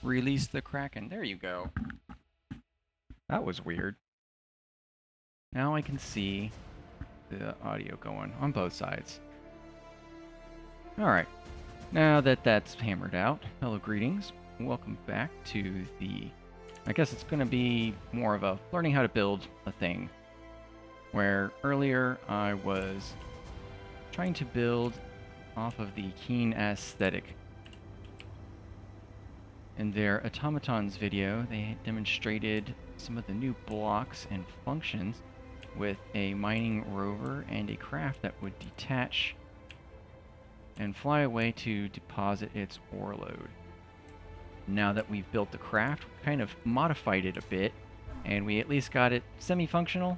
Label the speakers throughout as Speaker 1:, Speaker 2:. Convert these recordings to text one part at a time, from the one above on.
Speaker 1: Release the Kraken. There you go. That was weird. Now I can see the audio going on both sides. Alright, now that that's hammered out, hello greetings. Welcome back to the... I guess it's going to be more of a learning how to build a thing. Where earlier I was trying to build off of the Keen aesthetic. In their automatons video, they demonstrated some of the new blocks and functions with a mining rover and a craft that would detach and fly away to deposit its ore load. Now that we've built the craft, we kind of modified it a bit, and we at least got it semi-functional,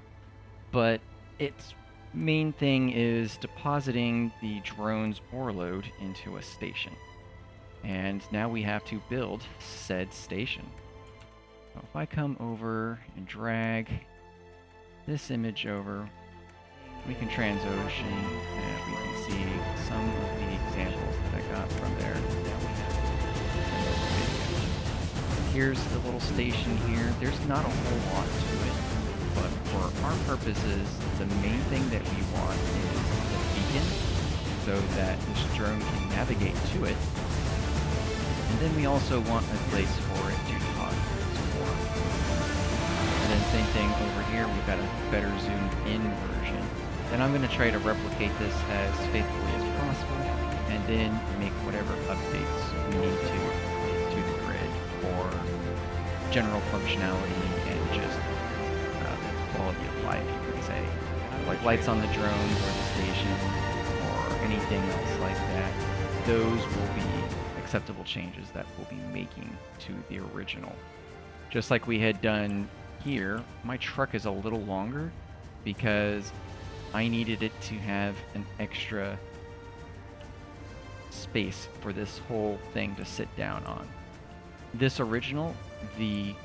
Speaker 1: but its main thing is depositing the drone's ore load into a station. And now we have to build said station. So if I come over and drag this image over, we can transocean and we can see some of the examples that I got from there. Here's the little station here. There's not a whole lot to it, but for our purposes, the main thing that we want is the beacon so that this drone can navigate to it. And then we also want a place for it to deposit its ore. And then same thing over here, we've got a better zoomed in version. And I'm going to try to replicate this as faithfully as possible, and then make whatever updates we need to the grid for general functionality and just quality of life, you could say. Like lights on the drones or the station or anything else like that. Those will be acceptable changes that we'll be making to the original. Just like we had done here, my truck is a little longer because I needed it to have an extra space for this whole thing to sit down on. This original, the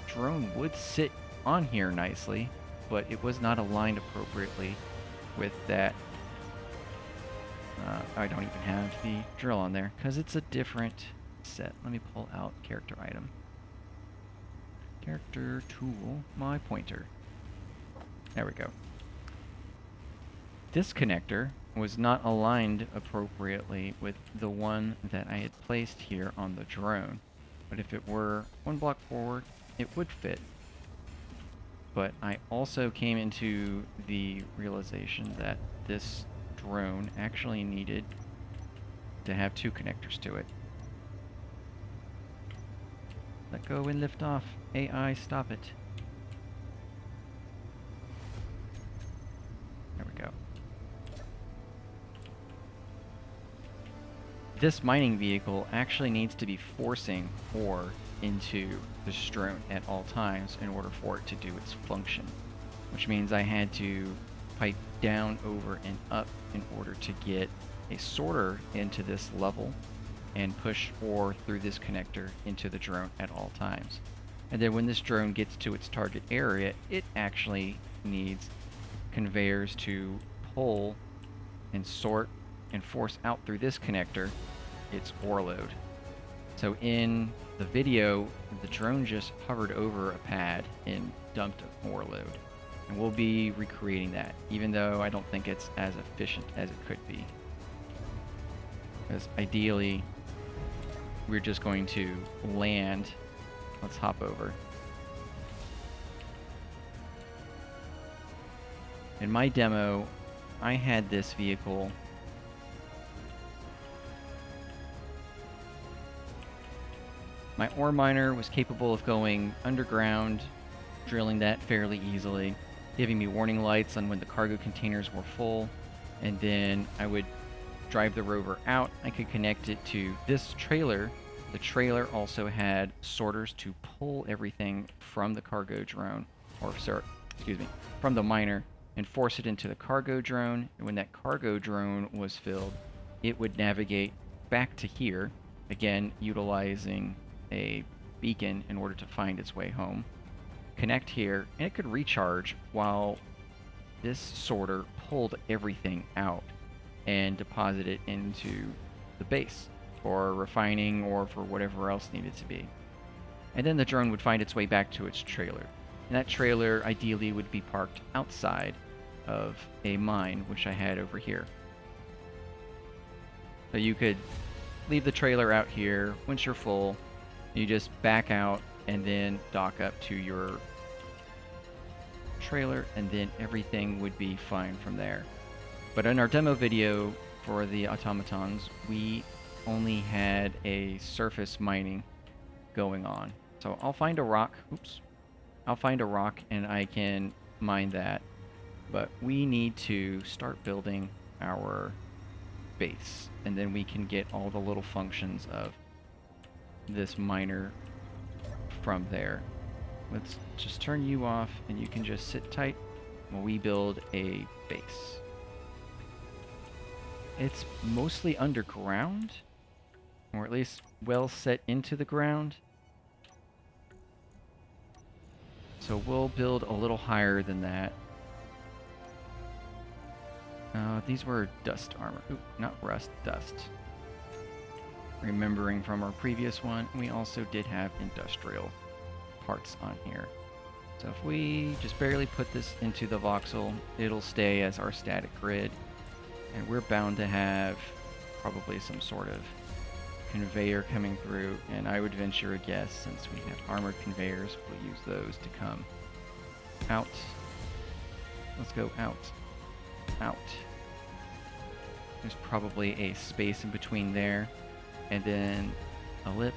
Speaker 1: drone would sit on here nicely, but it was not aligned appropriately with that. I don't even have the drill on there because it's a different set. Let me pull out character item. Character tool, my pointer. There we go. This connector was not aligned appropriately with the one that I had placed here on the drone. But if it were one block forward, it would fit. But I also came into the realization that this drone actually needed to have two connectors to it. Let go and lift off. AI, stop it. There we go. This mining vehicle actually needs to be forcing ore into this drone at all times in order for it to do its function. Which means I had to pipe down, over, and up in order to get a sorter into this level and push ore through this connector into the drone at all times. And then when this drone gets to its target area, it actually needs conveyors to pull and sort and force out through this connector its ore load. So in the video, the drone just hovered over a pad and dumped an ore load. And we'll be recreating that, even though I don't think it's as efficient as it could be. Because ideally, we're just going to land. Let's hop over. In my demo, I had this vehicle my ore miner was capable of going underground, drilling that fairly easily, giving me warning lights on when the cargo containers were full, and then I would drive the rover out. I could connect it to this trailer. The trailer also had sorters to pull everything from the cargo drone, or excuse me, from the miner, and force it into the cargo drone. And when that cargo drone was filled, it would navigate back to here, again utilizing a beacon in order to find its way home. Connect here, and it could recharge while this sorter pulled everything out and deposited into the base. for refining or for whatever else needed to be. And then the drone would find its way back to its trailer. And that trailer ideally would be parked outside of a mine, which I had over here. So you could leave the trailer out here. Once you're full, you just back out and then dock up to your trailer, and then everything would be fine from there. But in our demo video for the automatons, we only had a surface mining going on. So I'll find a rock. Oops. I'll find a rock and I can mine that. But we need to start building our base, and then we can get all the little functions of this miner from there. Let's just turn you off and you can just sit tight while we build a base. It's mostly underground, or at least well set into the ground. So we'll build a little higher than that. These were dust armor. Oop, not rust, dust. Remembering from our previous one, we also did have industrial parts on here. So if we just barely put this into the voxel, it'll stay as our static grid. And we're bound to have probably some sort of conveyor coming through, and I would venture a guess, since we have armored conveyors, we'll use those to come out. Let's go out. Out. There's probably a space in between there, and then a lip,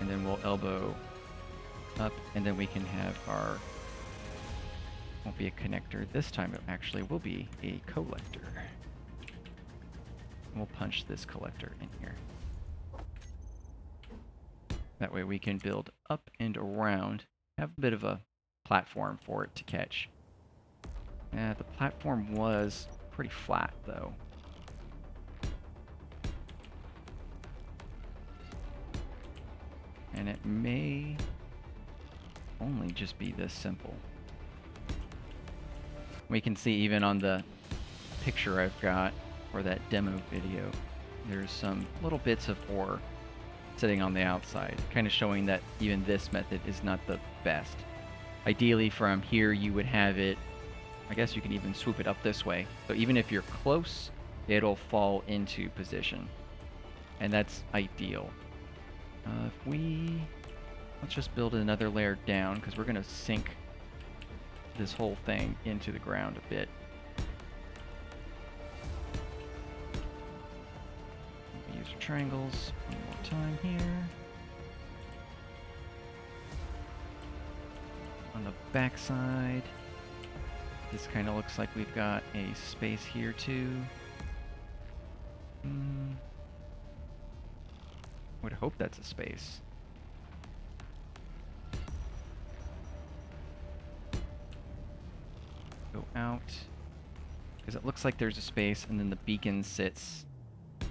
Speaker 1: and then we'll elbow up, and then we can have our, won't be a connector this time, it actually will be a collector. We'll punch this collector in here. That way we can build up and around, have a bit of a platform for it to catch. The platform was pretty flat though. And it may only just be this simple. We can see even on the picture I've got for that demo video, there's some little bits of ore sitting on the outside, kind of showing that even this method is not the best. Ideally from here you would have it, I guess you can even swoop it up this way. So even if you're close, it'll fall into position. And that's ideal. Let's just build another layer down, because we're going to sink this whole thing into the ground a bit. Use our triangles one more time here. On the back side, this kind of looks like we've got a space here too. Would hope that's a space. Go out, because it looks like there's a space, and then the beacon sits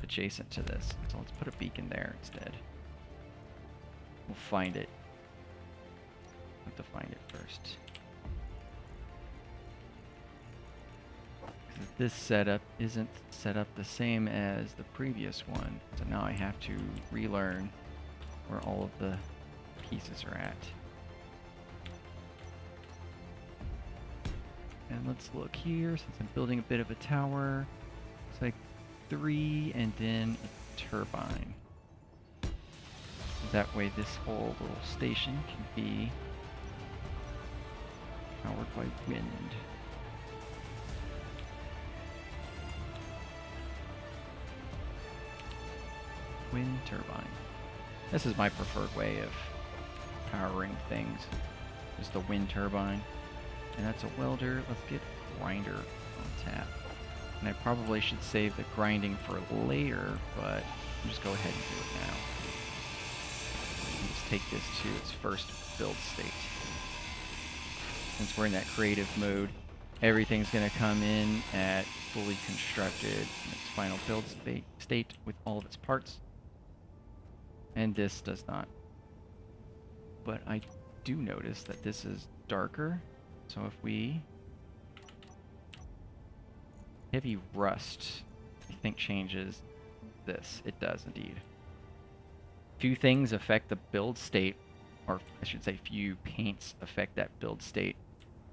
Speaker 1: adjacent to this. So let's put a beacon there instead. We'll find it. Have to find it first. This setup isn't set up the same as the previous one, so now I have to relearn where all of the pieces are at. And let's look here, since I'm building a bit of a tower. It's like 3 and then a turbine. That way this whole little station can be powered by wind. Wind turbine. This is my preferred way of powering things, is the wind turbine. And that's a welder. Let's get grinder on tap. And I probably should save the grinding for later, but I'll just go ahead and do it now. And just take this to its first build state. Since we're in that creative mode, everything's going to come in at fully constructed in its final build state with all of its parts. And this does not. But I do notice that this is darker. So if we... Heavy rust, I think, changes this. It does indeed. Few things affect the build state, or I should say few paints affect that build state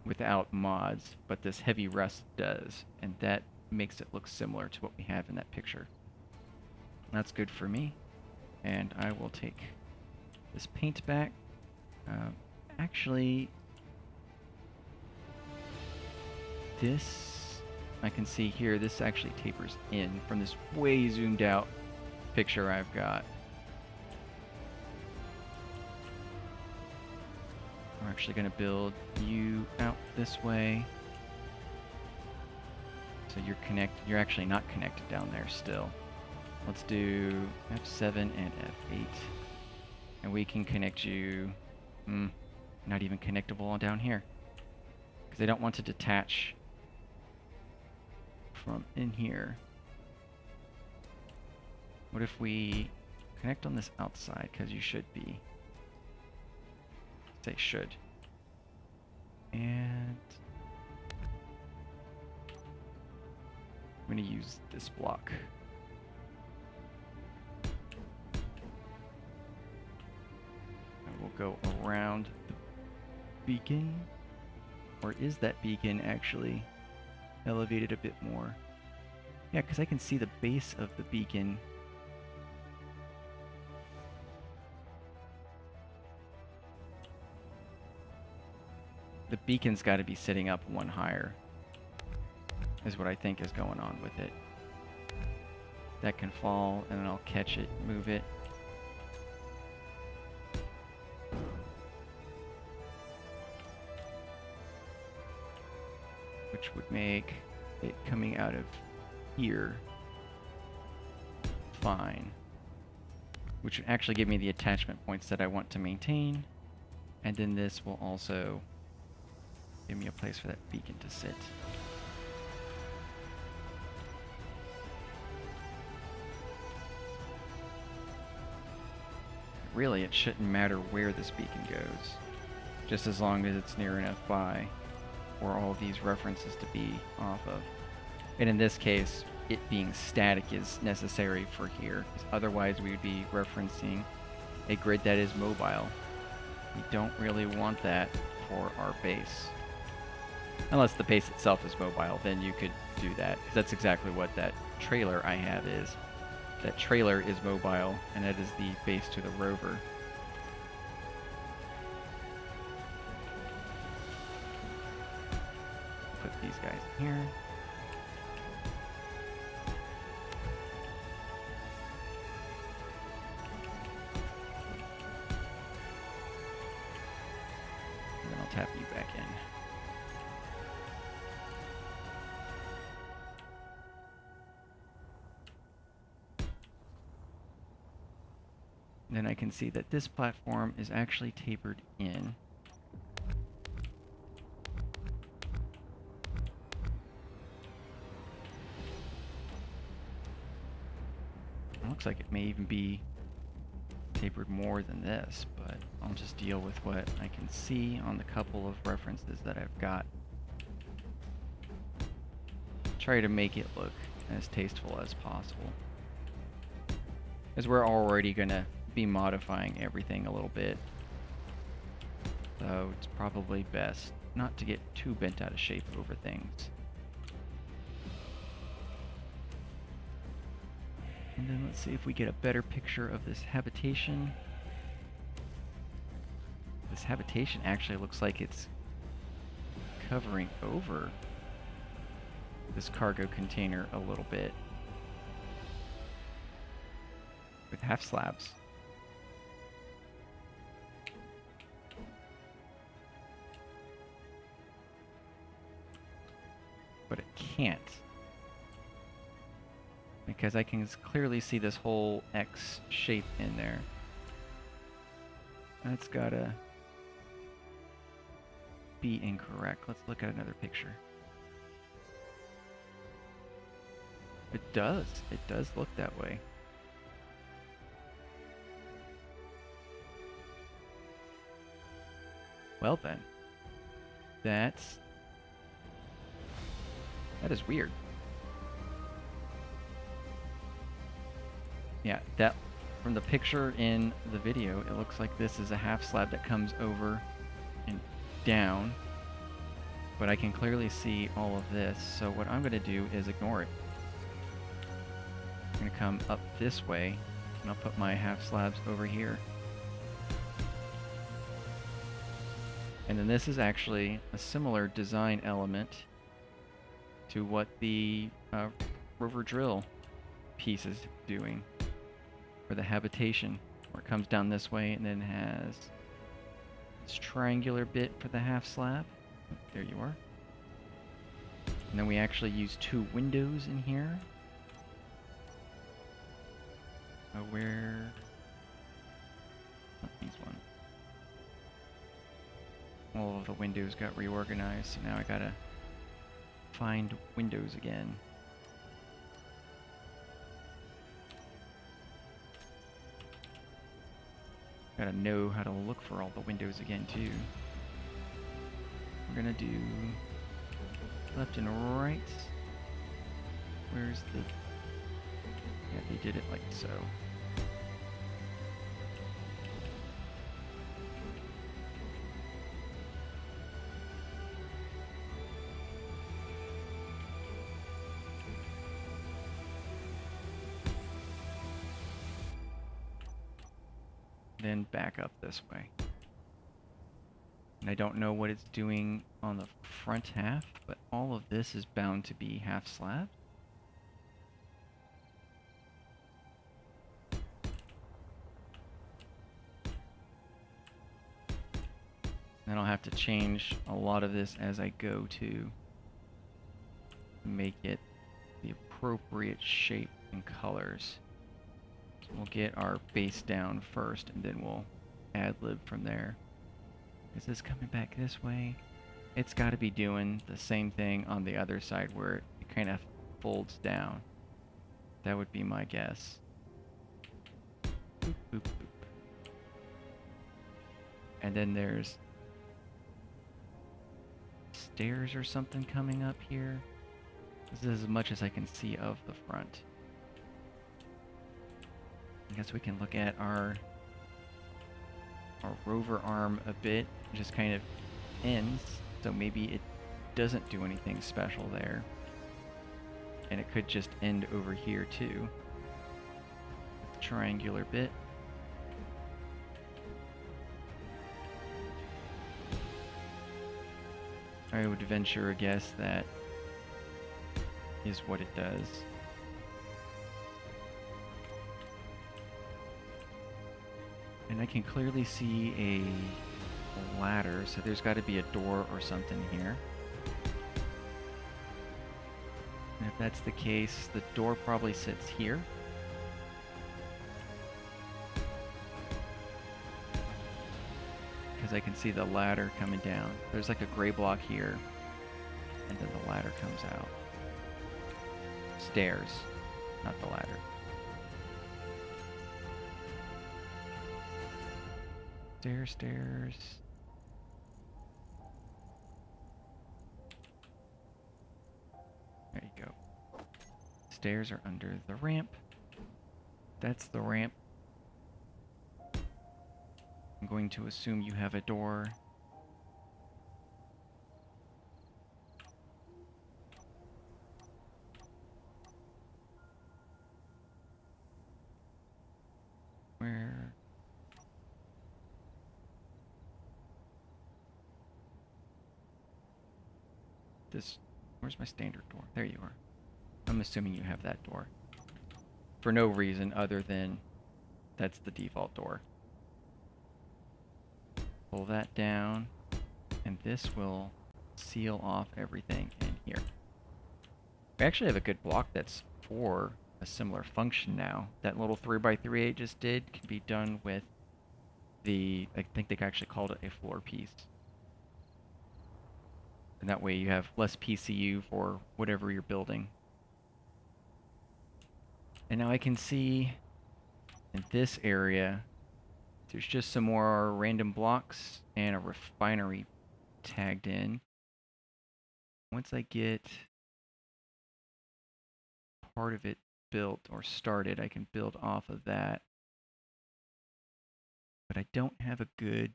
Speaker 1: without mods, but this heavy rust does, and that makes it look similar to what we have in that picture. That's good for me, and I will take this paint back. Actually, this, I can see here, this actually tapers in from this way zoomed out picture I've got. We're actually going to build you out this way. So you're actually not connected down there still. Let's do F7 and F8. And we can connect you, not even connectable down here. Because I don't want to detach from in here. What if we connect on this outside? Because you should be. Say should. And I'm going to use this block. And we'll go around the beacon. Or is that beacon actually elevated a bit more? Yeah, because I can see the base of the beacon. The beacon's got to be sitting up one higher, is what I think is going on with it. That can fall, and then I'll catch it, move it. Which would make it coming out of here fine. Which would actually give me the attachment points that I want to maintain. And then this will also give me a place for that beacon to sit. Really, it shouldn't matter where this beacon goes, just as long as it's near enough by for all these references to be off of. And in this case, it being static is necessary for here, because otherwise we would be referencing a grid that is mobile. We don't really want that for our base. Unless the base itself is mobile, then you could do that, because that's exactly what that trailer I have is. That trailer is mobile, and that is the base to the rover. Put these guys in here. And then I'll tap you back in. Then I can see that this platform is actually tapered in. It looks like it may even be tapered more than this, but I'll just deal with what I can see on the couple of references that I've got. Try to make it look as tasteful as possible, as we're already gonna be modifying everything a little bit, so it's probably best not to get too bent out of shape over things. And then let's see if we get a better picture of this habitation. This habitation actually looks like it's covering over this cargo container a little bit with half slabs. But it can't, because I can clearly see this whole X shape in there. That's gotta be incorrect. Let's look at another picture. It does look that way. Well then, that is weird. Yeah, that from the picture in the video, it looks like this is a half slab that comes over and down, but I can clearly see all of this. So what I'm going to do is ignore it. I'm going to come up this way, and I'll put my half slabs over here. And then this is actually a similar design element to what the rover drill piece is doing for the habitation, where it comes down this way and then has this triangular bit for the half slab. There you are. And then we actually use 2 windows in here. Where? Not these one. All of the windows got reorganized, so now I gotta find windows again. Gotta know how to look for all the windows again too. We're gonna do left and right. Where's the... Yeah, they did it like so. Then back up this way. And I don't know what it's doing on the front half, but all of this is bound to be half slab. And I'll have to change a lot of this as I go to make it the appropriate shape and colors. So we'll get our base down first, and then we'll ad-lib from there. Is this coming back this way? It's got to be doing the same thing on the other side where it kind of folds down. That would be my guess. Boop, boop, boop. And then there's stairs or something coming up here. This is as much as I can see of the front. I guess we can look at our rover arm a bit. It just kind of ends, so maybe it doesn't do anything special there. And it could just end over here too. Triangular bit. I would venture a guess that is what it does. And I can clearly see a ladder, so there's got to be a door or something here. And if that's the case, the door probably sits here. Because I can see the ladder coming down. There's like a gray block here, and then the ladder comes out. Stairs, not the ladder. Stairs, stairs. There you go. Stairs are under the ramp. That's the ramp. I'm going to assume you have a door. Where? Where's my standard door? There you are. I'm assuming you have that door. For no reason other than that's the default door. Pull that down, and this will seal off everything in here. We actually have a good block that's for a similar function now. That little 3x3 I just did can be done with the, I think they actually called it a floor piece. And that way you have less PCU for whatever you're building. And now I can see in this area, there's just some more random blocks and a refinery tagged in. Once I get part of it built or started, I can build off of that. But I don't have a good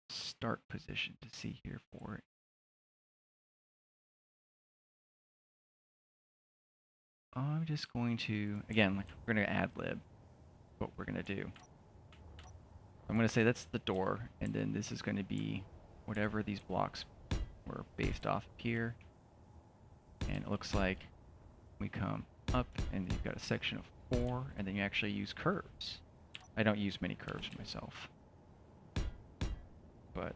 Speaker 1: start position to see here for it. I'm just going to, again, like we're going to ad lib what we're going to do. I'm going to say that's the door, and then this is going to be whatever these blocks were based off of here. And it looks like we come up, and you've got a section of 4, and then you actually use curves. I don't use many curves myself, but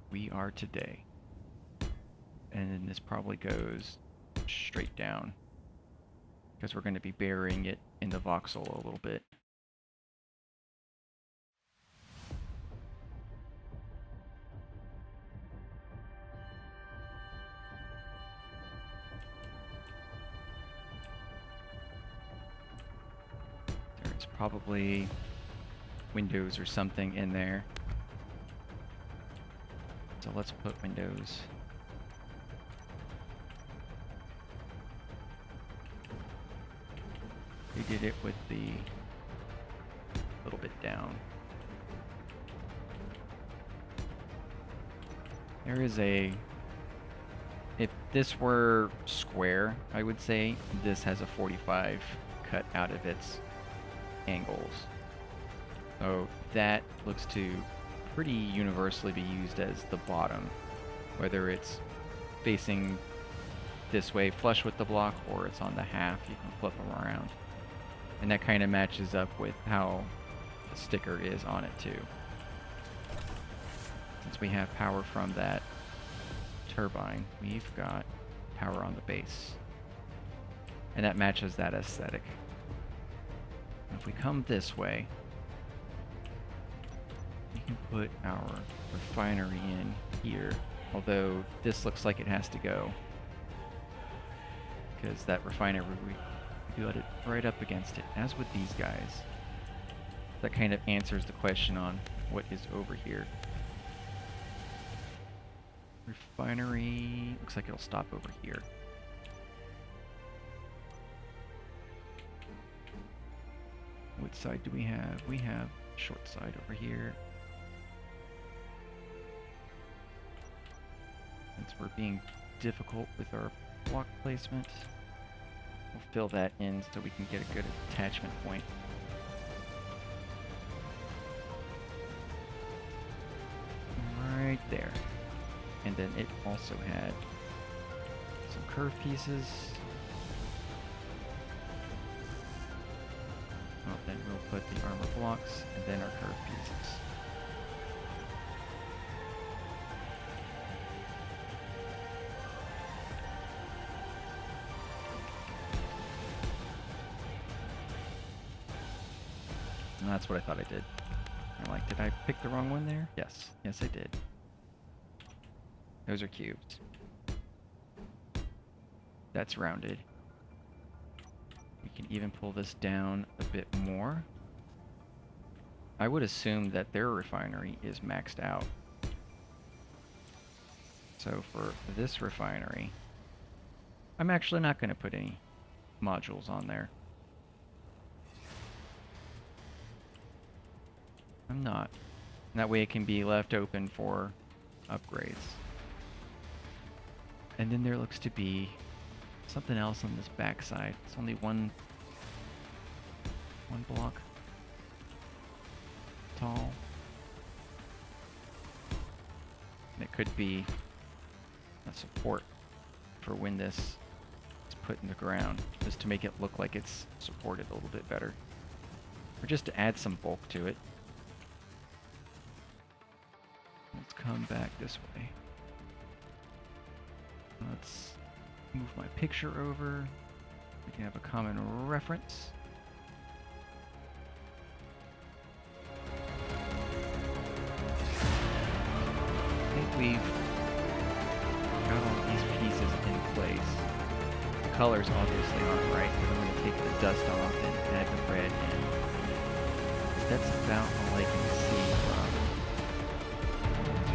Speaker 1: we are today. And then this probably goes straight down, because we're going to be burying it in the voxel a little bit. There's probably windows or something in there. So let's put windows. We did it with the little bit down. There is a, if this were square, I would say this has a 45 cut out of its angles. So that looks to pretty universally be used as the bottom, whether it's facing this way flush with the block or it's on the half, you can flip them around. And that kind of matches up with how the sticker is on it too. Since we have power from that turbine, we've got power on the base. And that matches that aesthetic. If we come this way, we can put our refinery in here, although this looks like it has to go, because that refinery, we let it right up against it, as with these guys. That kind of answers the question on what is over here. Refinery, looks like it'll stop over here. What side do we have? We have short side over here. Since we're being difficult with our block placement, we'll fill that in so we can get a good attachment point. Right there. And then it also had some curved pieces. Well, then we'll put the armor blocks and then our curved pieces. And that's what I thought I did. I'm like, did I pick the wrong one there? Yes. Yes, I did. Those are cubes. That's rounded. We can even pull this down a bit more. I would assume that their refinery is maxed out. So for this refinery, I'm actually not going to put any modules on there. I'm not. And that way it can be left open for upgrades. And then there looks to be something else on this back side. It's only one block tall. And it could be a support for when this is put in the ground, just to make it look like it's supported a little bit better. Or just to add some bulk to it. Let's come back this way. Let's move my picture over. We can have a common reference. I think we've got all these pieces in place. The colors obviously aren't right, but I'm going to take the dust off and add the red in. That's about all I can see from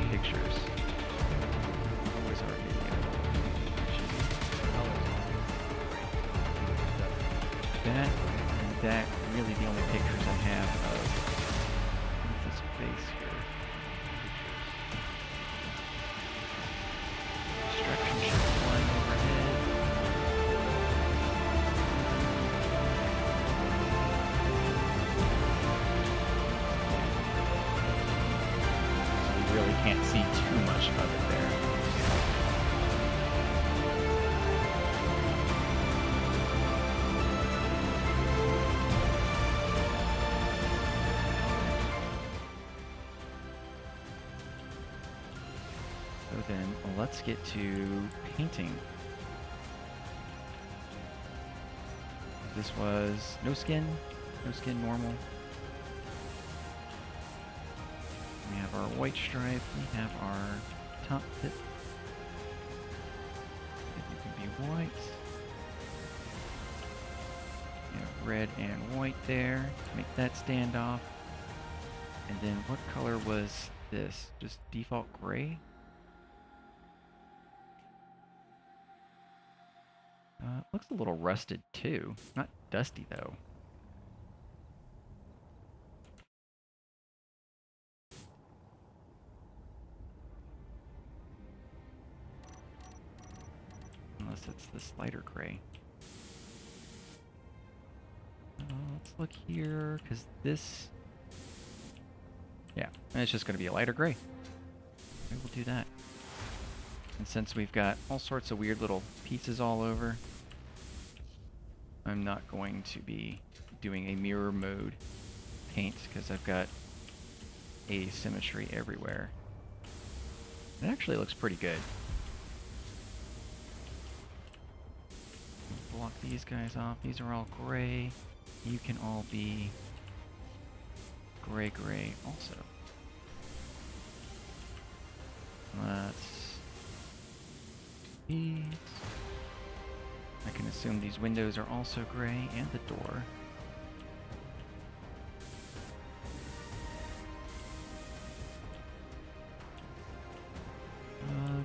Speaker 1: these pictures. Where's our video? that. And that really the only pictures I have of this face here. Construction ships flying overhead. So you really can't see too much of it there. Then let's get to painting. This was no skin normal. We have our white stripe, we have our top tip. It can be white. We have red and white there to make that stand off. And then what color was this? Just default gray? Looks a little rusted too. Not dusty though. Unless it's this lighter gray. Let's look here, because this... Yeah, and it's just going to be a lighter gray. We will do that. And since we've got all sorts of weird little pieces all over, I'm not going to be doing a mirror mode paint because I've got asymmetry everywhere. It actually looks pretty good. Block these guys off. These are all gray. You can all be gray also. Let's do these. I can assume these windows are also gray, and the door.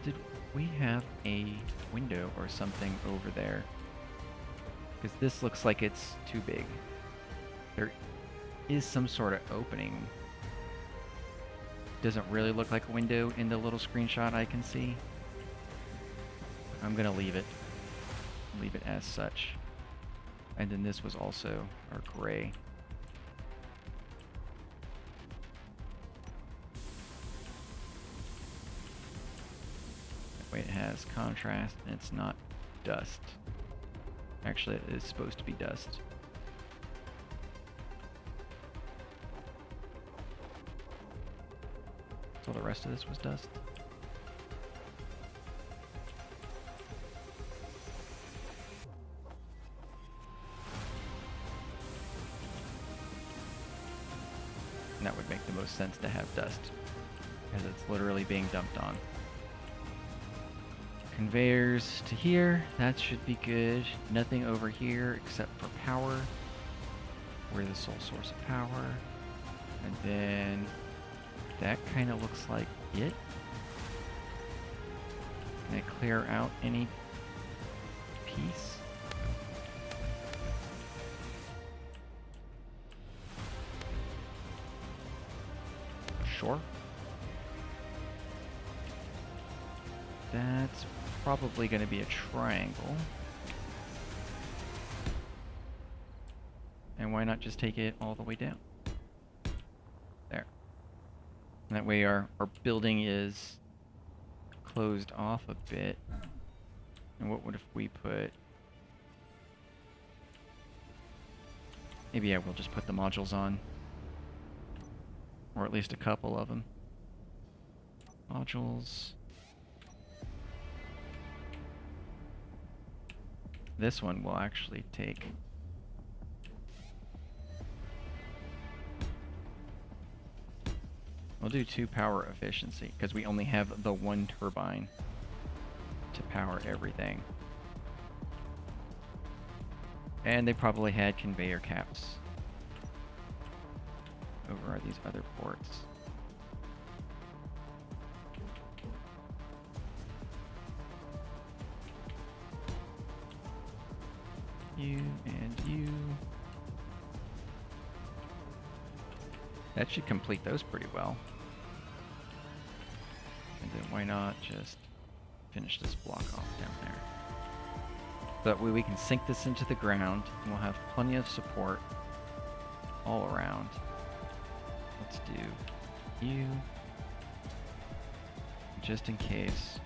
Speaker 1: Did we have a window or something over there? Because this looks like it's too big. There is some sort of opening. Doesn't really look like a window in the little screenshot I can see. I'm gonna leave it. Leave it as such. And then this was also our gray. That way it has contrast and it's not dust. Actually, it is supposed to be dust. So the rest of this was dust. And that would make the most sense to have dust, because it's literally being dumped on. Conveyors to here, that should be good. Nothing over here except for power. We're the sole source of power. And then that kind of looks like it. Can I clear out any piece? Sure. That's probably going to be a triangle. And why not just take it all the way down? There. And that way our building is closed off a bit. And what would if we put... Maybe I will just put the modules on. Or at least a couple of them. Modules. This one will actually take... We'll do 2 power efficiency, because we only have the 1 turbine to power everything. And they probably had conveyor caps over these other ports. You and you. That should complete those pretty well. And then why not just finish this block off down there. That way we can sink this into the ground and we'll have plenty of support all around. Let's do you, just in case.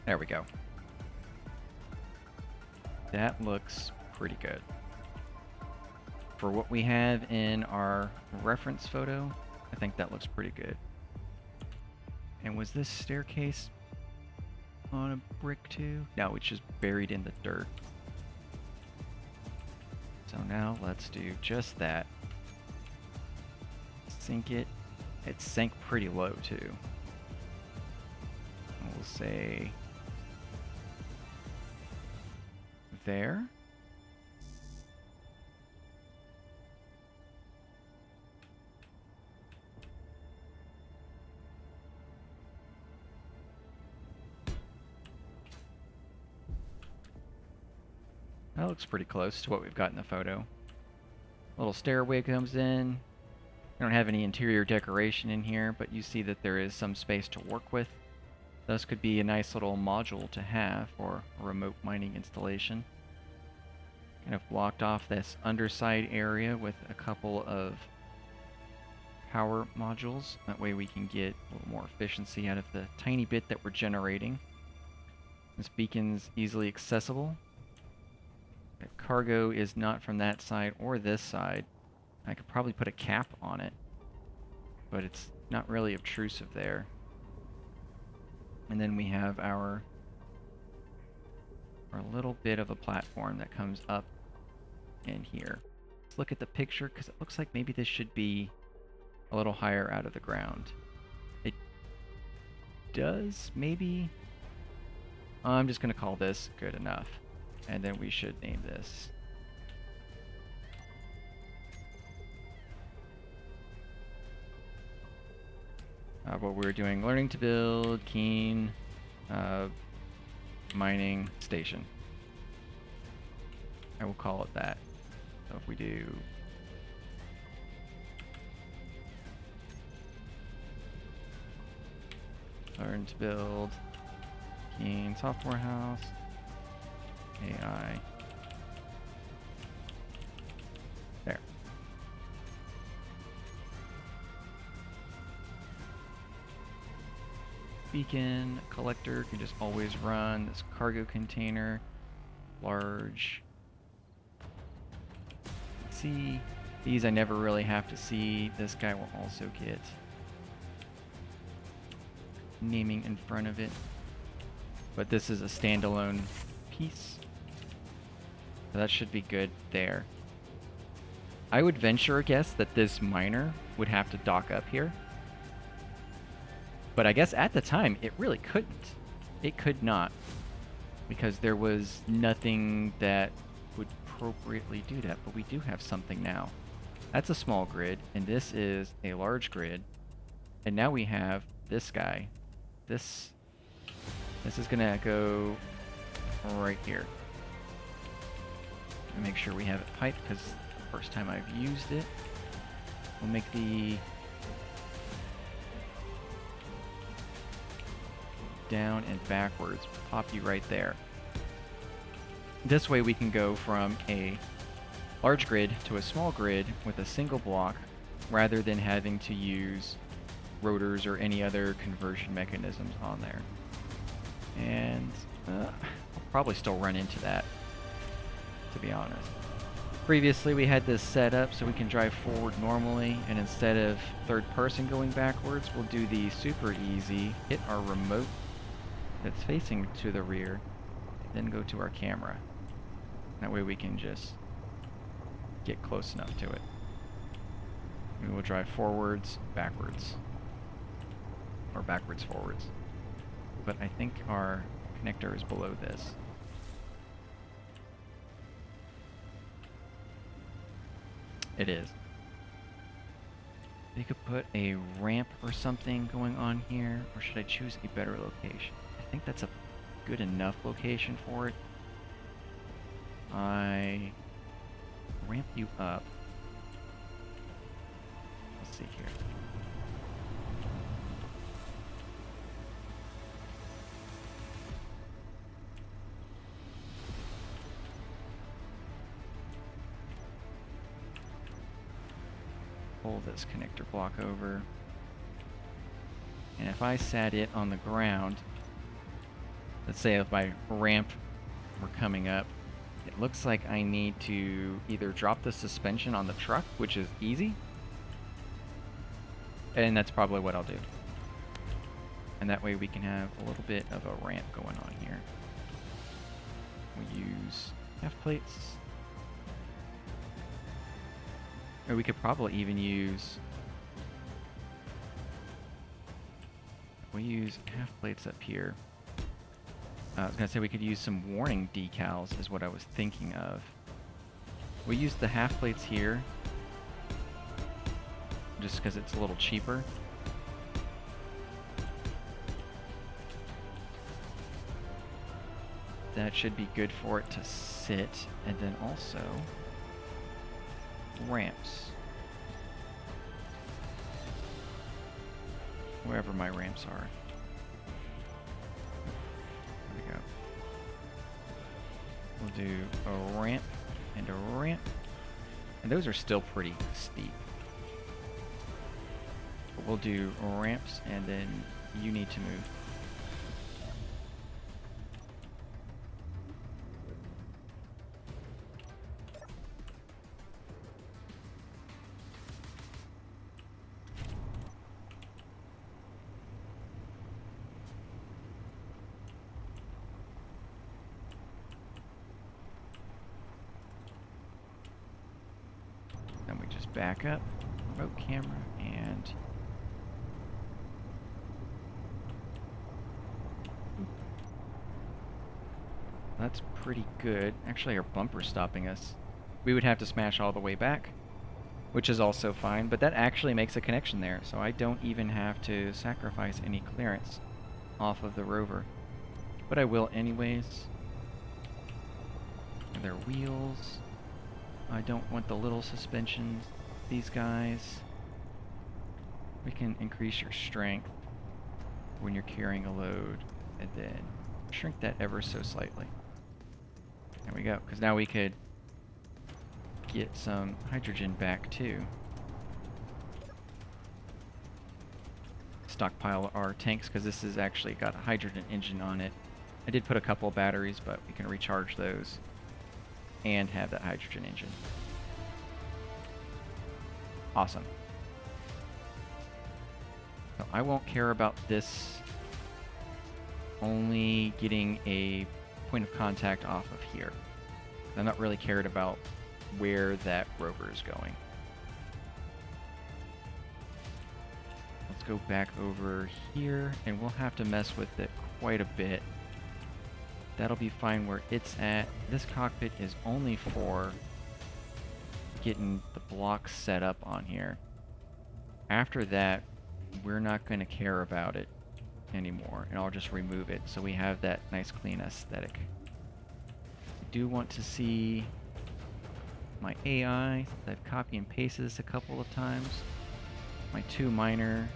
Speaker 1: There we go. That looks pretty good. For what we have in our reference photo, I think that looks pretty good. And was this staircase on a brick too? No, it's just buried in the dirt. So now let's do just that. Sink it. It sank pretty low too. And we'll say there. That looks pretty close to what we've got in the photo. Little stairway comes in. I don't have any interior decoration in here, but you see that there is some space to work with. Thus could be a nice little module to have for a remote mining installation. Kind of blocked off this underside area with a couple of power modules. That way we can get a little more efficiency out of the tiny bit that we're generating. This beacon's easily accessible. The cargo is not from that side or this side. I could probably put a cap on it, but it's not really obtrusive there. And then we have our little bit of a platform that comes up in here. Let's look at the picture because it looks like maybe this should be a little higher out of the ground. It does, maybe. I'm just going to call this good enough. And then we should name this. What we're doing, learning to build, keen, mining station. I will call it that. So if we do learn to build, keen software house, AI. There. Beacon collector can just always run. This cargo container, large. Let's see, these I never really have to see. This guy will also get naming in front of it, but this is a standalone piece, so that should be good there. I would venture a guess that this miner would have to dock up here. But I guess at the time, it really couldn't. It could not. Because there was nothing that would appropriately do that. But we do have something now. That's a small grid, and this is a large grid. And now we have this guy. This is going to go right here. And make sure we have it piped, because the first time I've used it. We'll make the down and backwards, pop you right there. This way we can go from a large grid to a small grid with a single block rather than having to use rotors or any other conversion mechanisms on there. And I'll probably still run into that, to be honest. Previously we had this set up so we can drive forward normally, and instead of third person going backwards, we'll do the super easy, hit our remote that's facing to the rear, then go to our camera. That way we can just get close enough to it. We will drive forwards, backwards, or backwards, forwards. But I think our connector is below this. It is. They could put a ramp or something going on here, or should I choose a better location? I think that's a good enough location for it. I ramp you up. Let's see here. Pull this connector block over. And if I sat it on the ground, let's say if my ramp were coming up, it looks like I need to either drop the suspension on the truck, which is easy, and that's probably what I'll do. And that way we can have a little bit of a ramp going on here. We use half plates. Or we could probably even use... We use half plates up here. I was going to say we could use some warning decals is what I was thinking of. We use the half plates here just because it's a little cheaper. That should be good for it to sit. And then also ramps. Wherever my ramps are. There we go. We'll do a ramp and a ramp. And those are still pretty steep. But we'll do ramps and then you need to move. Then we just back up, remote camera, and that's pretty good. Actually, our bumper's stopping us. We would have to smash all the way back, which is also fine, but that actually makes a connection there, so I don't even have to sacrifice any clearance off of the Rover. But I will anyways. Their wheels. I don't want the little suspensions. These guys. We can increase your strength when you're carrying a load, and then shrink that ever so slightly. There we go, because now we could get some hydrogen back too. Stockpile our tanks, because this has actually got a hydrogen engine on it. I did put a couple of batteries, but we can recharge those and have that hydrogen engine. Awesome. So I won't care about this only getting a point of contact off of here. I'm not really cared about where that rover is going. Let's go back over here, and we'll have to mess with it quite a bit. That'll be fine where it's at. This cockpit is only for getting the blocks set up on here. After that, we're not going to care about it anymore, and I'll just remove it so we have that nice clean aesthetic. I do want to see my AI. I've copy and pasted this a couple of times. My 2 miner.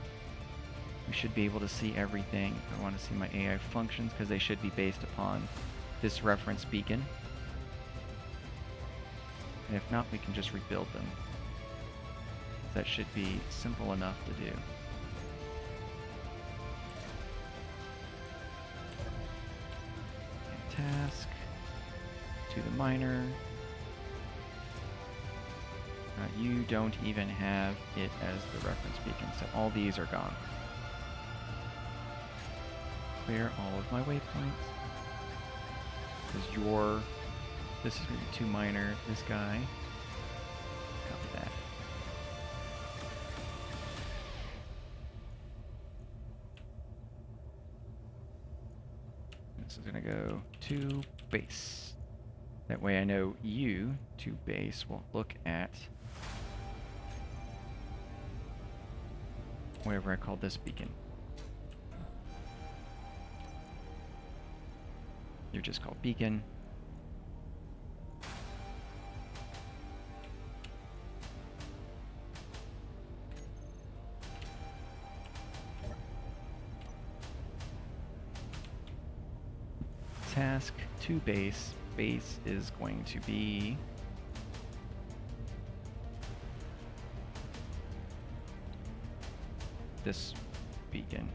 Speaker 1: We should be able to see everything. I want to see my AI functions because they should be based upon this reference beacon. And if not, we can just rebuild them. That should be simple enough to do. And task to the miner. You don't even have it as the reference beacon, so all these are gone. Clear all of my waypoints. Because this is going to be 2 miner, this guy. Copy that. This is going to go to base. That way I know you, to base, will look at whatever I called this beacon. You're just called beacon. Task to base. Base is going to be this beacon.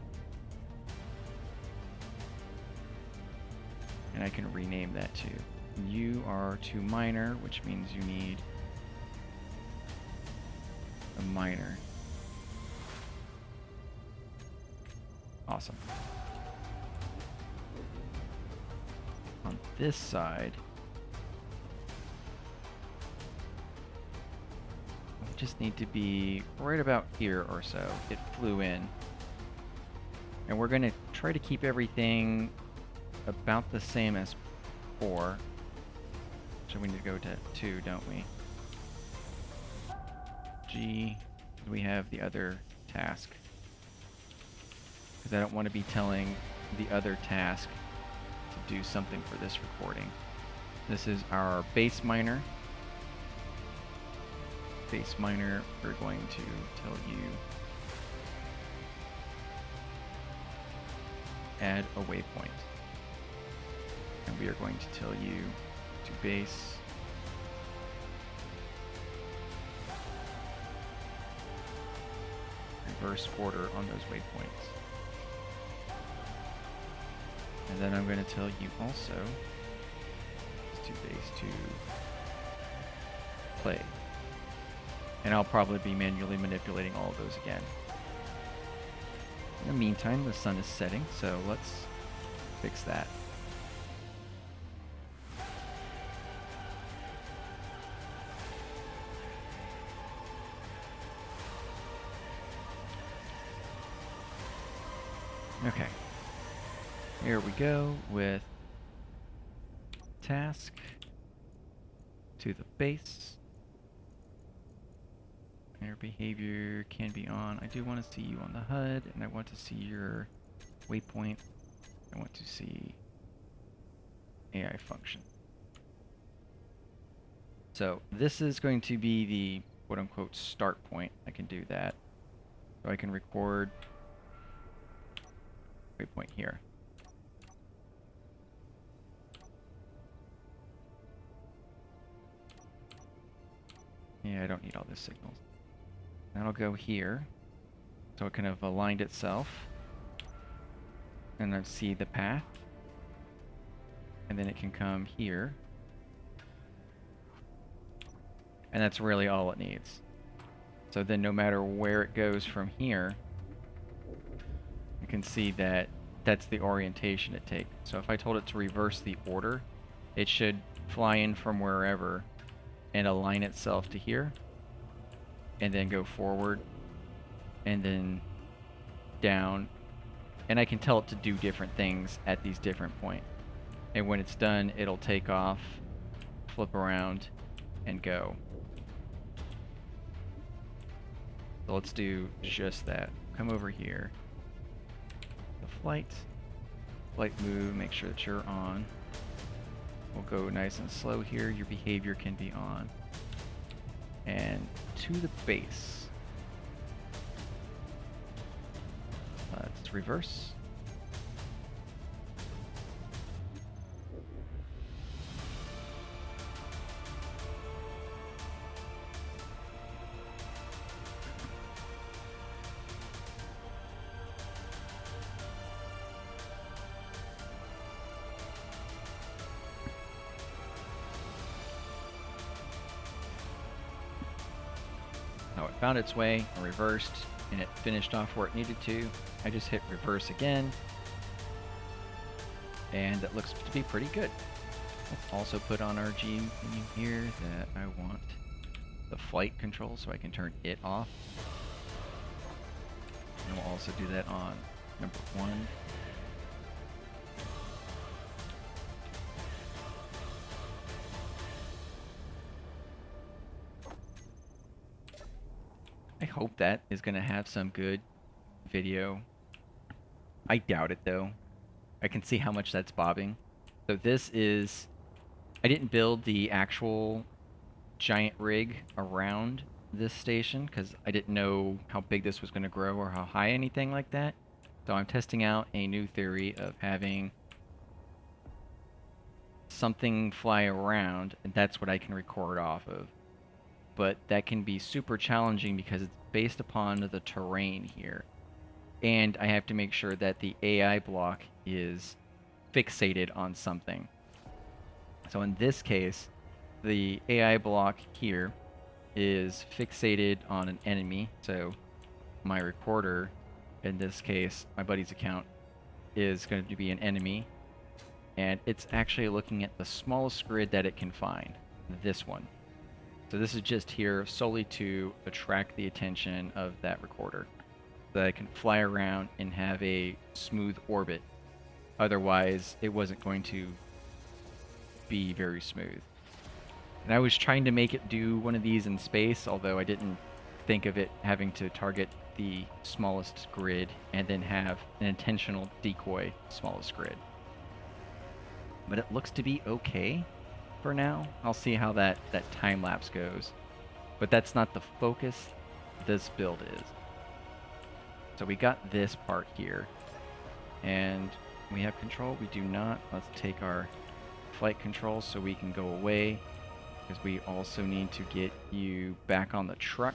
Speaker 1: And I can rename that too. You are to miner, which means you need a miner. Awesome. On this side, we just need to be right about here or so. It flew in. And we're going to try to keep everything about the same as 4. So we need to go to 2, don't we? G, we have the other task. Because I don't want to be telling the other task to do something for this recording. This is our base miner. Base miner, we're going to tell you add a waypoint. And we are going to tell you to base reverse order on those waypoints. And then I'm going to tell you also to base to play. And I'll probably be manually manipulating all of those again. In the meantime, the sun is setting, so let's fix that. Okay. Here we go with task to the base. Your behavior can be on. I do want to see you on the HUD, and I want to see your waypoint. I want to see AI function. So this is going to be the quote-unquote start point. I can do that. So I can record waypoint here. Yeah, I don't need all this signals. That'll go here. So it kind of aligned itself. And I see the path. And then it can come here. And that's really all it needs. So then no matter where it goes from here, you can see that that's the orientation it takes. So if I told it to reverse the order, it should fly in from wherever and align itself to here, and then go forward, and then down. And I can tell it to do different things at these different points. And when it's done, it'll take off, flip around, and go. So let's do just that. Come over here. The flight move, make sure that you're on. We'll go nice and slow here. Your behavior can be on. And to the base. Let's reverse. Now it found its way, reversed, and it finished off where it needed to. I just hit reverse again, and it looks to be pretty good. Let's also put on our G menu here that I want the flight control so I can turn it off. And we'll also do that on number 1. I hope that is going to have some good video. I doubt it though. I can see how much that's bobbing. So this is, I didn't build the actual giant rig around this station because I didn't know how big this was going to grow or how high anything like that. So I'm testing out a new theory of having something fly around, and that's what I can record off of. But that can be super challenging because it's based upon the terrain here. And I have to make sure that the AI block is fixated on something. So in this case, the AI block here is fixated on an enemy. So my recorder, in this case, my buddy's account, is going to be an enemy. And it's actually looking at the smallest grid that it can find, this one. So this is just here solely to attract the attention of that recorder, so that I can fly around and have a smooth orbit. Otherwise, it wasn't going to be very smooth. And I was trying to make it do one of these in space, although I didn't think of it having to target the smallest grid and then have an intentional decoy smallest grid. But it looks to be okay for now. I'll see how that time lapse goes. But that's not the focus this build is. So we got this part here. And we have control. We do not. Let's take our flight control so we can go away, because we also need to get you back on the truck.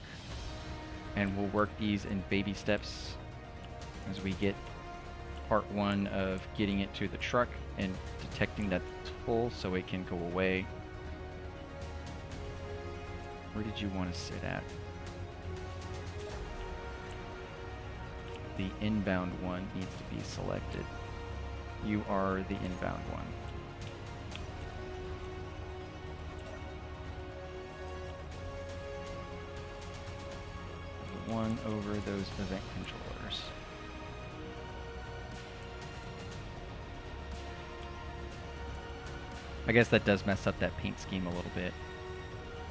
Speaker 1: And we'll work these in baby steps as we get part one of getting it to the truck and detecting that it's full so it can go away. Where did you want to sit at? The inbound one needs to be selected. You are the inbound one. The one over those event controllers. I guess that does mess up that paint scheme a little bit.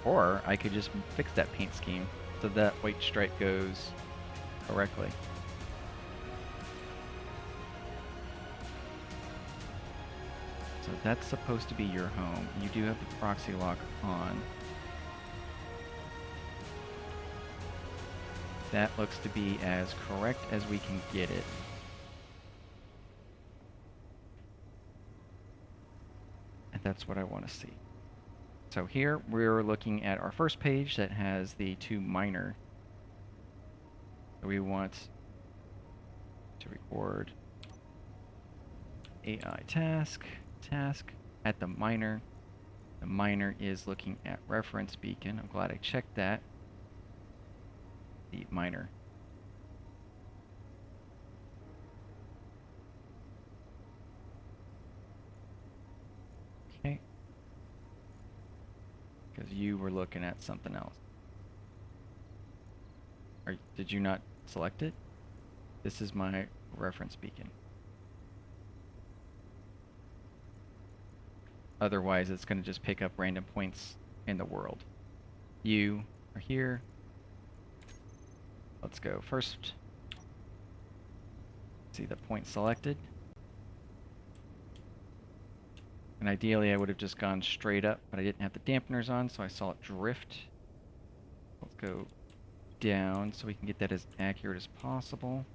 Speaker 1: Or I could just fix that paint scheme so that white stripe goes correctly. So that's supposed to be your home. You do have the proxy lock on. That looks to be as correct as we can get it. And that's what I want to see. So here we're looking at our first page that has the two minor. So we want to record AI task at the minor. The minor is looking at reference beacon. I'm glad I checked that. The minor. Okay. Because you were looking at something else. Did you not select it? This is my reference beacon. Otherwise, it's going to just pick up random points in the world. You are here. Let's go first. See the point selected. And ideally, I would have just gone straight up, but I didn't have the dampeners on, so I saw it drift. Let's go down so we can get that as accurate as possible,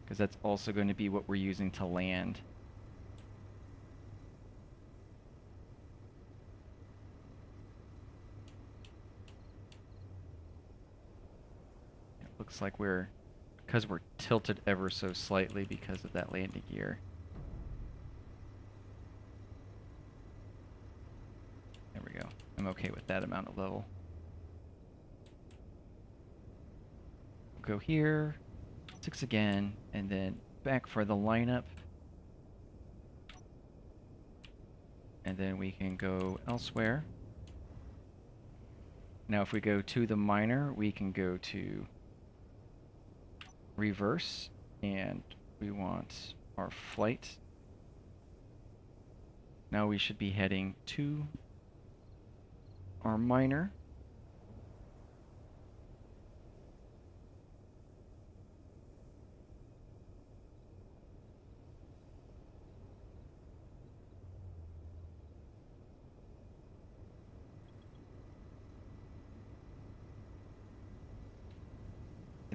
Speaker 1: because that's also going to be what we're using to land. It looks like because we're tilted ever so slightly because of that landing gear. There we go. I'm okay with that amount of level. We'll go here, 6 again, and then back for the lineup. And then we can go elsewhere. Now if we go to the minor, we can go to reverse, and we want our flight. Now we should be heading to our minor.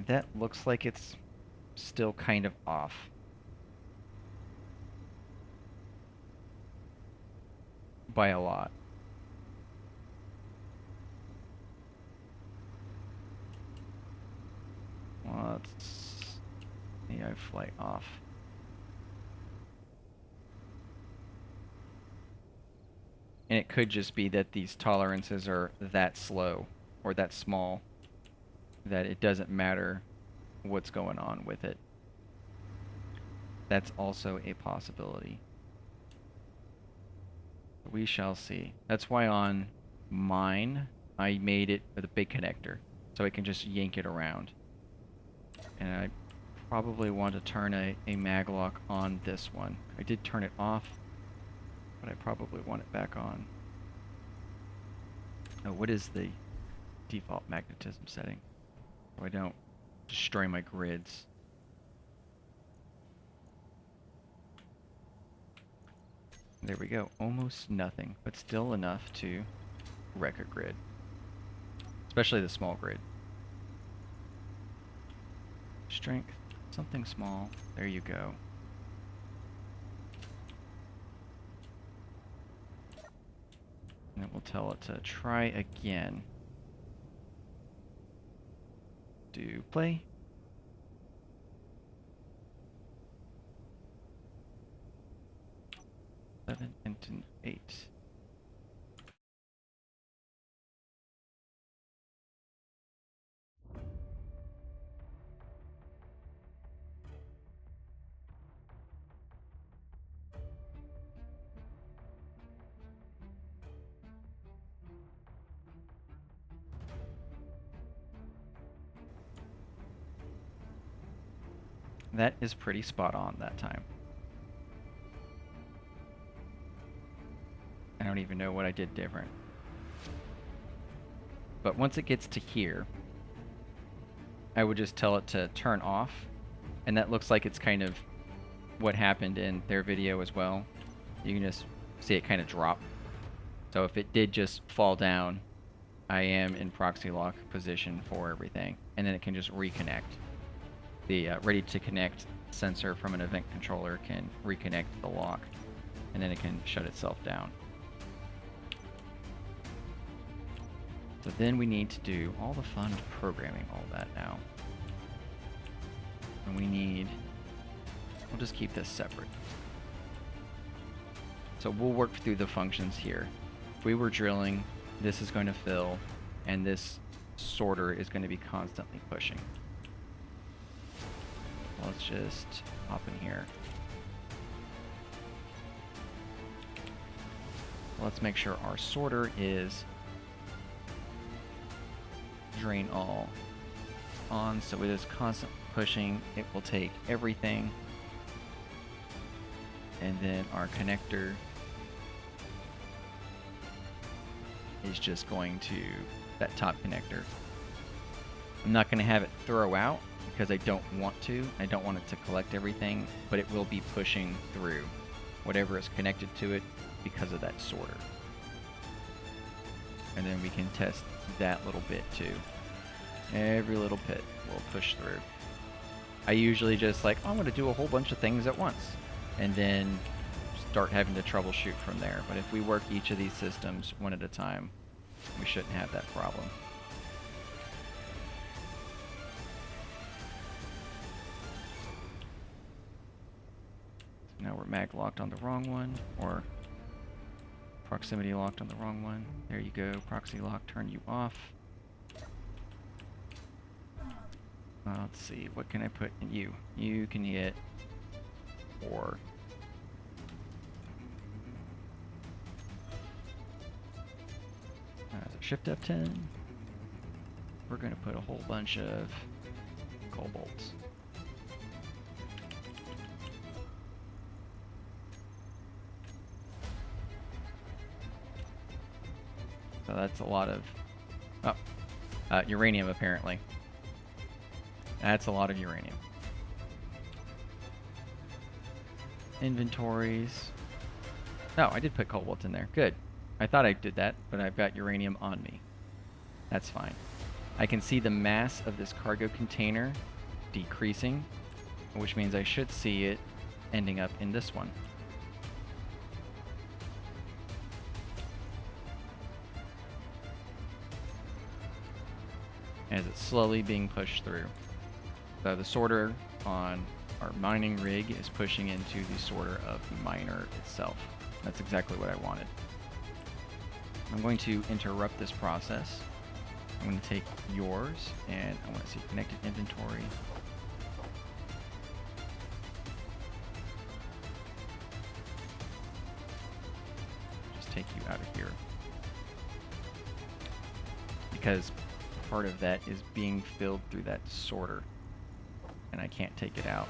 Speaker 1: that looks like it's still kind of off. By a lot. Let's AI flight off. And it could just be that these tolerances are that slow or that small that it doesn't matter what's going on with it. That's also a possibility. We shall see. That's why on mine, I made it with a big connector, so I can just yank it around. And I probably want to turn a mag lock on this one. I did turn it off, but I probably want it back on. Oh, what is the default magnetism setting? So I don't destroy my grids. There we go. Almost nothing, but still enough to wreck a grid. Especially the small grid. Strength, something small. There you go. And it will tell it to try again. Do play. Seven and 8. That is pretty spot on that time. I don't even know what I did different. But once it gets to here, I would just tell it to turn off. And that looks like it's kind of what happened in their video as well. You can just see it kind of drop. So if it did just fall down, I am in proxy lock position for everything. And then it can just reconnect. The ready to connect sensor from an event controller can reconnect the lock, and then it can shut itself down. So then we need to do all the fun of programming all that now. And we need, we'll just keep this separate. So we'll work through the functions here. If we were drilling, this is going to fill, and this sorter is going to be constantly pushing. Let's just hop in here. Let's make sure our sorter is drain all on, so it is constant pushing. It will take everything, and then our connector is just going to that top connector. I'm not going to have it throw out because I don't want to. I don't want it to collect everything, but it will be pushing through whatever is connected to it because of that sorter. And then we can test that little bit too. Every little bit will push through. I usually just like, I'm going to do a whole bunch of things at once and then start having to troubleshoot from there. But if we work each of these systems one at a time, we shouldn't have that problem. Now we're mag locked on the wrong one, or proximity locked on the wrong one. There you go, proxy lock, turn you off. Let's see, what can I put in you? You can hit 4. Shift F10. We're going to put a whole bunch of cobalts. So that's a lot of uranium, apparently. That's a lot of uranium. Inventories. Oh, I did put cobalt in there. Good. I thought I did that, but I've got uranium on me. That's fine. I can see the mass of this cargo container decreasing, which means I should see it ending up in this one. As it's slowly being pushed through. So the sorter on our mining rig is pushing into the sorter of the miner itself. That's exactly what I wanted. I'm going to interrupt this process. I'm going to take yours, and I want to see connected inventory. Just take you out of here. Because part of that is being filled through that sorter, and I can't take it out.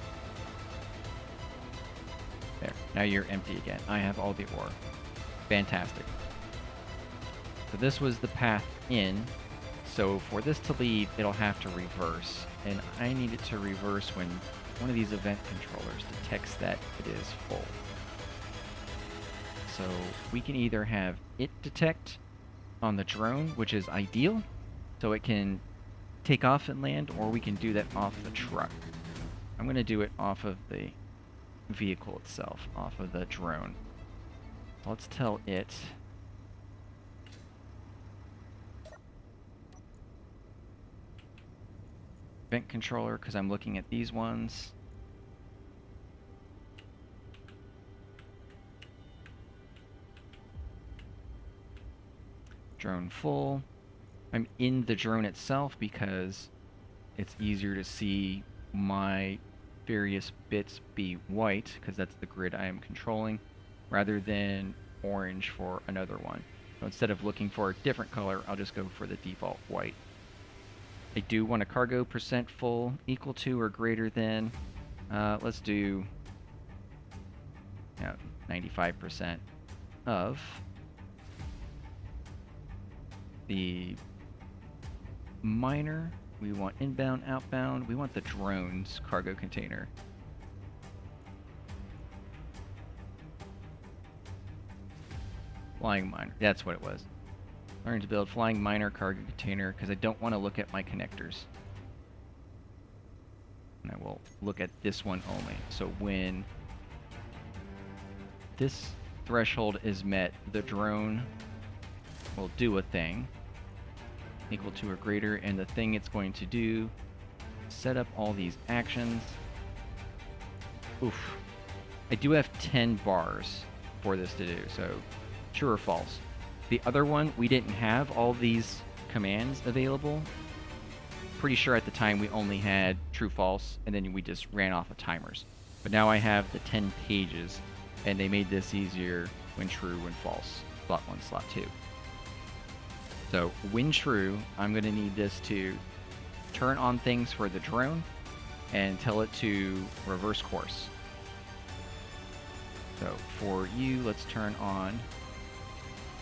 Speaker 1: There. Now you're empty again. I have all the ore. Fantastic. So this was the path in. So for this to leave, it'll have to reverse. And I need it to reverse when one of these event controllers detects that it is full. So we can either have it detect on the drone, which is ideal, so it can take off and land, or we can do that off the truck. I'm going to do it off of the vehicle itself, off of the drone. So let's tell it event controller, because I'm looking at these ones. Drone full. I'm in the drone itself because it's easier to see my various bits be white, because that's the grid I am controlling, rather than orange for another one. So instead of looking for a different color, I'll just go for the default white. I do want a cargo percent full equal to or greater than, let's do 95% of the miner. We want inbound, outbound. We want the drone's cargo container. Flying miner. That's what it was. Learn to build flying miner cargo container, because I don't want to look at my connectors. And I will look at this one only. So when this threshold is met, the drone will do a thing equal to or greater, and the thing it's going to do, set up all these actions. Oof. I do have 10 bars for this to do, so true or false. The other one, we didn't have all these commands available. Pretty sure at the time we only had true, false, and then we just ran off of timers. But now I have the 10 pages, and they made this easier when true, when false. Slot 1, slot 2. So when true, I'm going to need this to turn on things for the drone and tell it to reverse course. So for you, let's turn on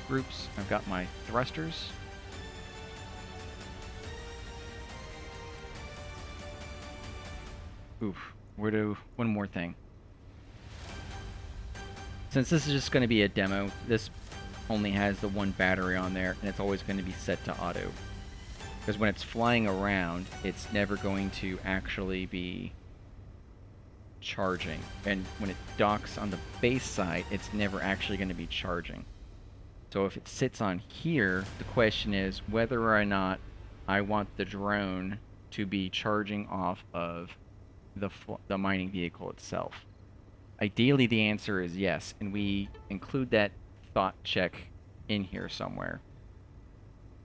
Speaker 1: groups. I've got my thrusters. Oof, one more thing. Since this is just going to be a demo, this only has the one battery on there, and it's always going to be set to auto. Because when it's flying around, it's never going to actually be charging. And when it docks on the base side, it's never actually going to be charging. So if it sits on here, the question is whether or not I want the drone to be charging off of the mining vehicle itself. Ideally, the answer is yes, and we include that thought check in here somewhere.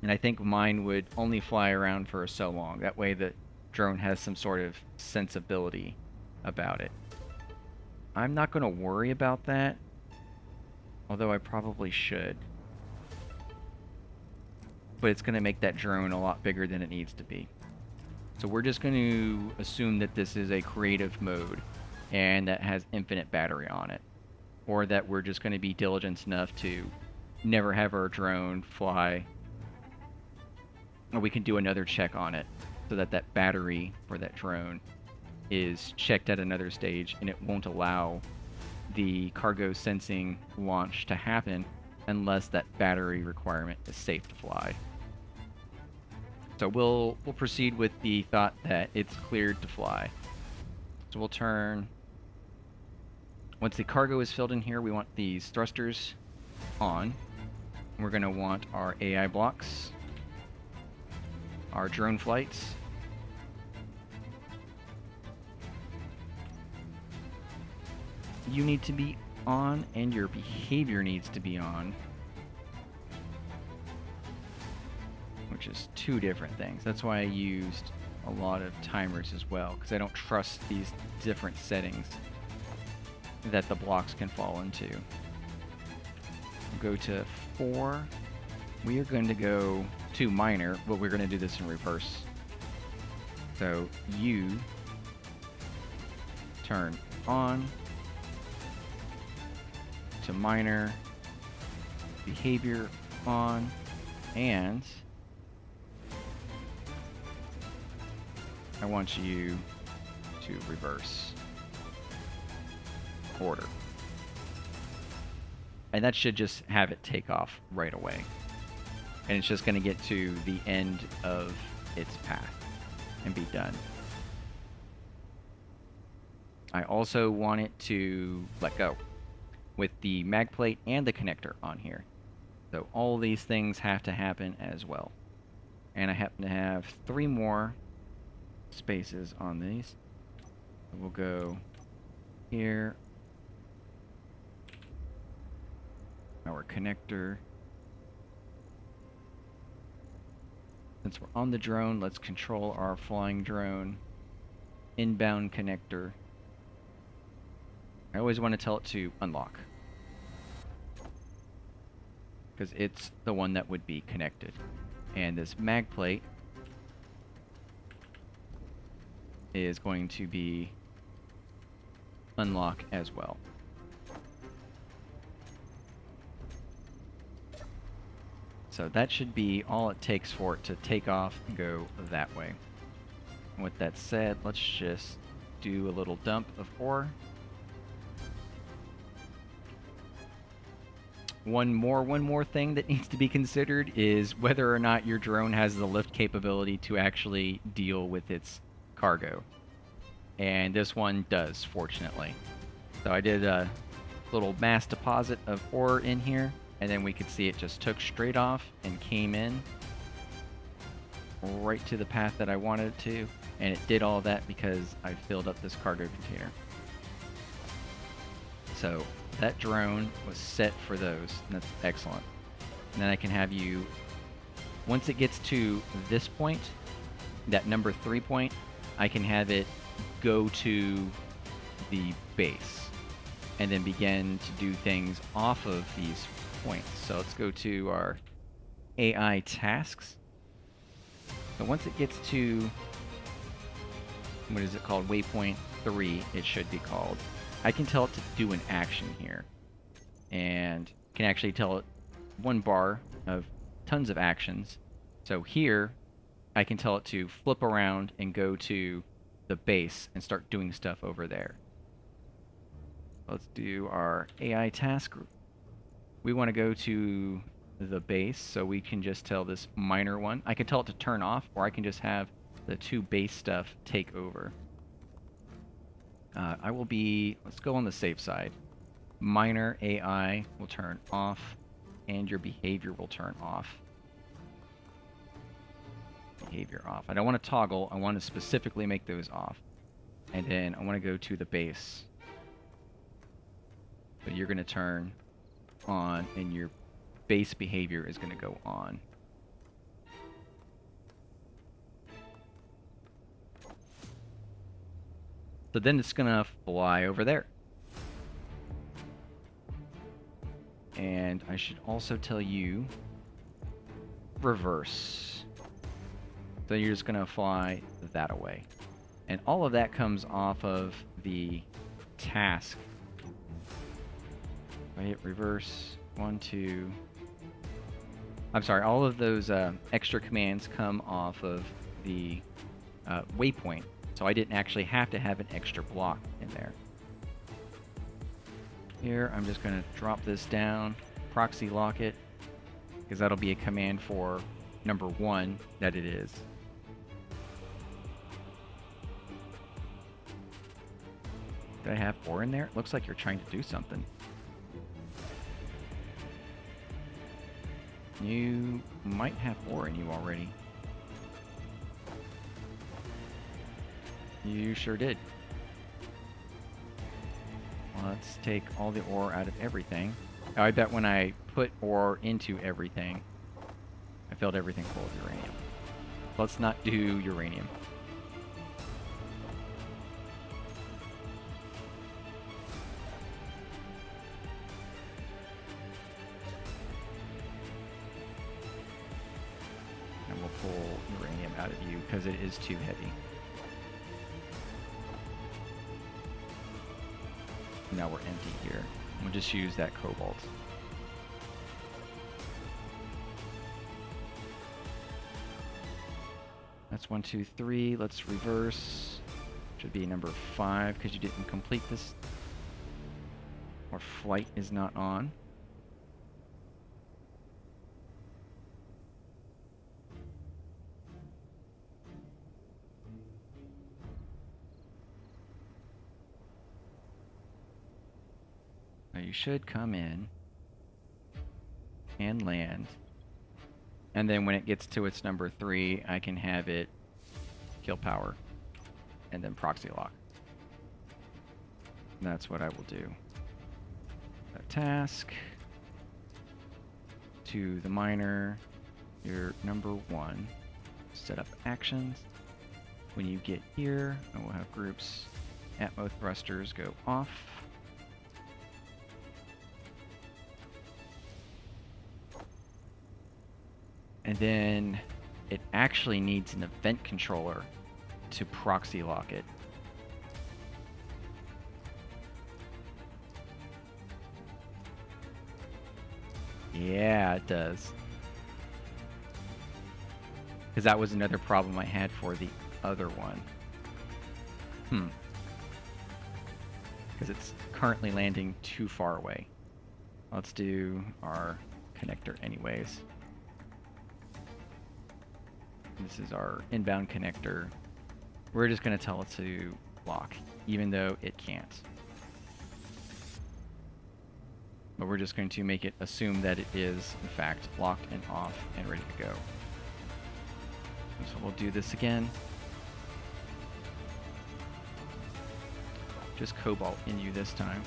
Speaker 1: And I think mine would only fly around for so long. That way the drone has some sort of sensibility about it. I'm not going to worry about that, although I probably should. But it's going to make that drone a lot bigger than it needs to be. So we're just going to assume that this is a creative mode and that has infinite battery on it. Or that we're just going to be diligent enough to never have our drone fly. Or we can do another check on it so that that battery for that drone is checked at another stage, and it won't allow the cargo sensing launch to happen unless that battery requirement is safe to fly. So we'll proceed with the thought that it's cleared to fly. So we'll turn. Once the cargo is filled in here, we want these thrusters on. We're going to want our AI blocks, our drone flights, you need to be on, and your behavior needs to be on, which is two different things. That's why I used a lot of timers as well, because I don't trust these different settings that the blocks can fall into. We'll go to 4. We are going to go to minor, but we're going to do this in reverse. So you turn on to minor, behavior on, and I want you to reverse order. And that should just have it take off right away. And it's just going to get to the end of its path and be done. I also want it to let go with the mag plate and the connector on here. So all these things have to happen as well. And I happen to have 3 more spaces on these. So we'll go here. Our connector. Since we're on the drone, let's control our flying drone. Inbound connector. I always want to tell it to unlock, because it's the one that would be connected. And this mag plate is going to be unlock as well. So that should be all it takes for it to take off and go that way. And with that said, let's just do a little dump of ore. One more thing that needs to be considered is whether or not your drone has the lift capability to actually deal with its cargo. And this one does, fortunately. So I did a little mass deposit of ore in here, and then we could see it just took straight off and came in right to the path that I wanted it to. And it did all that because I filled up this cargo container. So that drone was set for those, and that's excellent. And then I can have you, once it gets to this point, that number 3 point, I can have it go to the base and then begin to do things off of these points. So let's go to our AI tasks. So once it gets to, what is it called? Waypoint 3, it should be called. I can tell it to do an action here, and can actually tell it 1 bar of tons of actions. So here, I can tell it to flip around and go to the base and start doing stuff over there. Let's do our AI task. We want to go to the base, so we can just tell this minor one. I can tell it to turn off, or I can just have the 2 base stuff take over. I will be, let's go on the safe side. Minor AI will turn off, and your behavior will turn off. Behavior off. I don't want to toggle, I want to specifically make those off. And then I want to go to the base. So you're going to turn on, and your base behavior is going to go on. So then it's going to fly over there. And I should also tell you reverse. So you're just going to fly that away. And all of that comes off of the task. If I hit reverse, 1, 2. I'm sorry, all of those extra commands come off of the waypoint. So I didn't actually have to have an extra block in there. Here, I'm just going to drop this down, proxy lock it, because that'll be a command for number 1 that it is. Did I have ore in there? It looks like you're trying to do something. You might have ore in you already. You sure did. Well, let's take all the ore out of everything. Oh, I bet when I put ore into everything, I filled everything full of uranium. Let's not do uranium. And we'll pull uranium out of you because it is too heavy. Now we're empty here. We'll just use that cobalt. That's 1, 2, 3. Let's reverse. Should be number 5 because you didn't complete this. Or flight is not on. Now you should come in and land. And then when it gets to its number 3, I can have it kill power and then proxy lock. And that's what I will do. A task to the miner, your number 1, set up actions. When you get here, I will have groups Atmo thrusters go off. And then it actually needs an event controller to proxy lock it. Yeah, it does. Because that was another problem I had for the other one. Because it's currently landing too far away. Let's do our connector anyways. This is our inbound connector. We're just going to tell it to lock, even though it can't. But we're just going to make it assume that it is, in fact, locked and off and ready to go. So we'll do this again. Just cobalt in you this time.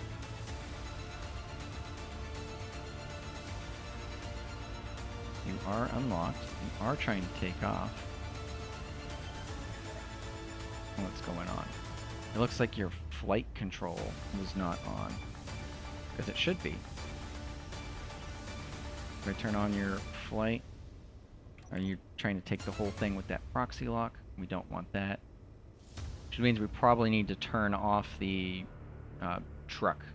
Speaker 1: You are unlocked. You are trying to take off. What's going on? It looks like your flight control was not on. Because it should be. If I turn on your flight, are you trying to take the whole thing with that proxy lock? We don't want that. Which means we probably need to turn off the truck.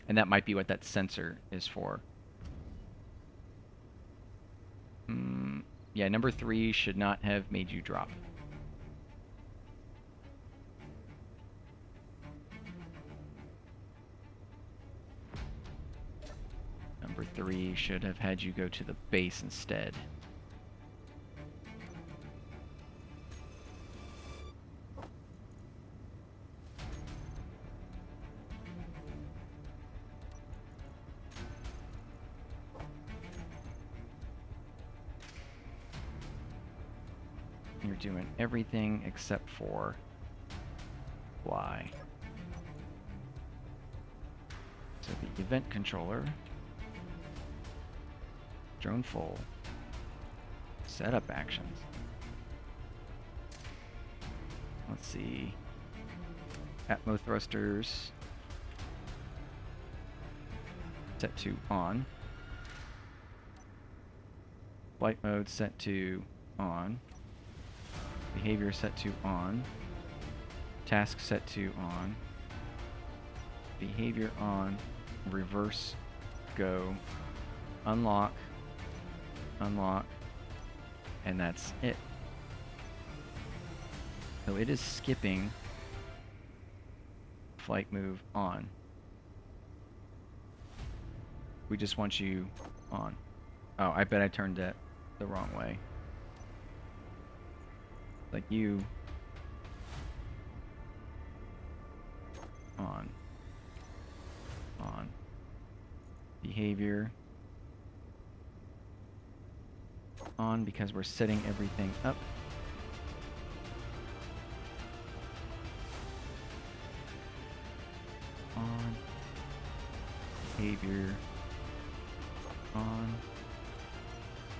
Speaker 1: And that might be what that sensor is for. Yeah, number 3 should not have made you drop. Number 3 should have had you go to the base instead. You're doing everything except for fly. So the event controller, drone full, setup actions. Let's see. Atmo thrusters set to on. Flight mode set to on. Behavior set to on. Task set to on. Behavior on. Reverse go. Unlock. Unlock. And that's it. So it is skipping flight move on. We just want you on. Oh, I bet I turned it the wrong way. Like you. On. On. Behavior. On, because we're setting everything up. On. Behavior. On.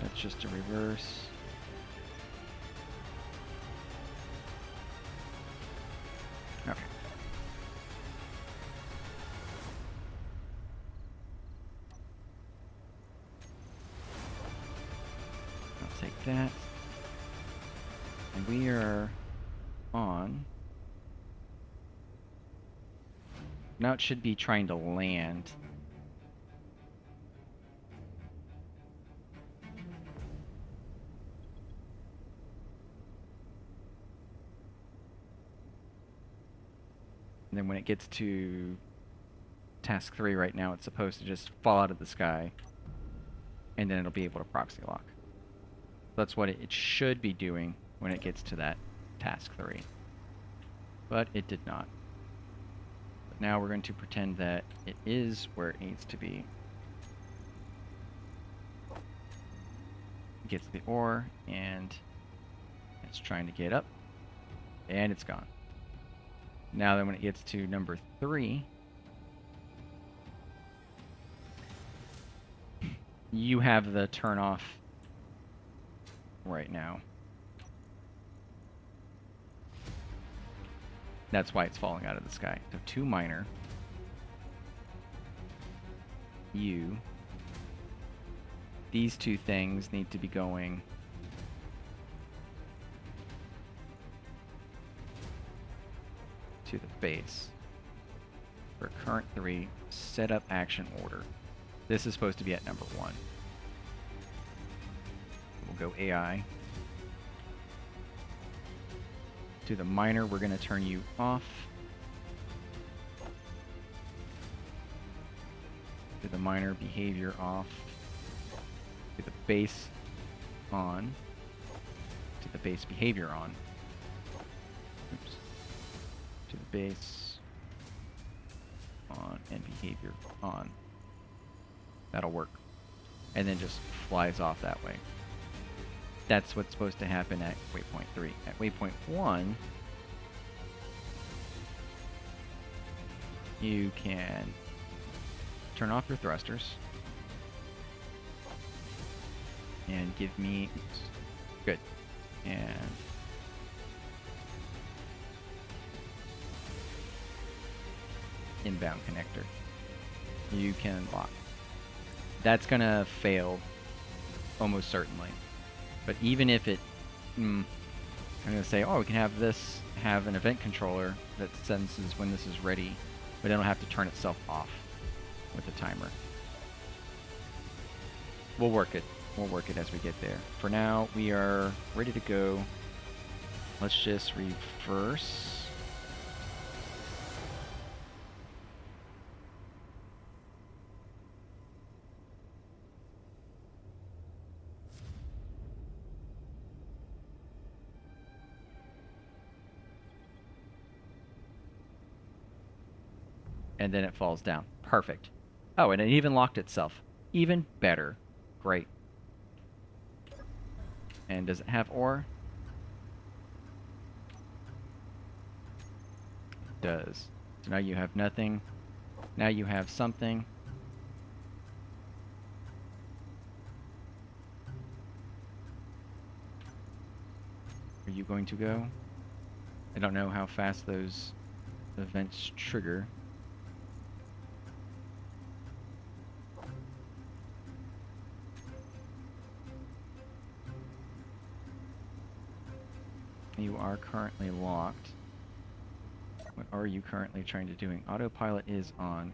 Speaker 1: That's just a reverse. Okay. I'll take that. And we are on. Now it should be trying to land. And then when it gets to task 3 right now, it's supposed to just fall out of the sky. And then it'll be able to proxy lock. That's what it should be doing when it gets to that task 3. But it did not. But now we're going to pretend that it is where it needs to be. It gets the ore, and it's trying to get up. And it's gone. Now then when it gets to number 3, you have the turn off right now. That's why it's falling out of the sky. So 2 miner. You. These 2 things need to be going to the base. For current 3, set up action order. This is supposed to be at number 1. We'll go AI. To the miner, we're going to turn you off. To the miner, behavior off. To the base, on. To the base, behavior on. Oops. To the base, on, and behavior on. That'll work. And then just flies off that way. That's what's supposed to happen at waypoint 3. At waypoint 1, you can turn off your thrusters and give me, oops, good, and inbound connector. You can lock. That's gonna fail almost certainly. But even if it, I'm going to say, oh, we can have this, have an event controller that senses when this is ready, but it'll have to turn itself off with a timer. We'll work it. We'll work it as we get there. For now, we are ready to go. Let's just reverse. And then it falls down. Perfect. Oh, and it even locked itself. Even better. Great. And does it have ore? It does. So now you have nothing. Now you have something. Are you going to go? I don't know how fast those events trigger. You are currently locked. What are you currently trying to doing? Autopilot is on.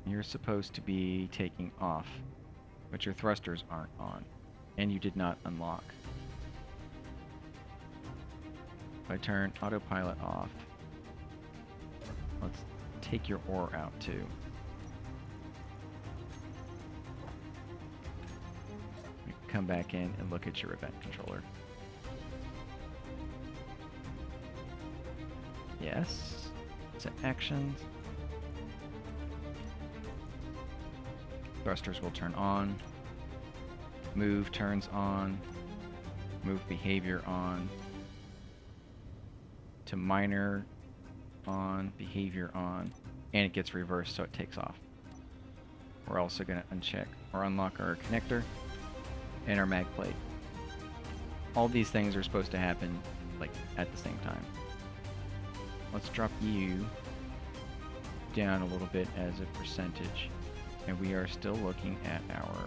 Speaker 1: You're supposed to be taking off, but your thrusters aren't on, and you did not unlock. If I turn autopilot off, let's take your ore out too. You can come back in and look at your event controller. Yes. Set actions. Thrusters will turn on. Move turns on. Move behavior on. To minor on. Behavior on. And it gets reversed, so it takes off. We're also going to uncheck or unlock our connector and our mag plate. All these things are supposed to happen like at the same time. Let's drop you down a little bit as a percentage. And we are still looking at our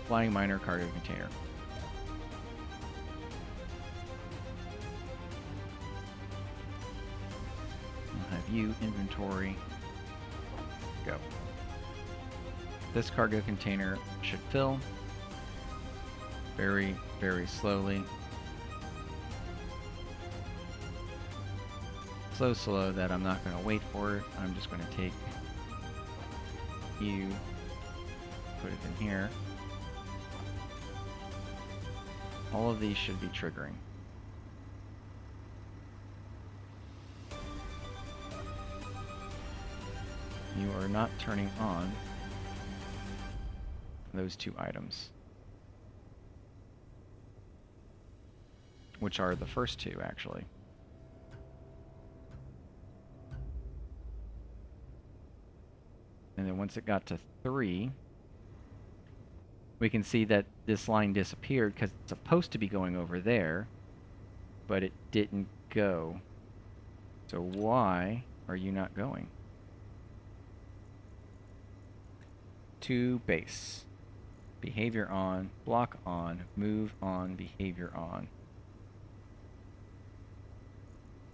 Speaker 1: flying minor cargo container. We'll have you inventory. Go. This cargo container should fill very, very slowly. So slow that I'm not going to wait for it. I'm just going to take you, put it in here. All of these should be triggering. You are not turning on those two items, which are the first two, actually. And then once it got to 3, we can see that this line disappeared because it's supposed to be going over there, but it didn't go. So why are you not going? To base. Behavior on, block on, move on, behavior on.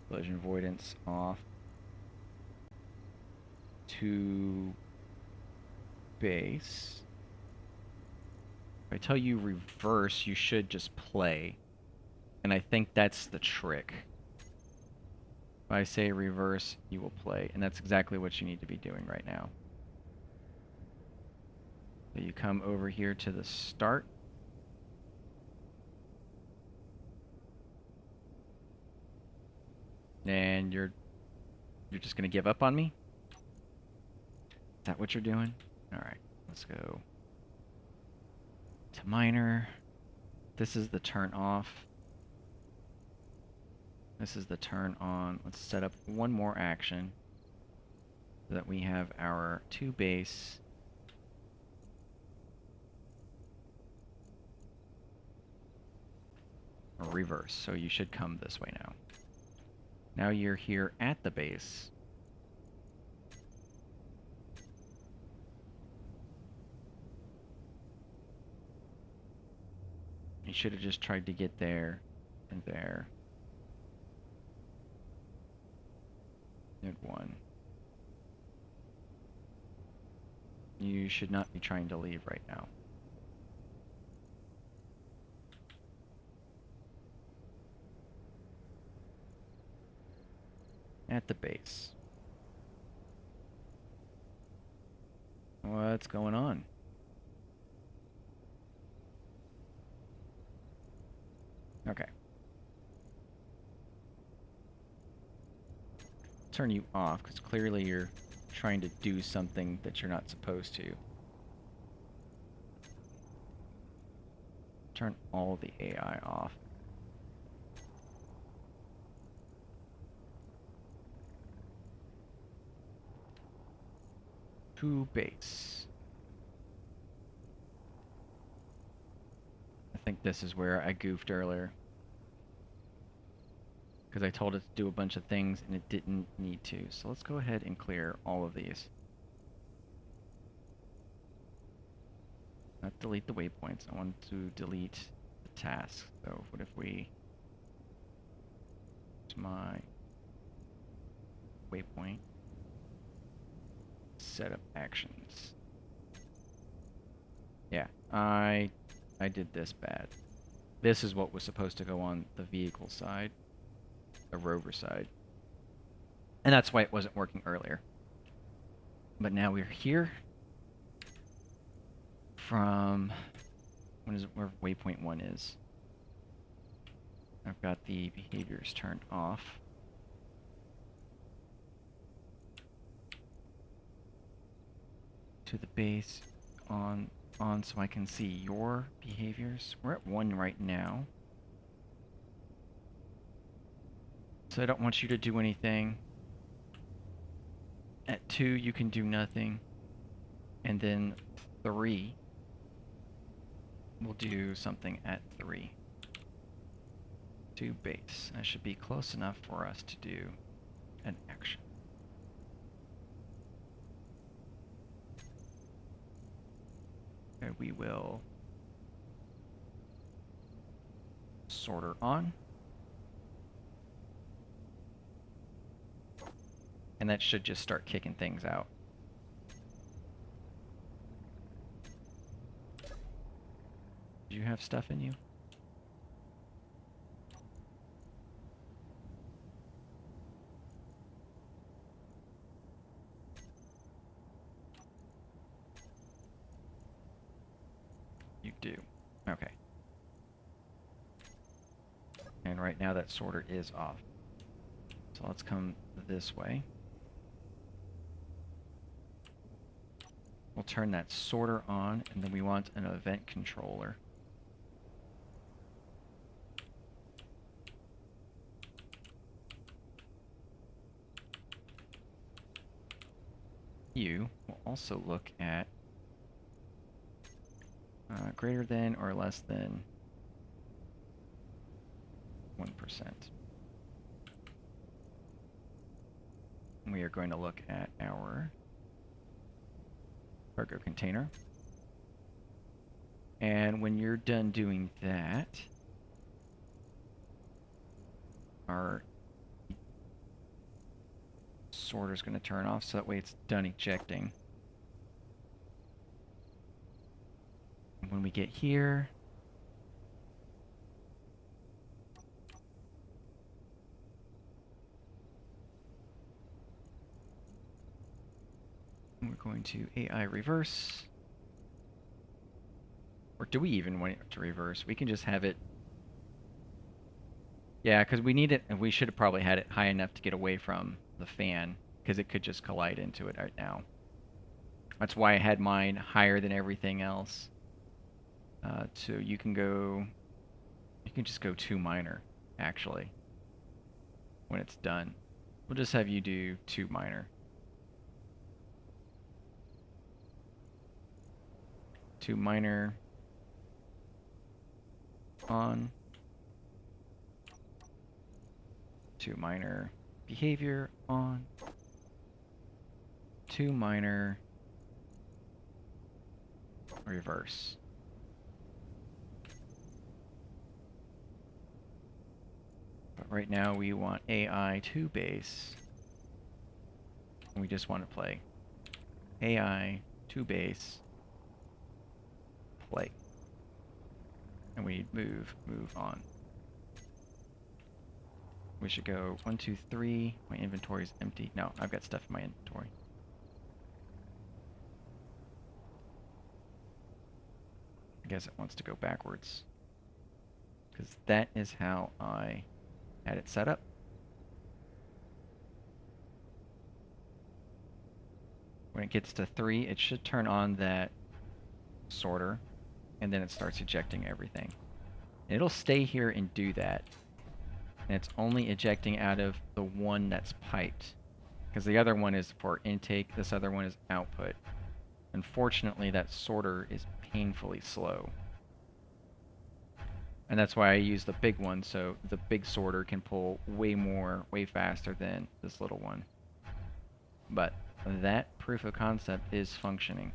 Speaker 1: Collision avoidance off. To base. If I tell you reverse, you should just play. And I think that's the trick. If I say reverse, you will play. And that's exactly what you need to be doing right now. So you come over here to the start. And you're just going to give up on me? Is that what you're doing? Alright, let's go to minor. This is the turn off. This is the turn on. Let's set up one more action so that we have our 2 base. Or reverse, so you should come this way now. Now you're here at the base. You should have just tried to get there and there. Good one. You should not be trying to leave right now. At the base. What's going on? Okay. Turn you off, because clearly you're trying to do something that you're not supposed to. Turn all the AI off. To base. I think this is where I goofed earlier. Because I told it to do a bunch of things and it didn't need to. So let's go ahead and clear all of these. Not delete the waypoints. I want to delete the tasks. So what if we... to my waypoint. Set up actions. Yeah, I did this bad. This is what was supposed to go on the vehicle side, the rover side. And that's why it wasn't working earlier. But now we're here from where waypoint 1 is. I've got the behaviors turned off. to the base on so I can see your behaviors. We're at 1 right now. So I don't want you to do anything. At 2 you can do nothing. And then 3 we'll do something at 3. To base. That should be close enough for us to do an action. And we will sorter on. And that should just start kicking things out. Do you have stuff in you? You do. Okay. And right now that sorter is off. So let's come this way. We'll turn that sorter on, and then we want an event controller. You will also look at greater than or less than 1%. We are going to look at our cargo container. And when you're done doing that, our sorter is going to turn off, so that way it's done ejecting. And when we get here, we're going to AI reverse. Or do we even want it to reverse? We can just have it. Yeah, because we need it, and we should have probably had it high enough to get away from the fan, because it could just collide into it right now. That's why I had mine higher than everything else. So you can just go 2 minor, actually, when it's done. We'll just have you do 2 minor. 2 minor on. 2 minor behavior on. 2 minor reverse. But right now we want AI to base. And we just want to play AI to base play. And we move on. We should go 1, 2, 3. My inventory is empty. No, I've got stuff in my inventory. I guess it wants to go backwards, because that is how I had it set up. When it gets to 3, it should turn on that sorter, and then it starts ejecting everything. And it'll stay here and do that. And it's only ejecting out of the one that's piped, because the other one is for intake, this other one is output. Unfortunately, that sorter is painfully slow. And that's why I use the big one, so the big sorter can pull way more, way faster than this little one. But that proof of concept is functioning.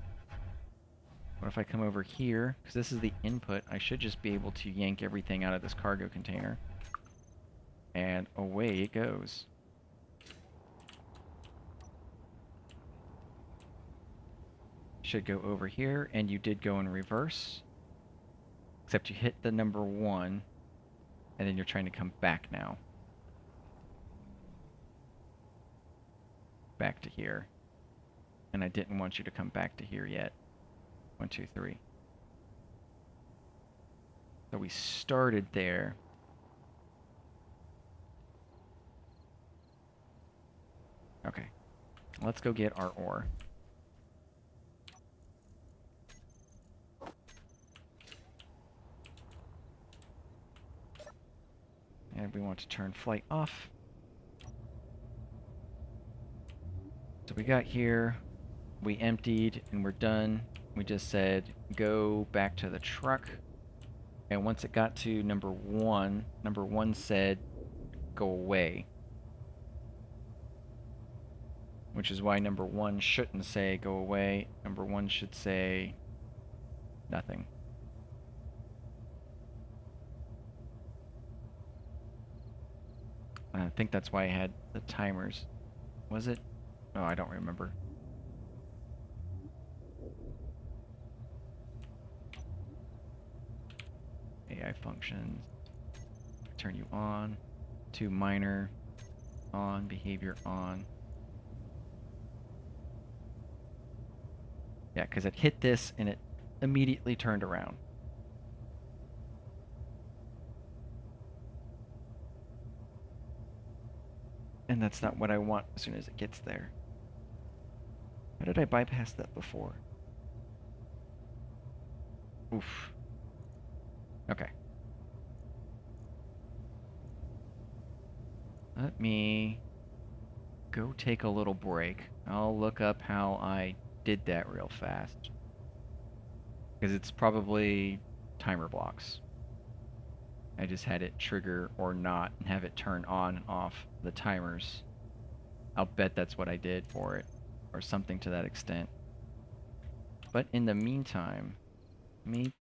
Speaker 1: What if I come over here? Because this is the input, I should just be able to yank everything out of this cargo container. And away it goes. Should go over here, and you did go in reverse. Except you hit the number 1, and then you're trying to come back now. Back to here. And I didn't want you to come back to here yet. 1, 2, 3. So we started there. Okay. Let's go get our ore. and we want to turn flight off. So we got here, we emptied, and we're done. We just said go back to the truck. And once it got to number one said go away. Which is why number one shouldn't say go away. Number one should say nothing. I think that's why I had the timers. Was it? Oh, I don't remember. AI functions. Turn you on. To minor. On. Behavior on. Yeah, because it hit this and it immediately turned around. And that's not what I want as soon as it gets there. How did I bypass that before? Oof. Okay. Let me go take a little break. I'll look up how I did that real fast. Because it's probably timer blocks. I just had it trigger or not and have it turn on and off the timers. I'll bet that's what I did for it, or something to that extent. But in the meantime, let me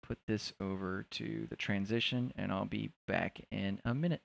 Speaker 1: put this over to the transition and I'll be back in a minute.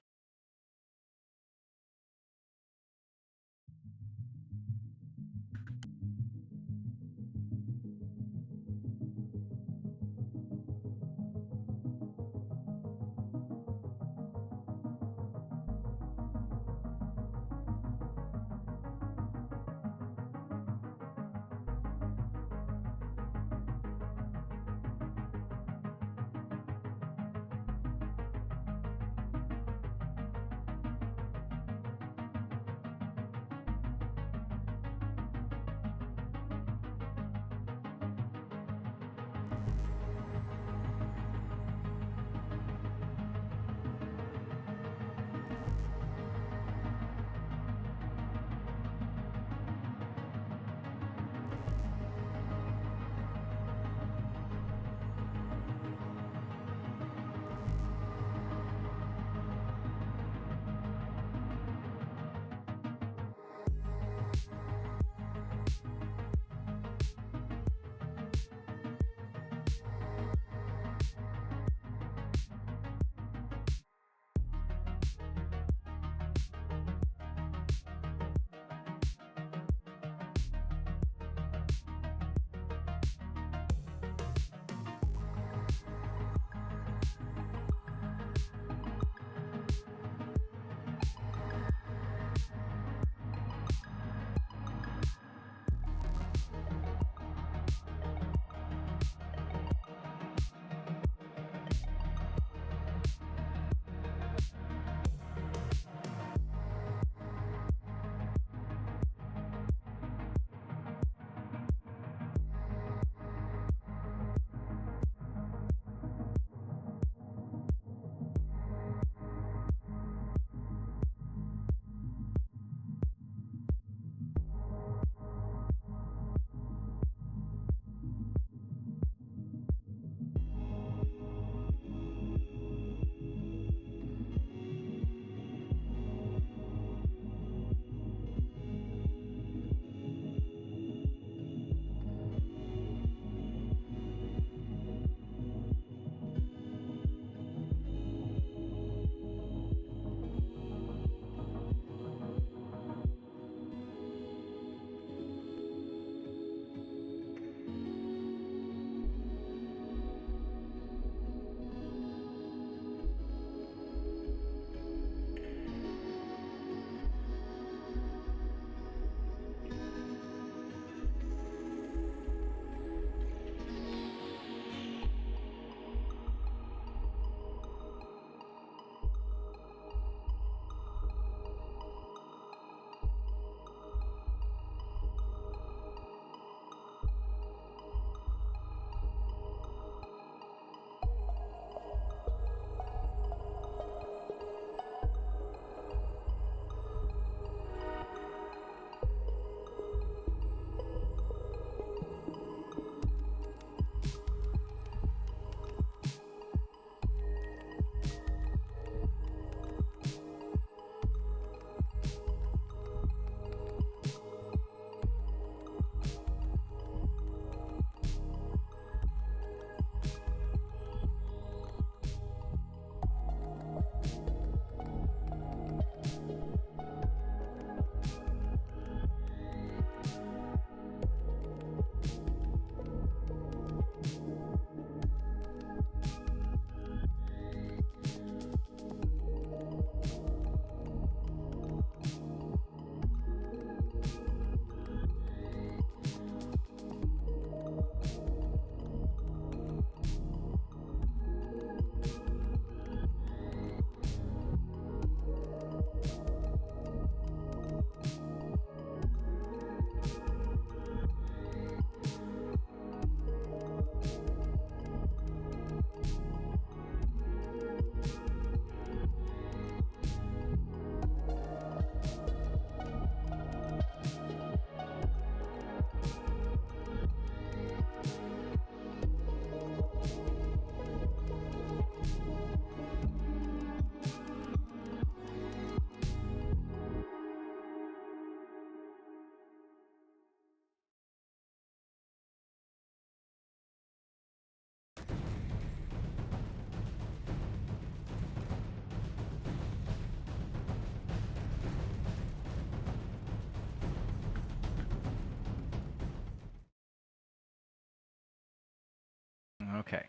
Speaker 1: Okay.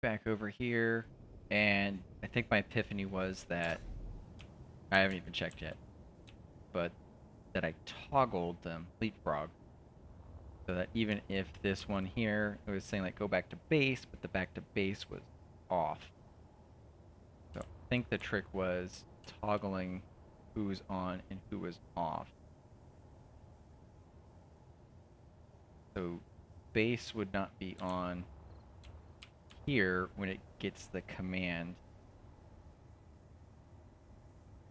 Speaker 1: Back over here, and I think my epiphany was that I haven't even checked yet, but that I toggled them leapfrog so that even if this one here, it was saying like go back to base, but the back to base was off. So I think the trick was toggling who was on and who was off. So base would not be on here when it gets the command.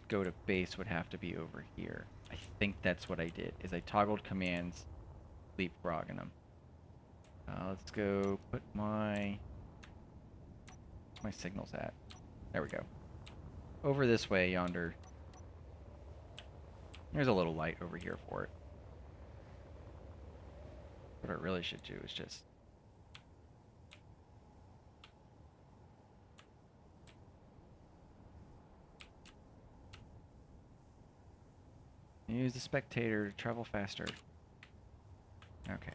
Speaker 1: Go to base would have to be over here. I think that's what I did, is I toggled commands, leapfrogging them. Let's go put my signals at. There we go. Over this way yonder. There's a little light over here for it. What I really should do is just use the spectator to travel faster. Okay.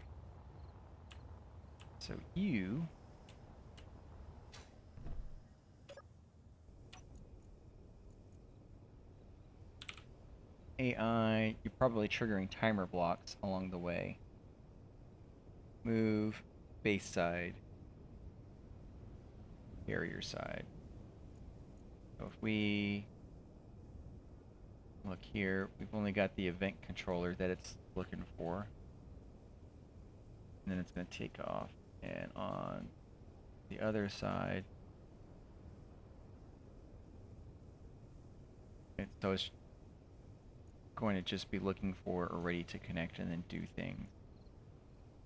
Speaker 1: So you AI, you're probably triggering timer blocks along the way. Move, base side, carrier side. So if we look here, we've only got the event controller that it's looking for. And then it's going to take off. And on the other side, so it's going to just be looking for a ready to connect and then do things.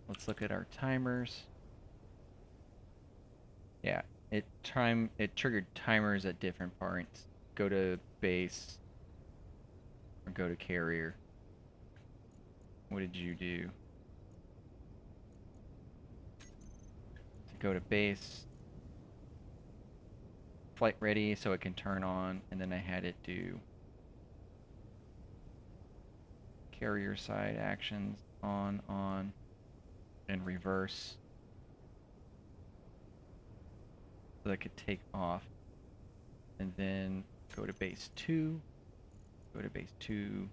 Speaker 1: Let's look at our timers. Yeah, it triggered timers at different points. Go to base or go to carrier. What did you do? To go to base, flight ready so it can turn on, and then I had it do carrier side actions on, and reverse so that it could take off, and then go to base 2, go to base 2,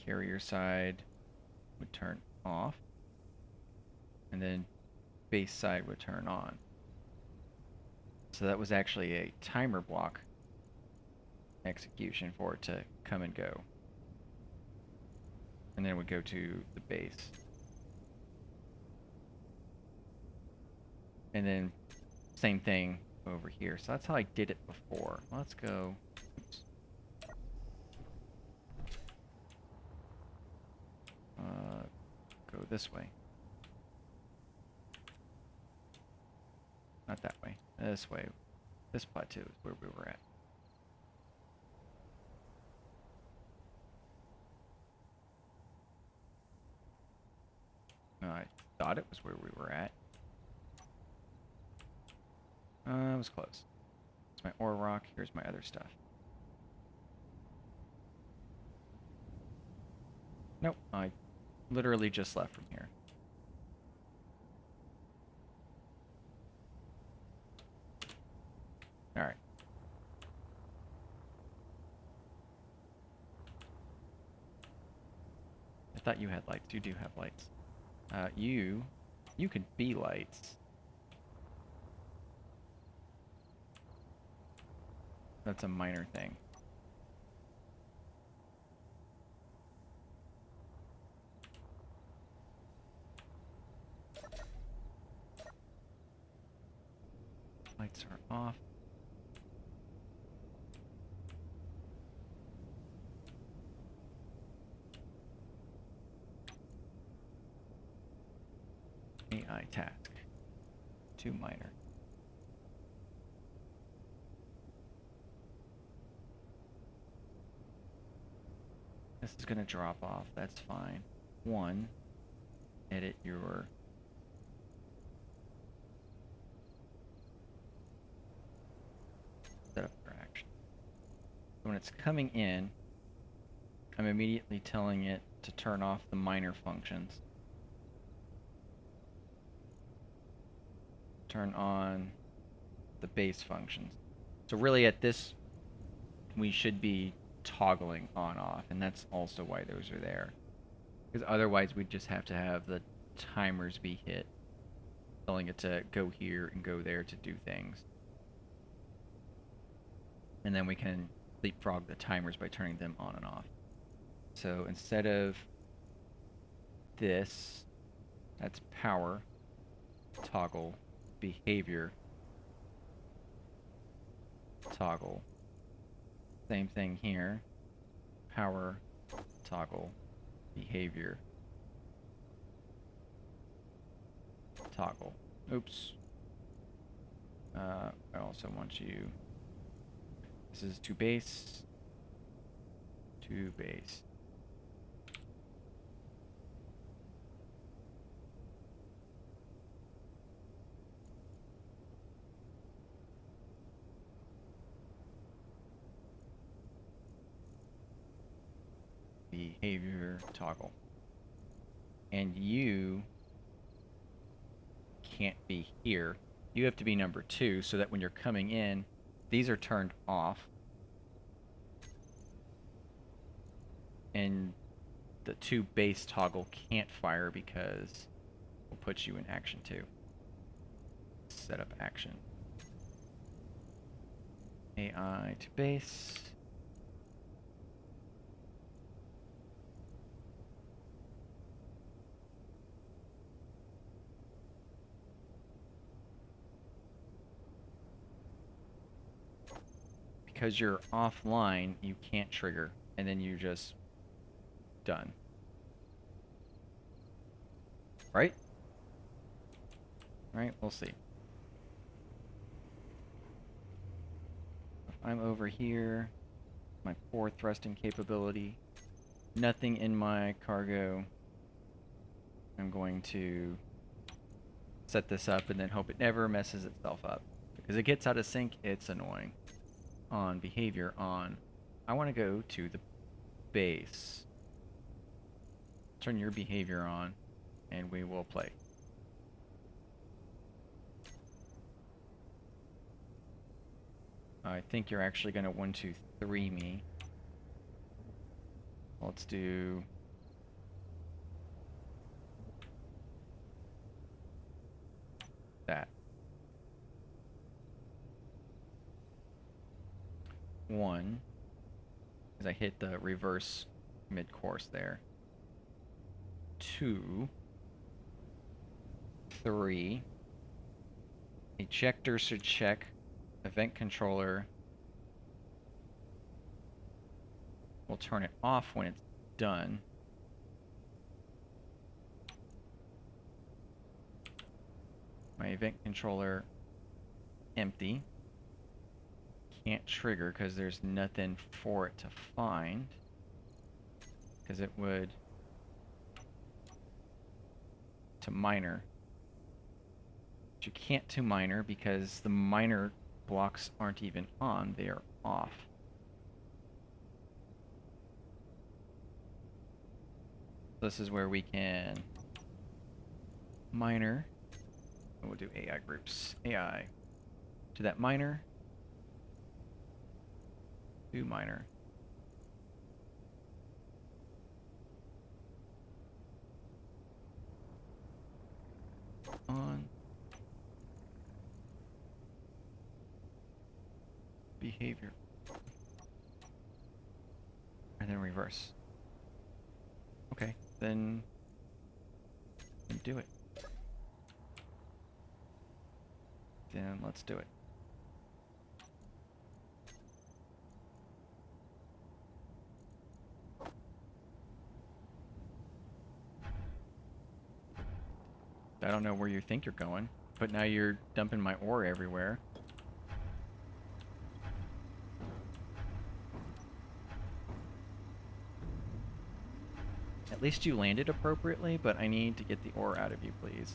Speaker 1: carrier side would turn off, and then base side would turn on. So that was actually a timer block execution for it to come and go. And then it would go to the base. And then same thing over here. So that's how I did it before. Let's go. Oops. Go this way. Not that way. This way. This plateau is where we were at. I thought it was where we were at. It was close. It's my ore rock. Here's my other stuff. Nope, I literally just left from here. Alright. I thought you had lights. You do have lights. You could be lights. That's a minor thing. Lights are off. AI task. 2 minor. This is going to drop off. That's fine. 1. Edit your setup for action. When it's coming in, I'm immediately telling it to turn off the minor functions. Turn on the base functions. So really at this, we should be toggling on off, and that's also why those are there. Because otherwise we'd just have to have the timers be hit, telling it to go here and go there to do things. And then we can leapfrog the timers by turning them on and off. So instead of this, that's power, toggle, behavior, toggle. Same thing here, power, toggle, behavior, toggle. Oops. I also want you, this is to base, to base. Behavior toggle. And you can't be here. You have to be number 2 so that when you're coming in, these are turned off. And the 2 base toggle can't fire because we'll put you in action 2. Set up action. AI to base. Because you're offline, you can't trigger, and then you're just done. Right? Right, we'll see. If I'm over here, my 4 thrusting capability, nothing in my cargo, I'm going to set this up and then hope it never messes itself up. Because it gets out of sync, it's annoying. On behavior on, I want to go to the base. Turn your behavior on and we will play. I think you're actually going to 1, 2, 3 me. Let's do that. 1, because I hit the reverse mid-course there. 2, 3. Ejector should check. Event controller. We'll turn it off when it's done. My event controller empty. Can't trigger because there's nothing for it to find. Because it would to minor. But you can't to minor because the minor blocks aren't even on, they are off. This is where we can minor, and we'll do AI groups. AI to that minor, do minor. On behavior. And then reverse. Okay, then do it. Then let's do it. I don't know where you think you're going, but now you're dumping my ore everywhere. At least you landed appropriately, but I need to get the ore out of you, please.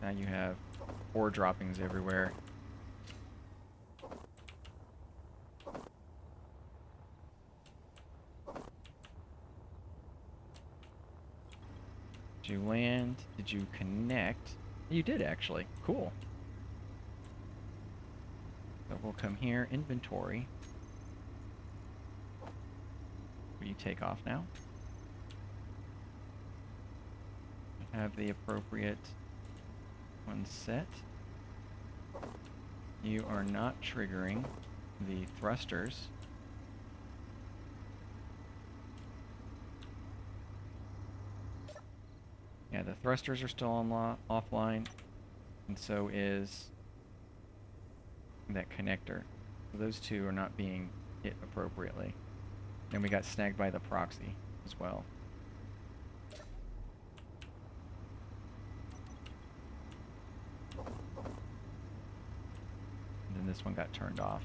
Speaker 1: Now you have ore droppings everywhere. Did you land? Did you connect? You did actually. Cool. So we'll come here, inventory. Will you take off now? Have the appropriate one set. You are not triggering the thrusters. Yeah, the thrusters are still on offline, and so is that connector. So those two are not being hit appropriately. And we got snagged by the proxy as well. And then this one got turned off.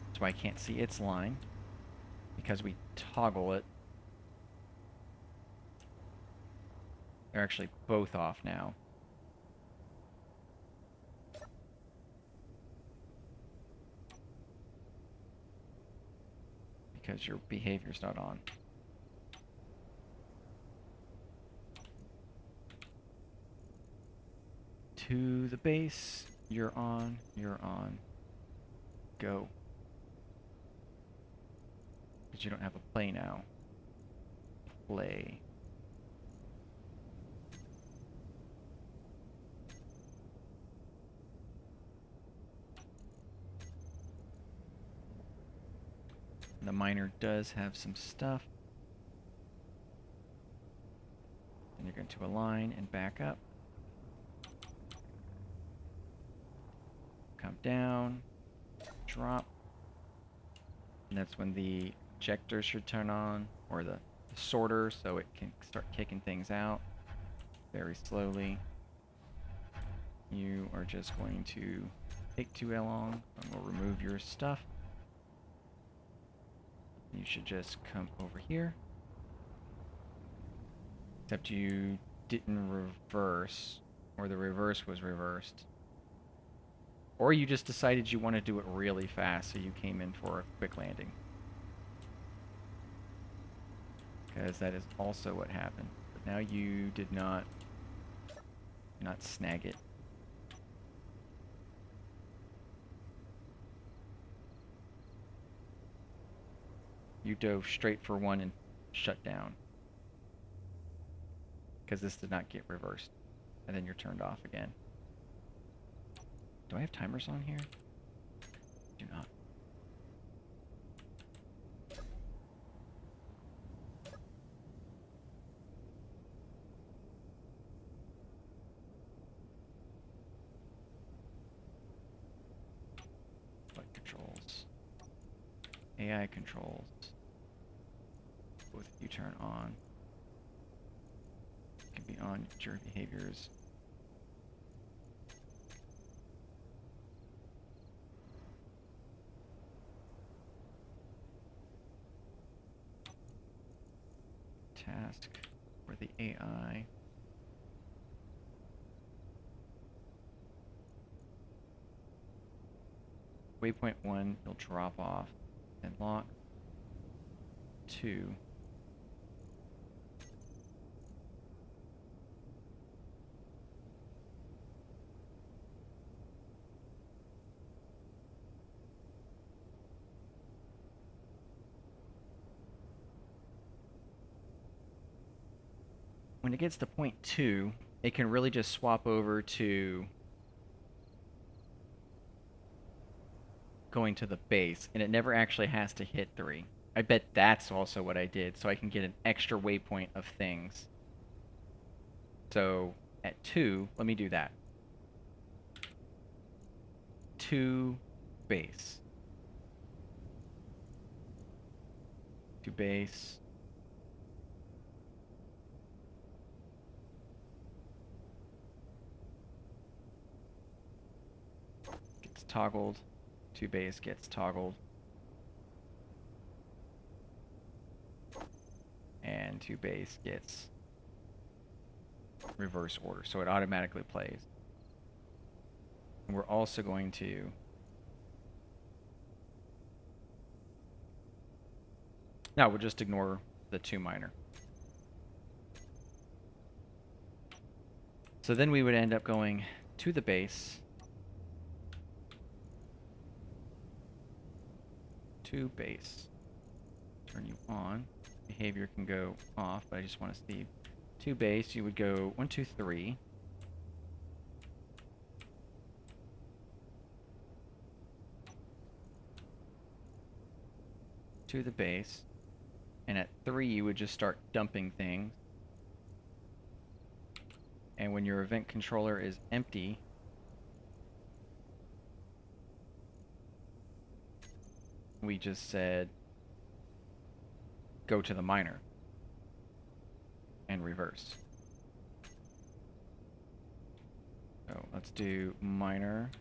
Speaker 1: That's why I can't see its line, because we toggle it. They're actually both off now. Because your behavior's not on. To the base, you're on, go. Because you don't have a play now. Play. The miner does have some stuff. And you're going to align and back up. Come down, drop. And that's when the ejector should turn on, or the sorter, so it can start kicking things out very slowly. You are just going to take too long, and we'll remove your stuff. You should just come over here. Except you didn't reverse, or the reverse was reversed. Or you just decided you want to do it really fast, so you came in for a quick landing. Because that is also what happened. But now you did not snag it. You dove straight for one and shut down. Because this did not get reversed. And then you're turned off again. Do I have timers on here? Do not. Flight controls. AI controls. Both of you turn on. Can be on your behaviors. Task for the AI. Waypoint 1, you'll drop off and lock. 2. When it gets to point 2, it can really just swap over to going to the base, and it never actually has to hit 3. I bet that's also what I did, so I can get an extra waypoint of things. So at 2, let me do that. 2 base. 2 base. Gets toggled. 2 base gets toggled. And 2 base gets reverse order, so it automatically plays. And we're also going to no, we'll just ignore the 2 miner. So then we would end up going to the base, to base, turn you on. Behavior can go off, but I just want to see. To base, you would go 1, 2, 3. To the base, and at 3 you would just start dumping things. And when your event controller is empty, we just said go to the miner and reverse. So let's do miner.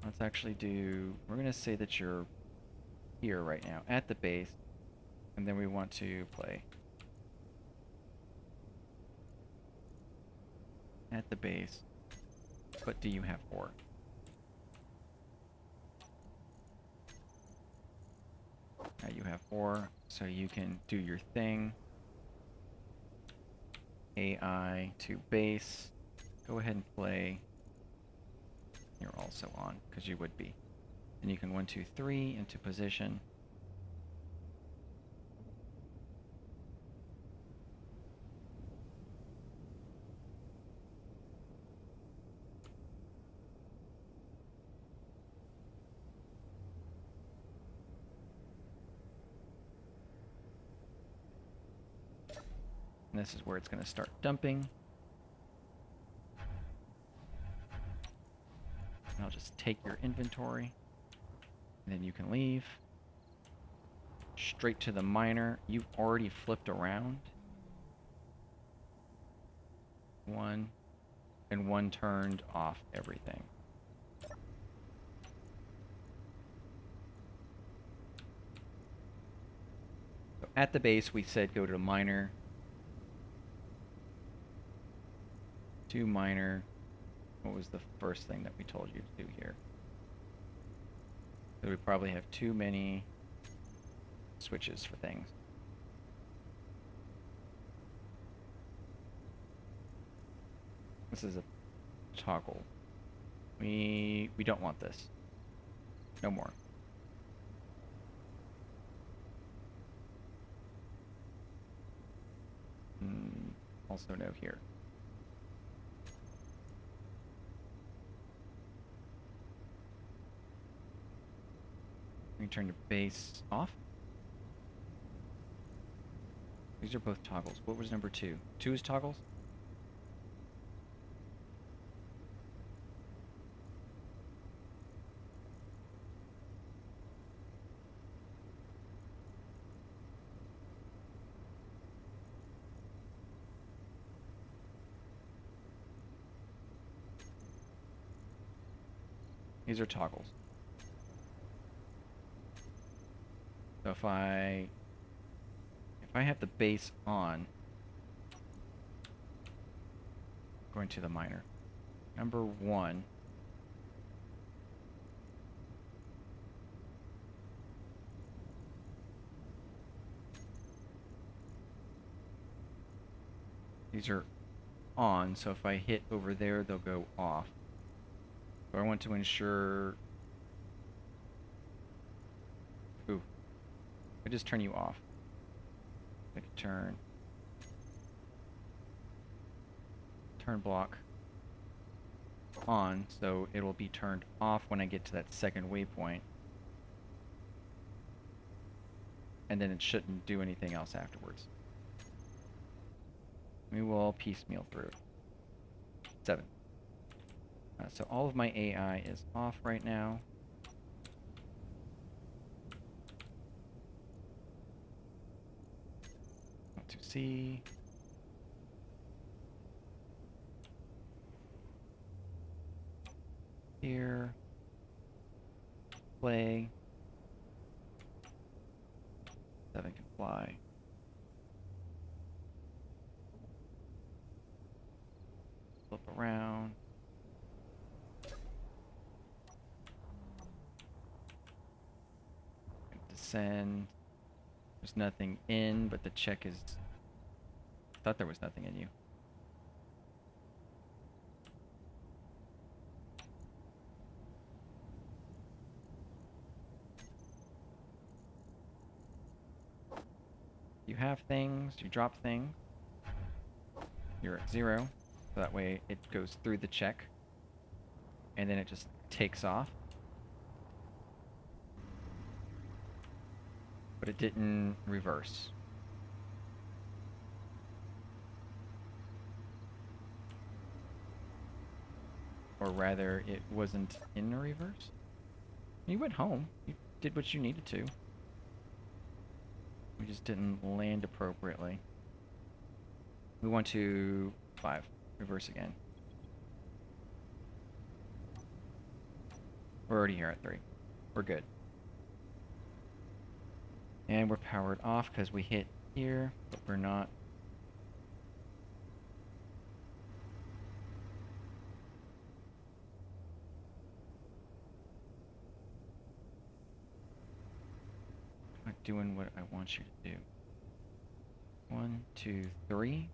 Speaker 1: Let's actually do, we're going to say that you're here right now at the base, and then we want to play at the base. What do you have for? Now you have 4, so you can do your thing. AI to base. Go ahead and play. You're also on, because you would be. And you can 1, 2, 3 into position. And this is where it's going to start dumping. And I'll just take your inventory. And then you can leave. Straight to the miner. You've already flipped around. 1. And 1 turned off everything. So at the base, we said go to the miner. To miner. What was the first thing that we told you to do here? So we probably have too many switches for things. This is a toggle. We don't want this. No more. Also no here. We can turn the base off. These are both toggles. What was number 2? 2 is toggles? These are toggles. So if I have the base on, going to the miner. Number 1. These are on, so if I hit over there, they'll go off. So I want to ensure... Ooh. I just turn you off. I can turn block on, so it will be turned off when I get to that second waypoint. And then it shouldn't do anything else afterwards. We will piecemeal through. 7. So all of my AI is off right now. Want to see. Here. Play. 7 can fly. Flip around. And descend. There's nothing in, but the check is thought there was nothing in you. You have things, you drop things, you're at 0. So that way it goes through the check, and then it just takes off. But it didn't reverse. Or rather, it wasn't in a reverse. You went home. You did what you needed to. We just didn't land appropriately. We want to 5. Reverse again. We're already here at 3. We're good. And we're powered off because we hit here, but we're not. Not doing what I want you to do. 1, 2, 3.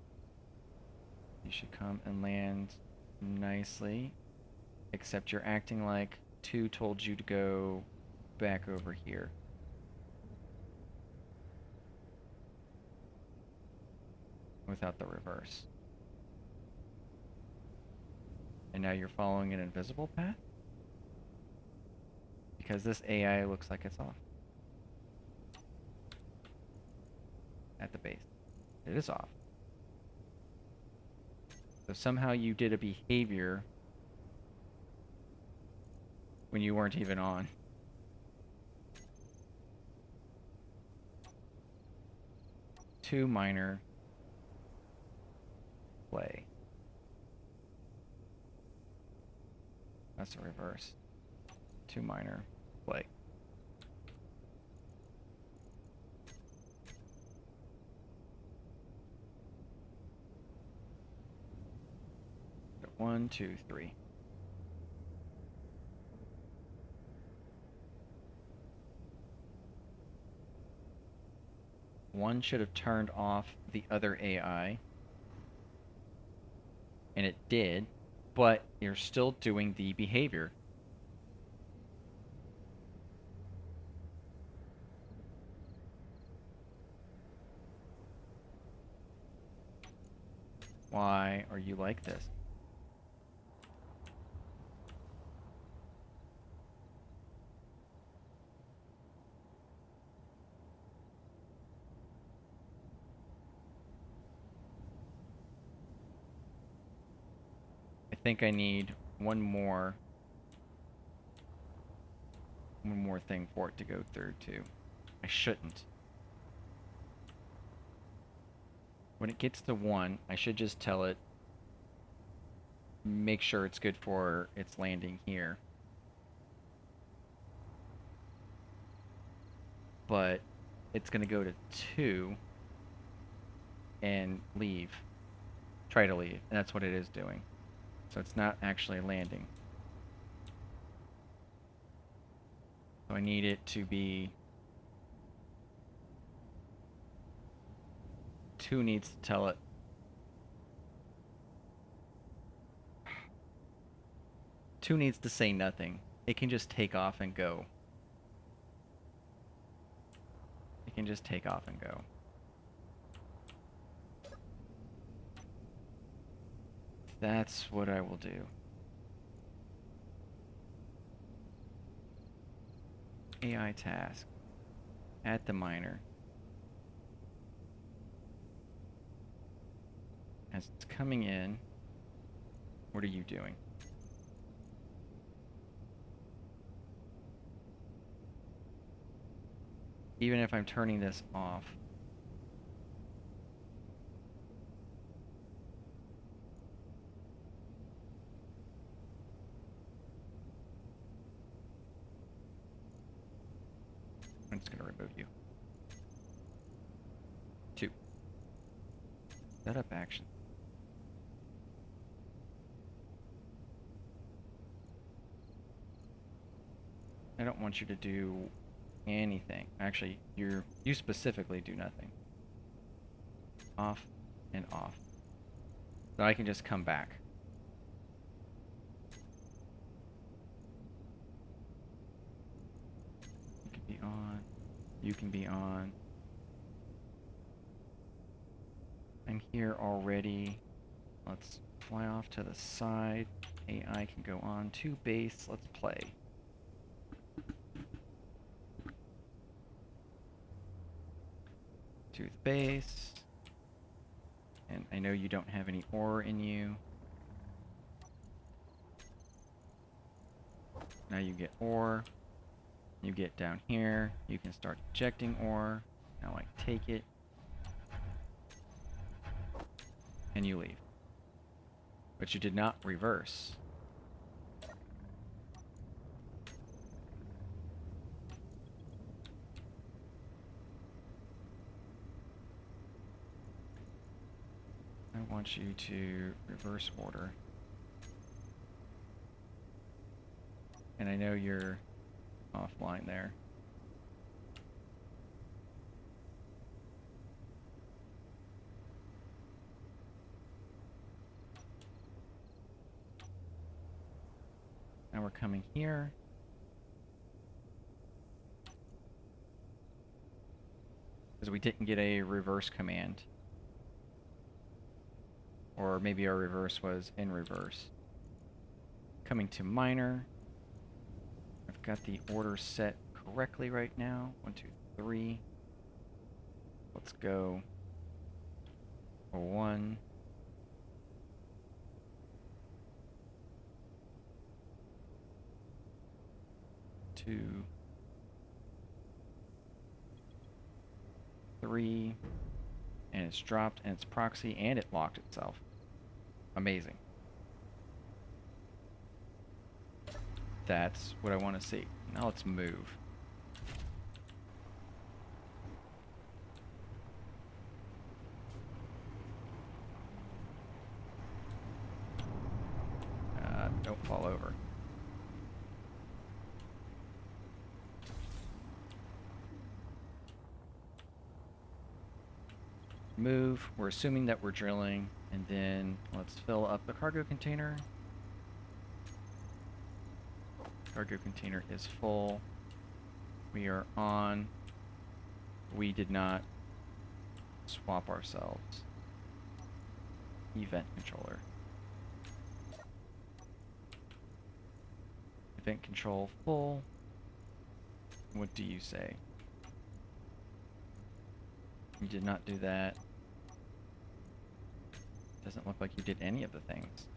Speaker 1: You should come and land nicely, except you're acting like 2 told you to go back over here. Without the reverse. And now you're following an invisible path? Because this AI looks like it's off. At the base. It is off. So somehow you did a behavior when you weren't even on. Two minor play. That's a reverse. 2 minor play. So 1, 2, 3. One should have turned off the other AI. And it did, but you're still doing the behavior. Why are you like this? I think I need one more thing for it to go through too. I shouldn't. When it gets to 1, I should just tell it, make sure it's good for its landing here. But it's going to go to 2 and leave. Try to leave. And that's what it is doing. So it's not actually landing. So I need it to be 2 needs to tell it. Two needs to say nothing. It can just take off and go. It can just take off and go. That's what I will do. AI task. At the miner. As it's coming in, what are you doing? Even if I'm turning this off, I'm just going to remove you. 2. Setup action. I don't want you to do anything. Actually, you specifically do nothing. Off, and off. So I can just come back. You can be on. You can be on. I'm here already. Let's fly off to the side. AI can go on to base. Let's play. To the base. And I know you don't have any ore in you. Now you get ore. You get down here. You can start ejecting ore. Now I take it. And you leave. But you did not reverse. I want you to reverse order. And I know you're offline there. Now we're coming here. Because we didn't get a reverse command. Or maybe our reverse was in reverse. Coming to miner. I've got the order set correctly right now. 1, 2, 3. Let's go. 1. 2. 3. And it's dropped, and it's proxy, and it locked itself. Amazing. That's what I want to see. Now let's move. Don't fall over. Move. We're assuming that we're drilling, and then let's fill up the cargo container. Cargo container is full. We are on. We did not swap ourselves. Event controller. Event control full. What do you say? You did not do that. Doesn't look like you did any of the things.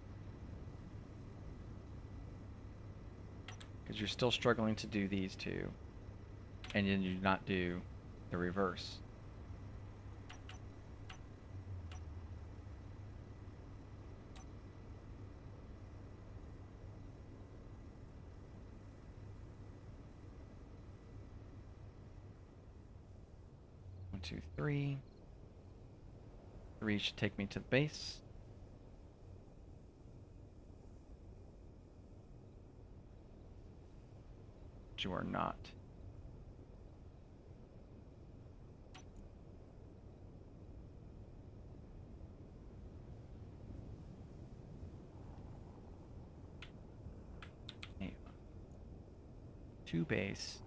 Speaker 1: Because you're still struggling to do these two. And then you do not do the reverse. One, two, 3. 3 should take me to the base. But you are not. Hey. To base.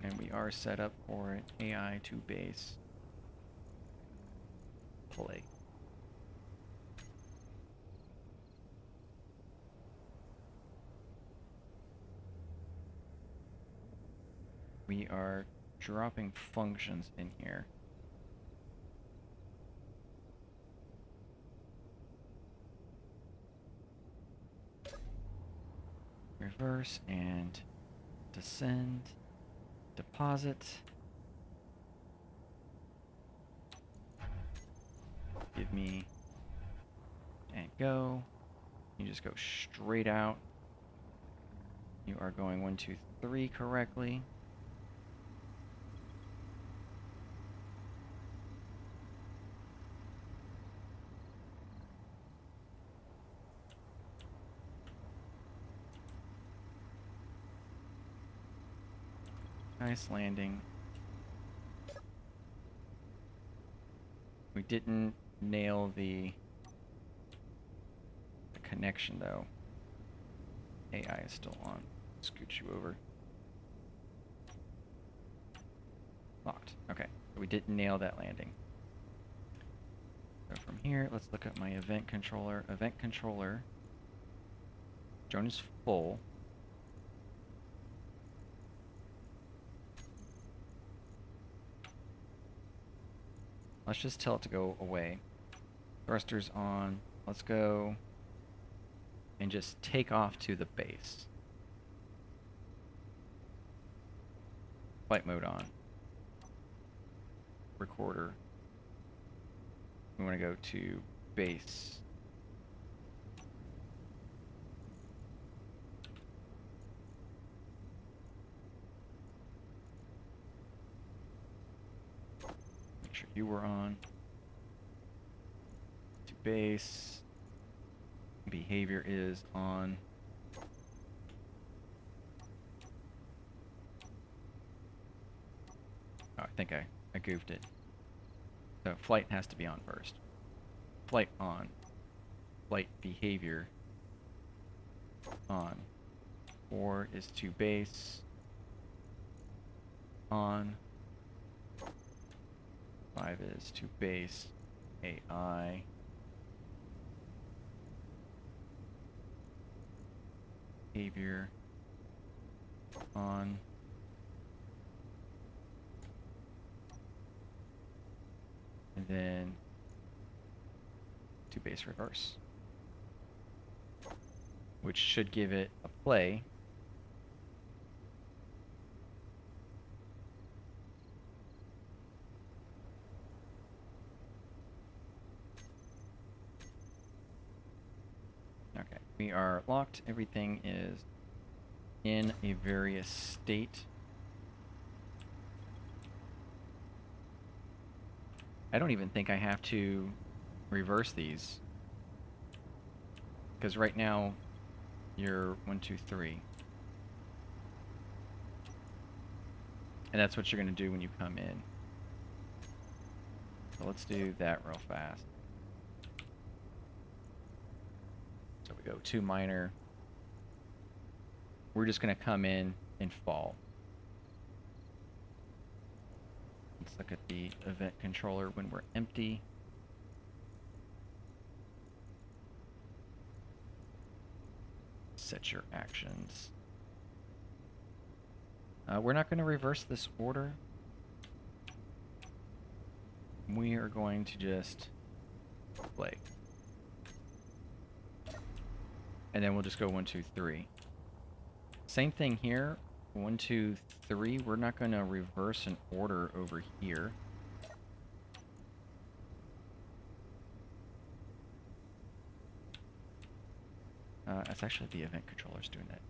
Speaker 1: And we are set up for an AI to base. Play. We are dropping functions in here. Reverse and descend. Deposit. Give me and go. You just go straight out. You are going 1, 2, 3 correctly. Nice landing. We didn't nail the connection though. AI is still on. Scoot you over. Locked. Okay. So we didn't nail that landing. So from here, let's look at my event controller. Event controller. Drone is full. Let's just tell it to go away. Thrusters on. Let's go and just take off to the base. Flight mode on. Recorder. We want to go to base. Make sure you were on. To base. Behavior is on. Oh, I think I goofed it. So flight has to be on first. Flight on. Flight behavior on. 4 is to base. On. 5 is to base. AI. Behavior on. And then to base reverse, which should give it a play. Okay, we are locked. Everything is in a various state. I don't even think I have to reverse these, because right now you're 1, 2, 3, and that's what you're going to do when you come in. So let's do that real fast. So we go 2 minor. We're just going to come in and fall. Let's look at the event controller when we're empty. Set your actions. We're not going to reverse this order. We are going to just play. And then we'll just go 1, 2, 3. Same thing here. 1, 2, 3. We're not going to reverse an order over here. That's actually the event controller's doing that.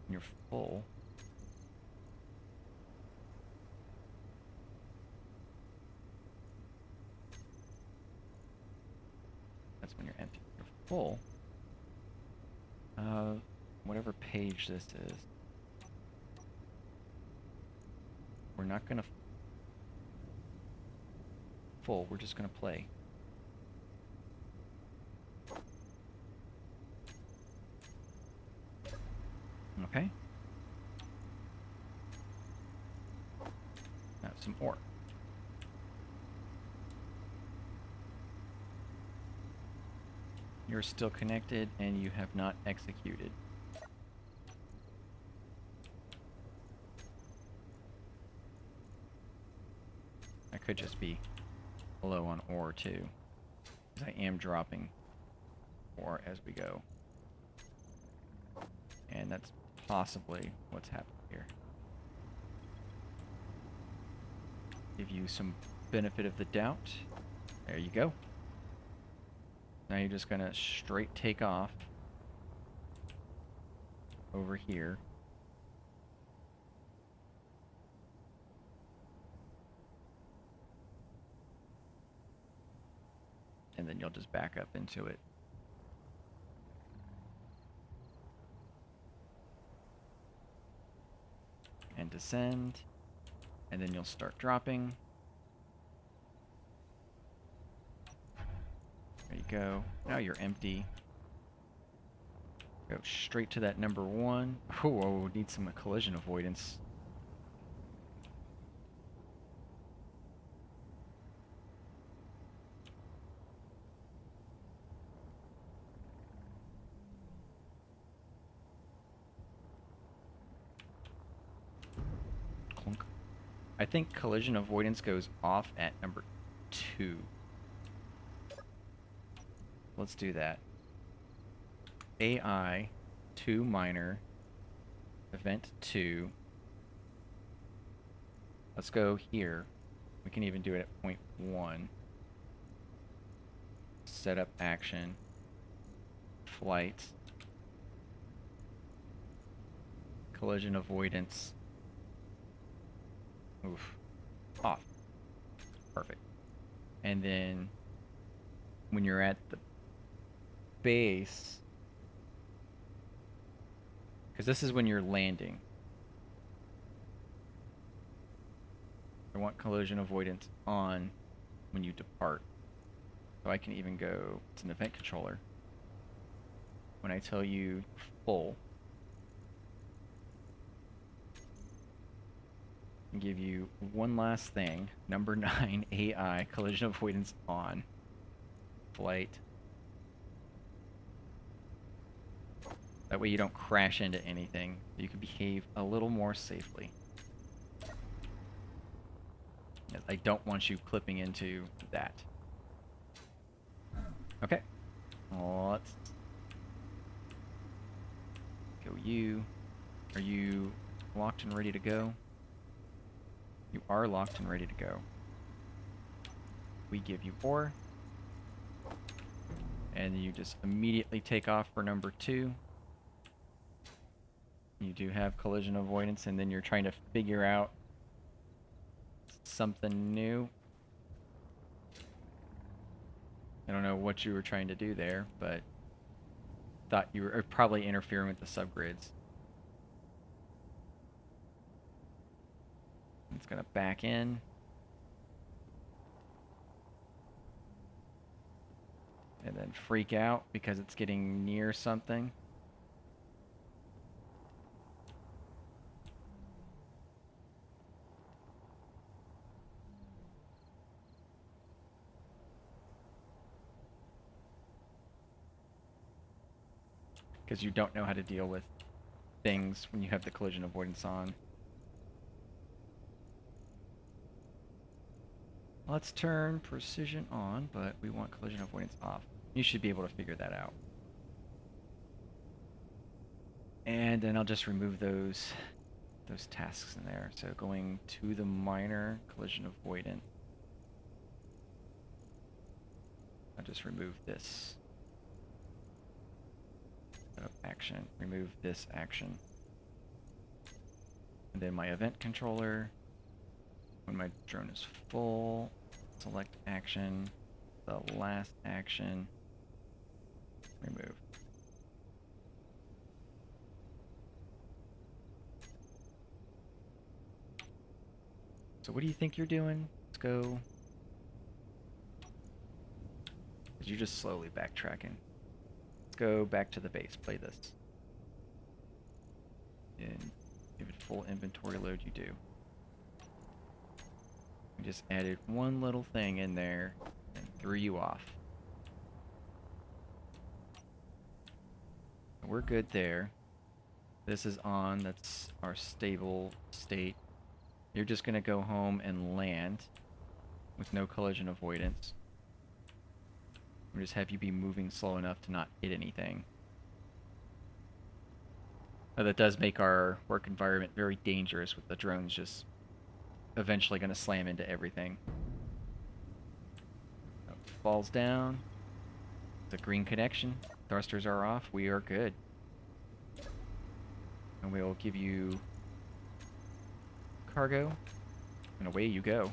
Speaker 1: When you're full. That's when you're empty. You're full. Whatever page this is. We're not going to full. We're just going to play. Okay. Now some ore. You're still connected and you have not executed. I could just be low on ore too, because I am dropping ore as we go. And that's possibly what's happening here. Give you some benefit of the doubt. There you go. Now you're just gonna straight take off over here. And then you'll just back up into it. And descend. and then you'll start dropping. There you go. Now you're empty. Go straight to that number 1. Oh, need some collision avoidance. Clunk. I think collision avoidance goes off at number 2. Let's do that. AI 2 minor, event 2. Let's go here. We can even do it at point 1. Set up action. Flight. Collision avoidance. Oof. Off. Perfect. And then when you're at the base, because this is when you're landing, I want collision avoidance on when you depart. So I can even go, it's an event controller. When I tell you full, and give you one last thing, number 9, AI, collision avoidance on. Flight. That way you don't crash into anything. You can behave a little more safely. I don't want you clipping into that. Okay. Let's go you. Are you locked and ready to go? You are locked and ready to go. We give you 4. And you just immediately take off for number 2. You do have collision avoidance, and then you're trying to figure out something new. I don't know what you were trying to do there, but thought you were probably interfering with the subgrids. It's gonna back in. And then freak out because it's getting near something. Because you don't know how to deal with things when you have the collision avoidance on. Let's turn precision on, but we want collision avoidance off. You should be able to figure that out. And then I'll just remove those tasks in there. So going to the minor, collision avoidant. I'll just remove this. Set up action. Remove this action. And then my event controller. When my drone is full, select action. The last action. Remove. So what do you think you're doing? Let's go. You're just slowly backtracking. Let's go back to the base. Play this. And give it full inventory load, you do. We just added one little thing in there and threw you off. We're good there. This is on. That's our stable state. You're just going to go home and land with no collision avoidance. We'll just have you be moving slow enough to not hit anything. Now, that does make our work environment very dangerous with the drones just eventually going to slam into everything. Falls down. The green connection. Thrusters are off. We are good. And we'll give you cargo. And away you go.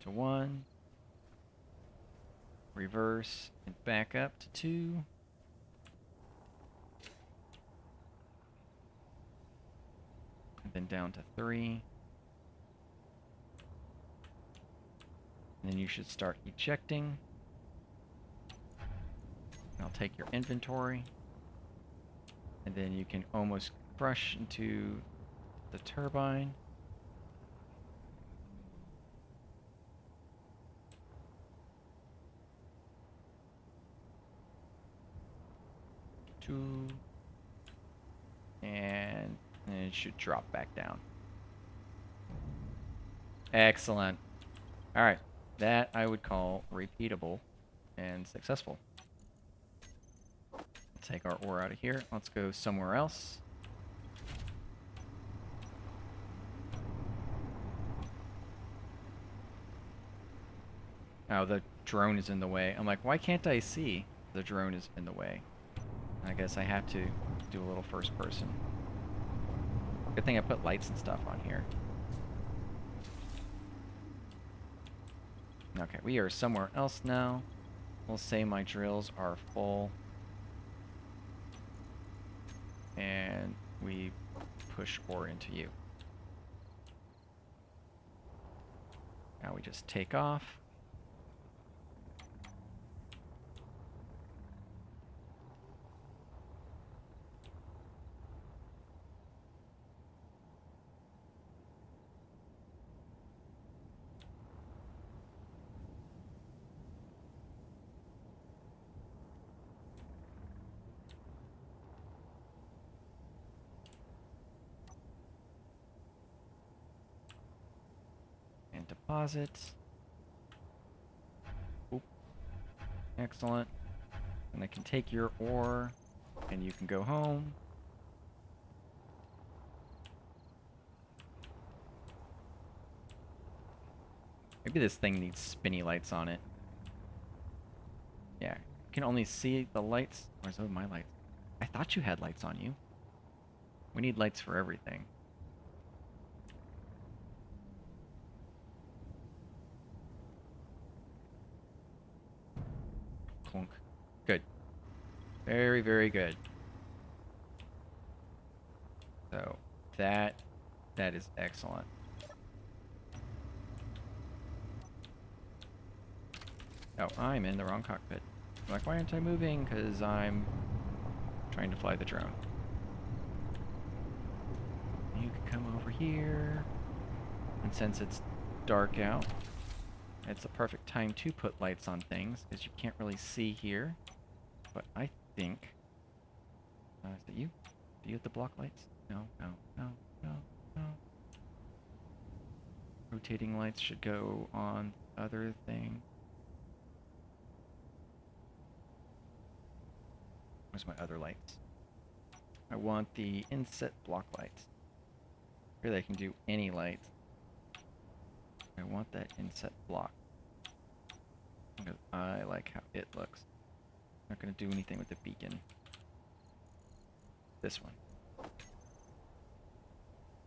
Speaker 1: To 1. reverse, and back up to 2. And then down to 3. And then you should start ejecting. I'll take your inventory. And then you can almost crush into the turbine. Two. And it should drop back down. Excellent. All right. That I would call repeatable and successful. Take our ore out of here. Let's go somewhere else. Oh, the drone is in the way. I'm like, why can't I see? The drone is in the way. I guess I have to do a little first person. Good thing I put lights and stuff on here. Okay, we are somewhere else now. We'll say my drills are full. And we push ore into you. Now we just take off. And deposit. Oop. Excellent. And I can take your ore, and you can go home. Maybe this thing needs spinny lights on it. Yeah, you can only see the lights. Where's those my lights? I thought you had lights on you. We need lights for everything. Clunk. Good. Very, very good. So that is excellent. Oh, I'm in the wrong cockpit. I'm like, why aren't I moving? Because I'm trying to fly the drone. You can come over here. And since it's dark out, it's the perfect time to put lights on things, because you can't really see here. But I think... is it you? Do you have the block lights? No, no, no, no, no. Rotating lights should go on the other thing. Where's my other lights? I want the inset block lights. Really, I can do any light. I want that inset block. Because I like how it looks. I'm not going to do anything with the beacon. This one.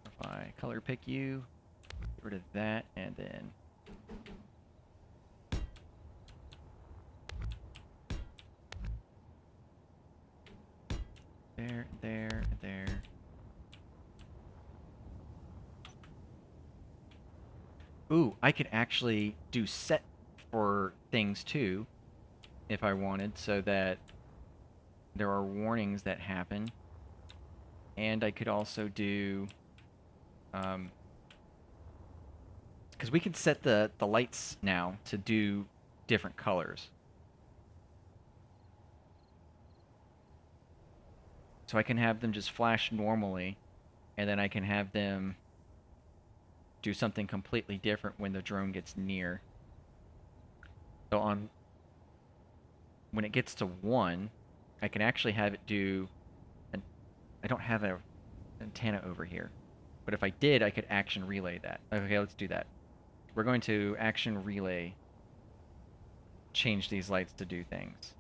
Speaker 1: If I color pick you, get rid of that, and then there, there, there. Ooh, I could actually do set for things too, if I wanted, so that there are warnings that happen. And I could also do, because we could set the lights now to do different colors. So I can have them just flash normally, and then I can have them do something completely different when the drone gets near. So when it gets to 1, I can actually have it do, I don't have an antenna over here, but if I did, I could action relay that. Okay, let's do that. We're going to action relay change these lights to do things.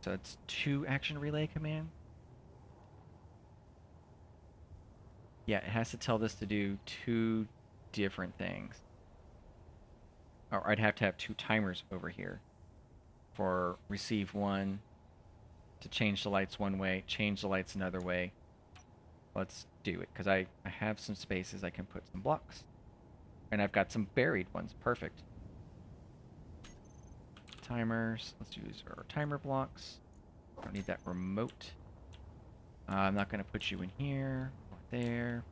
Speaker 1: So it's 2 action relay command. Yeah, it has to tell this to do two different things. Or I'd have to have two timers over here for receive one to change the lights one way, change the lights another way. Let's do it, because I have some spaces I can put some blocks. And I've got some buried ones. Perfect. Timers. Let's use our timer blocks. Don't need that remote. I'm not going to put you in here or there.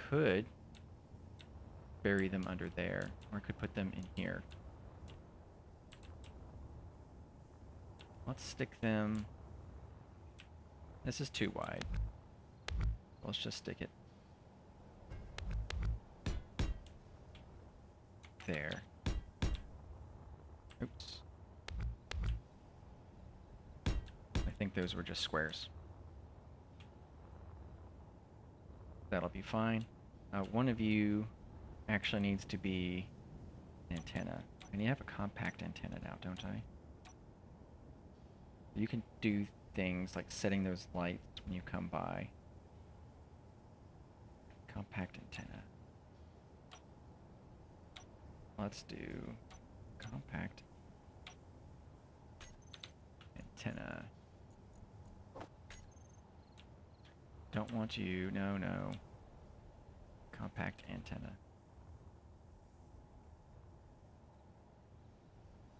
Speaker 1: Could bury them under there, or I could put them in here. Let's stick them. This is too wide. Let's just stick it there. Oops. I think those were just squares. That'll be fine. One of you actually needs to be an antenna. And you have a compact antenna now, don't I? You can do things like setting those lights when you come by. Compact antenna. Let's do compact antenna. Don't want you. No, no. Compact antenna.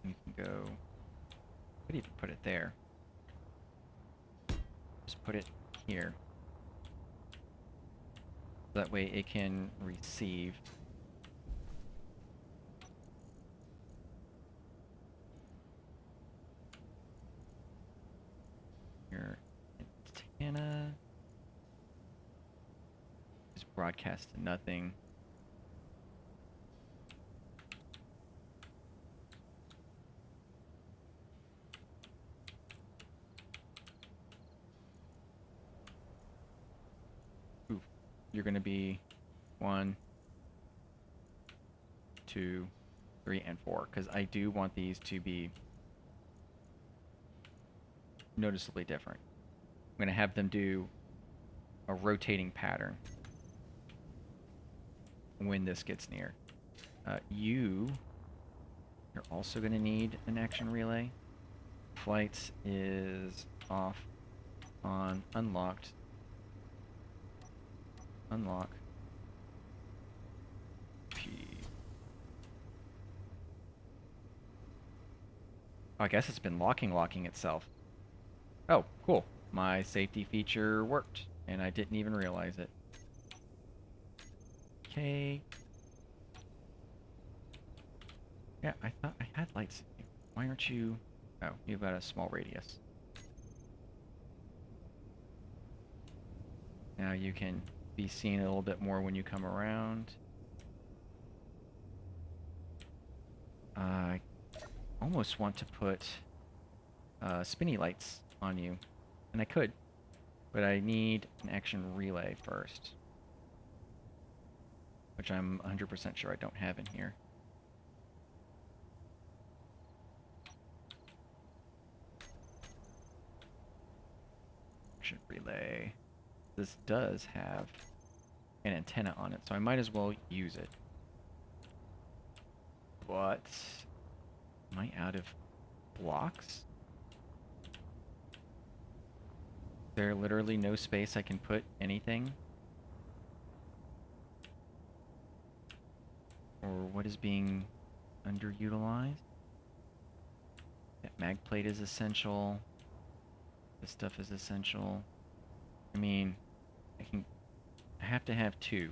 Speaker 1: You can go. Could even put it there. Just put it here. That way it can receive your antenna. Just broadcast to nothing. Ooh, you're going to be 1, 2, 3, and 4, because I do want these to be noticeably different. I'm going to have them do a rotating pattern when this gets near. You're also going to need an action relay. Flights is off, on, unlocked, unlock, P. Oh, I guess it's been locking itself. Oh, cool. My safety feature worked, and I didn't even realize it. Okay. Yeah, I thought I had lights in you. Why aren't you... Oh, you've got a small radius. Now you can be seen a little bit more when you come around. I almost want to put spinny lights on you. And I could, but I need an action relay first. Which I'm 100% sure I don't have in here. Action relay. This does have an antenna on it, so I might as well use it. But am I out of blocks? There literally no space I can put anything? Or what is being underutilized? That mag plate is essential. This stuff is essential. I mean, I have to have 2.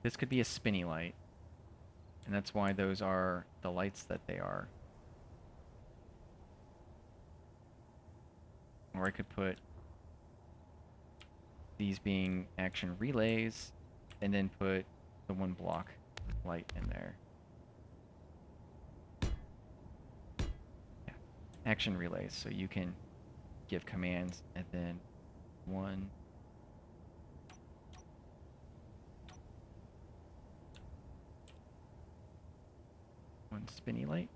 Speaker 1: This could be a spinny light. And that's why those are the lights that they are. Or I could put these being action relays and then put the 1 block light in there. Yeah. Action relays, so you can give commands and then 1 spinny light.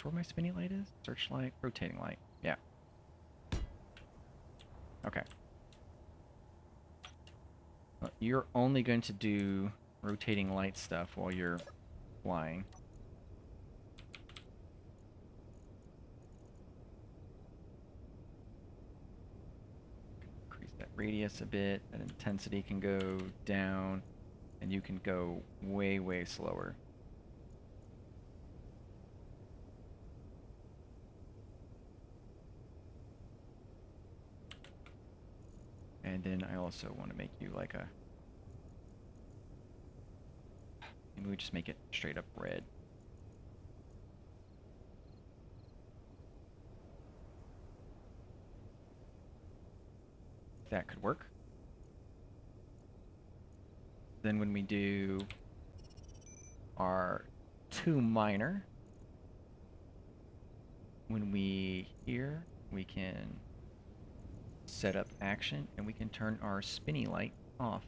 Speaker 1: this where my spinny light is? Searchlight, rotating light. Yeah. Okay. Well, you're only going to do rotating light stuff while you're flying. Increase that radius a bit. That intensity can go down, and you can go way, way slower. And then I also want to make you like a... Maybe we just make it straight up red. That could work. Then when we do our 2 minor, when we here, we can set up action and we can turn our spinny light off.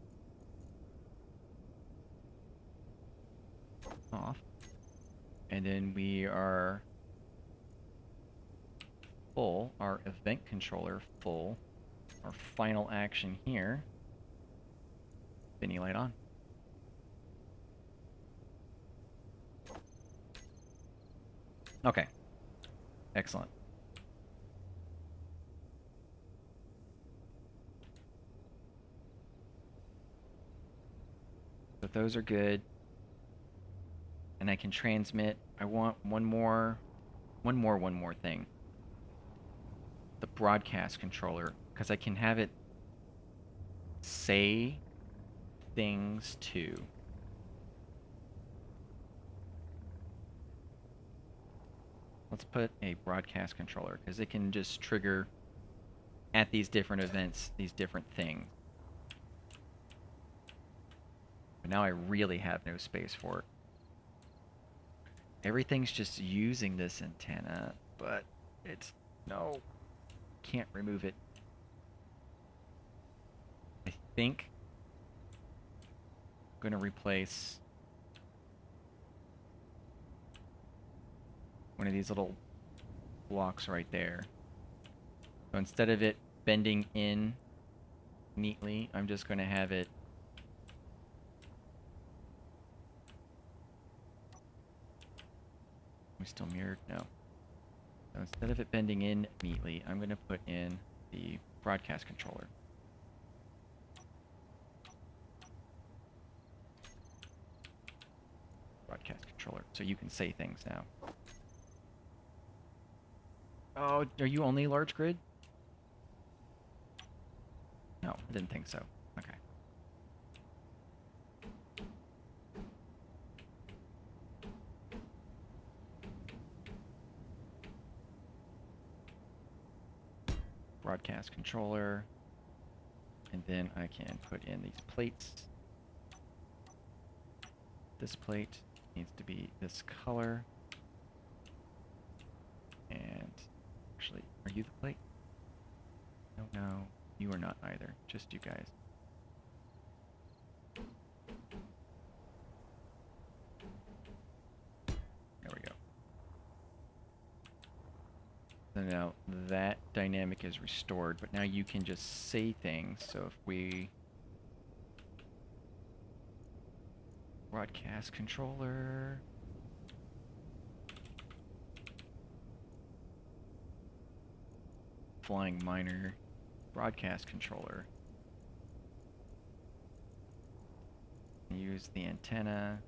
Speaker 1: And then we are full, our event controller full. Our final action here, spinny light on. Okay, excellent. So those are good. And I can transmit. I want one more thing. The broadcast controller, because I can have it say things too. Let's put a broadcast controller, because it can just trigger at these different events these different things. But now I really have no space for it. Everything's just using this antenna, but it's no, can't remove it. I think I'm going to replace one of these little blocks right there. So instead of it bending in neatly, I'm just going to have it we still mirrored? No. So instead of it bending in neatly, I'm going to put in the broadcast controller. Broadcast controller. So you can say things now. Oh, are you only large grid? No, I didn't think so. Okay. Broadcast controller. And then I can put in these plates. This plate needs to be this color. And actually, are you the plate? No, no, you are not either. Just you guys. There we go. So now that dynamic is restored, but now you can just say things. So if we broadcast controller, flying minor, broadcast controller, use the antenna.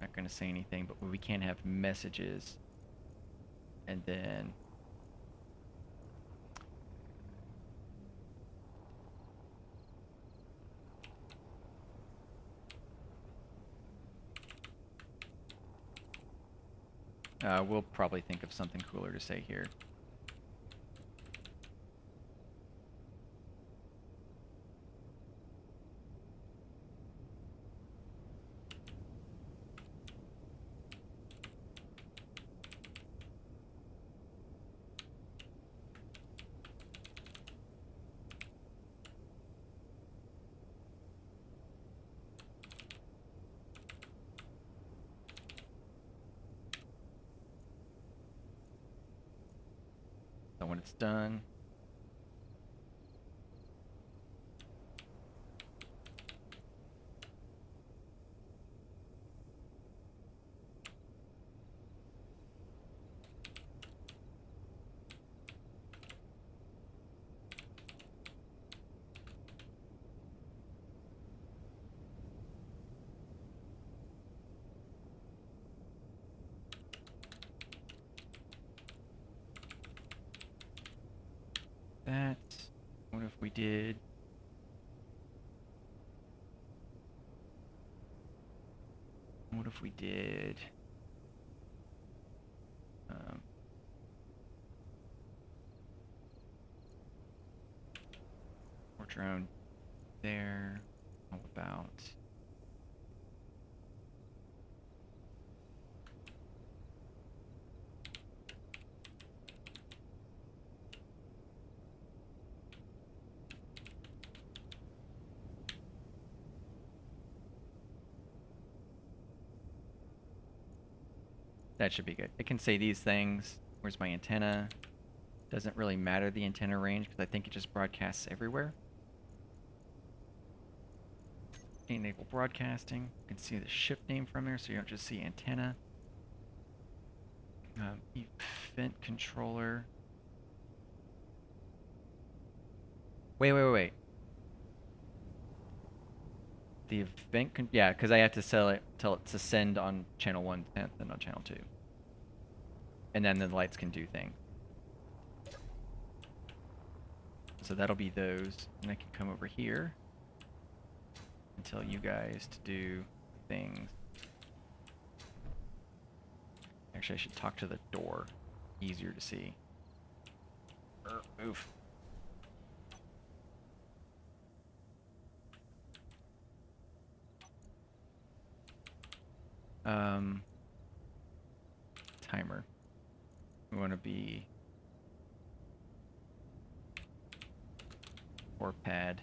Speaker 1: Not going to say anything, but we can't have messages. And then we'll probably think of something cooler to say here. So when it's done, that. What if we did? What if we did? Um, more drone there. How about? That should be good. It can say these things. Where's my antenna? Doesn't really matter the antenna range because I think it just broadcasts everywhere. Enable broadcasting. You can see the ship name from there, so you don't just see antenna. Event controller. Wait. The event yeah, because I have to tell it to send on channel 1 and then on channel 2. And then the lights can do things. So that'll be those. And I can come over here and tell you guys to do things. Actually, I should talk to the door. Easier to see. Move. Timer. We want to be or pad.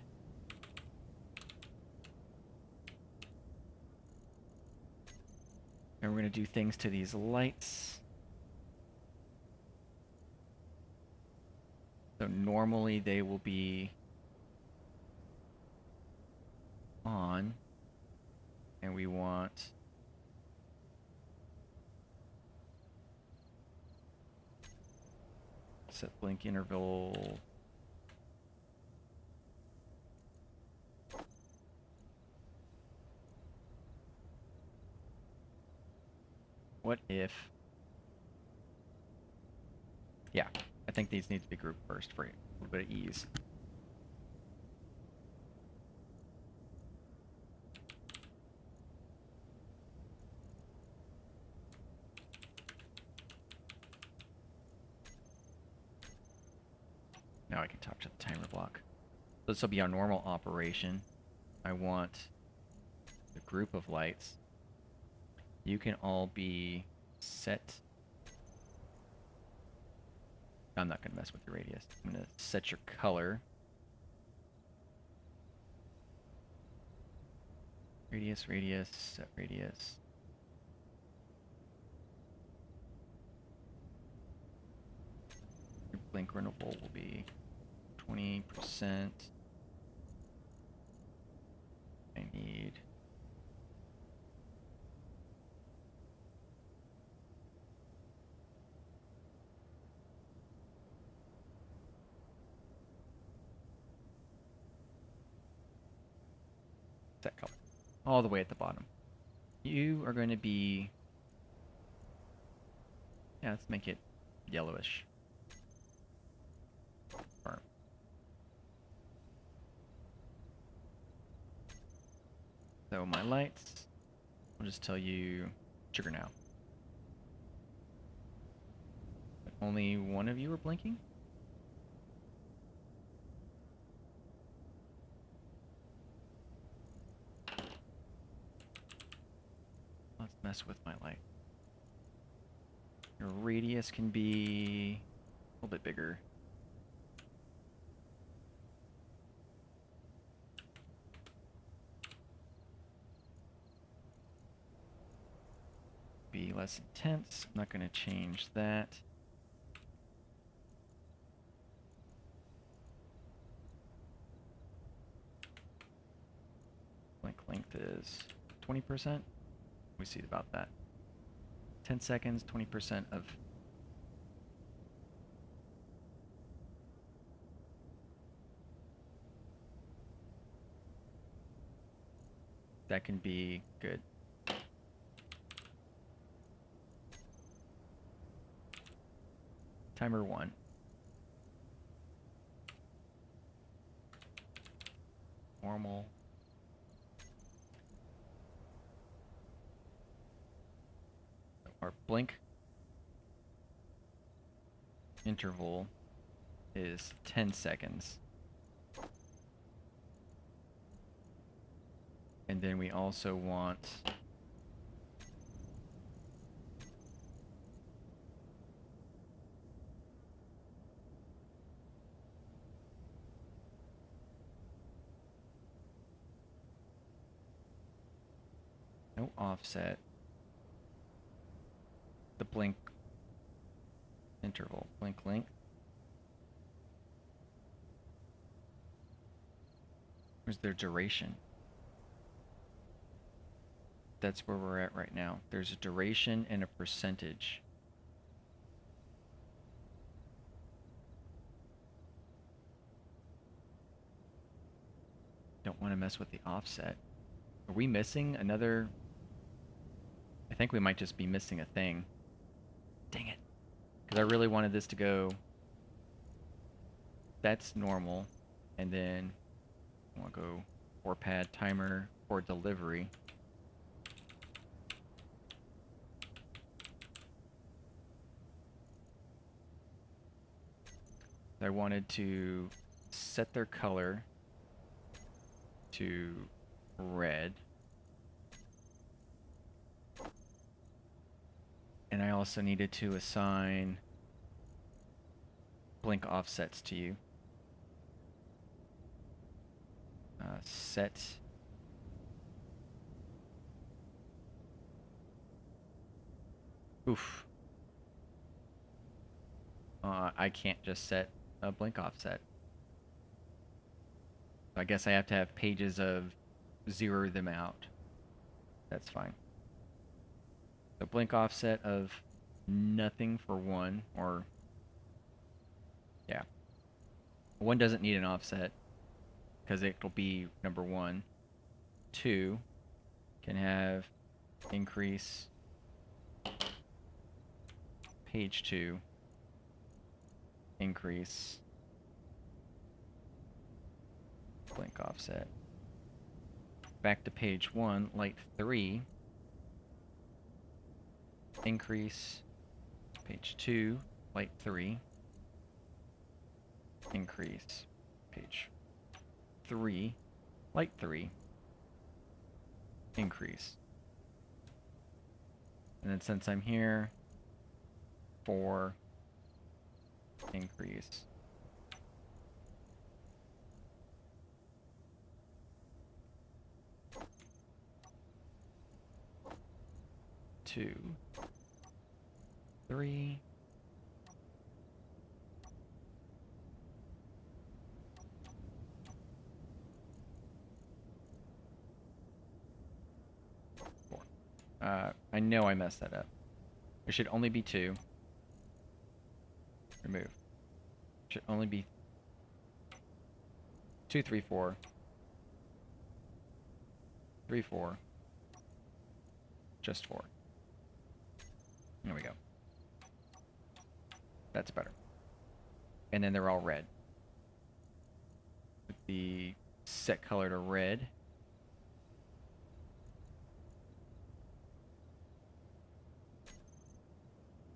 Speaker 1: And we're going to do things to these lights. So normally they will be on, and we want set blink interval. What if? Yeah, I think these need to be grouped first for a little bit of ease. Now I can talk to the timer block. This will be our normal operation. I want the group of lights. You can all be set. I'm not going to mess with your radius. I'm going to set your color. Radius, set radius. Your blink interval will be 20%. I need set color all the way at the bottom. You are going to be, yeah, let's make it yellowish. Firm. So my lights, I'll just tell you trigger now. But only one of you are blinking? Let's mess with my light. Your radius can be a little bit bigger. Be less intense. I'm not going to change that. was 20%. We see about that. 10 seconds, 20% of that can be good. Timer 1. Normal. Our blink interval is 10 seconds. And then we also want no offset. The blink interval, blink length. Where's their duration? That's where we're at right now. There's a duration and a percentage. Don't want to mess with the offset. Are we missing another? I think we might just be missing a thing. Dang it. Because I really wanted this to go. That's normal. And then I want to go 4-pad timer for delivery. I wanted to set their color to red. And I also needed to assign blink offsets to you. Set oof. I can't just set a blink offset. I guess I have to have pages of zero them out. That's fine. The blink offset of nothing for 1, or yeah. 1 doesn't need an offset because it'll be number 1. 2 can have increase page 2, increase blink offset. Back to page 1, light 3, increase page 2, light 3, increase page 3, light 3, increase. And then since I'm here, 4, increase. Two, 3, I know I messed that up. There should only be 2. Remove. Should only be 2, 3, 4. 3, 4. Just 4. There we go. That's better. And then they're all red. With the set color to red.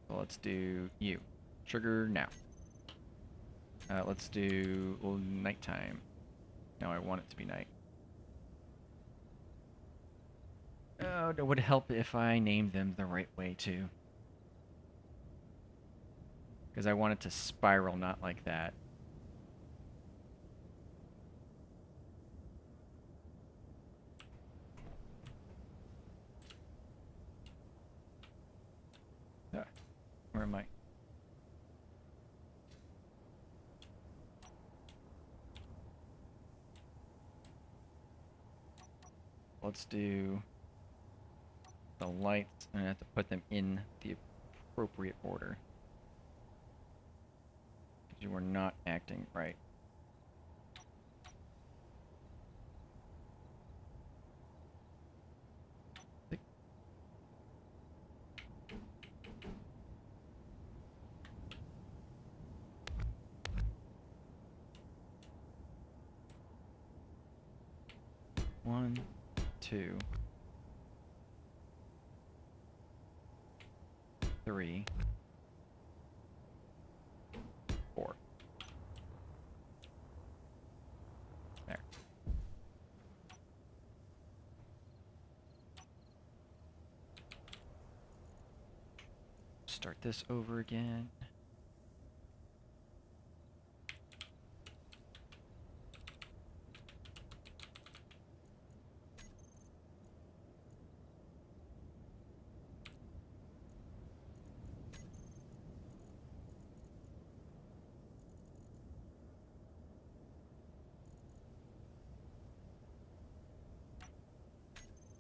Speaker 1: So let's do you. Trigger now. Let's do nighttime. Now I want it to be night. Oh, it would help if I named them the right way too. Because I want it to spiral, not like that. Where am I? let's do the lights, and I have to put them in the appropriate order. Because you are not acting right. One, two, three, four. There. Start this over again.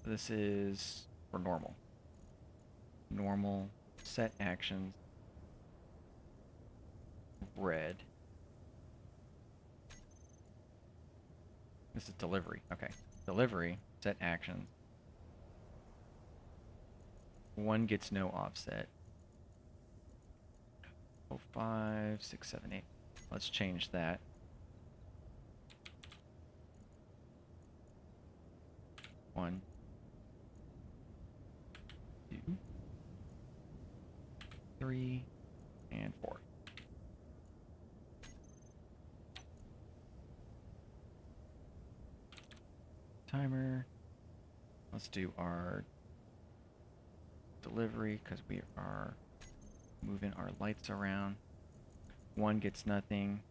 Speaker 1: This is for normal. Normal, set actions, red. This is delivery. Okay. Delivery, set actions. One gets no offset. 0, 5, 6, 7, 8. Let's change that. One, two, three, and 4. Timer. Let's do our delivery because we are moving our lights around. 1 gets nothing.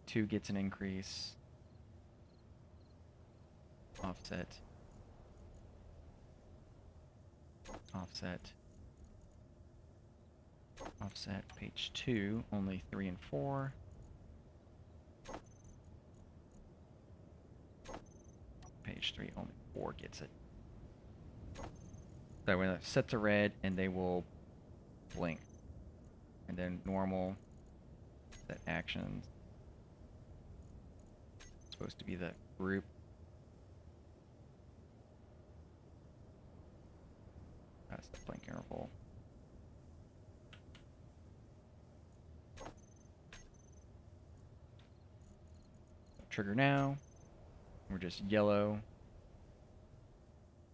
Speaker 1: 2 gets an increase. Offset. Offset. Offset. Page 2, only 3 and 4. Page 3, only 4 gets it. So when it's set to red, and they will blink. And then normal, set actions. It's supposed to be the group. That's the blink interval. Trigger now. We're just yellow.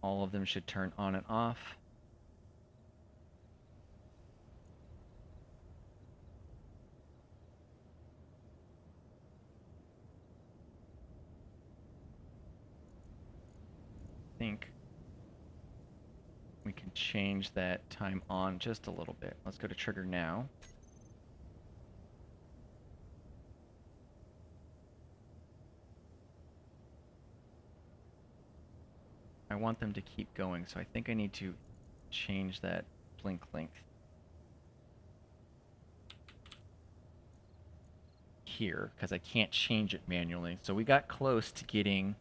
Speaker 1: All of them should turn on and off. I think we can change that time on just a little bit. Let's go to trigger now. I want them to keep going, so I think I need to change that blink length here because I can't change it manually. So we got close to getting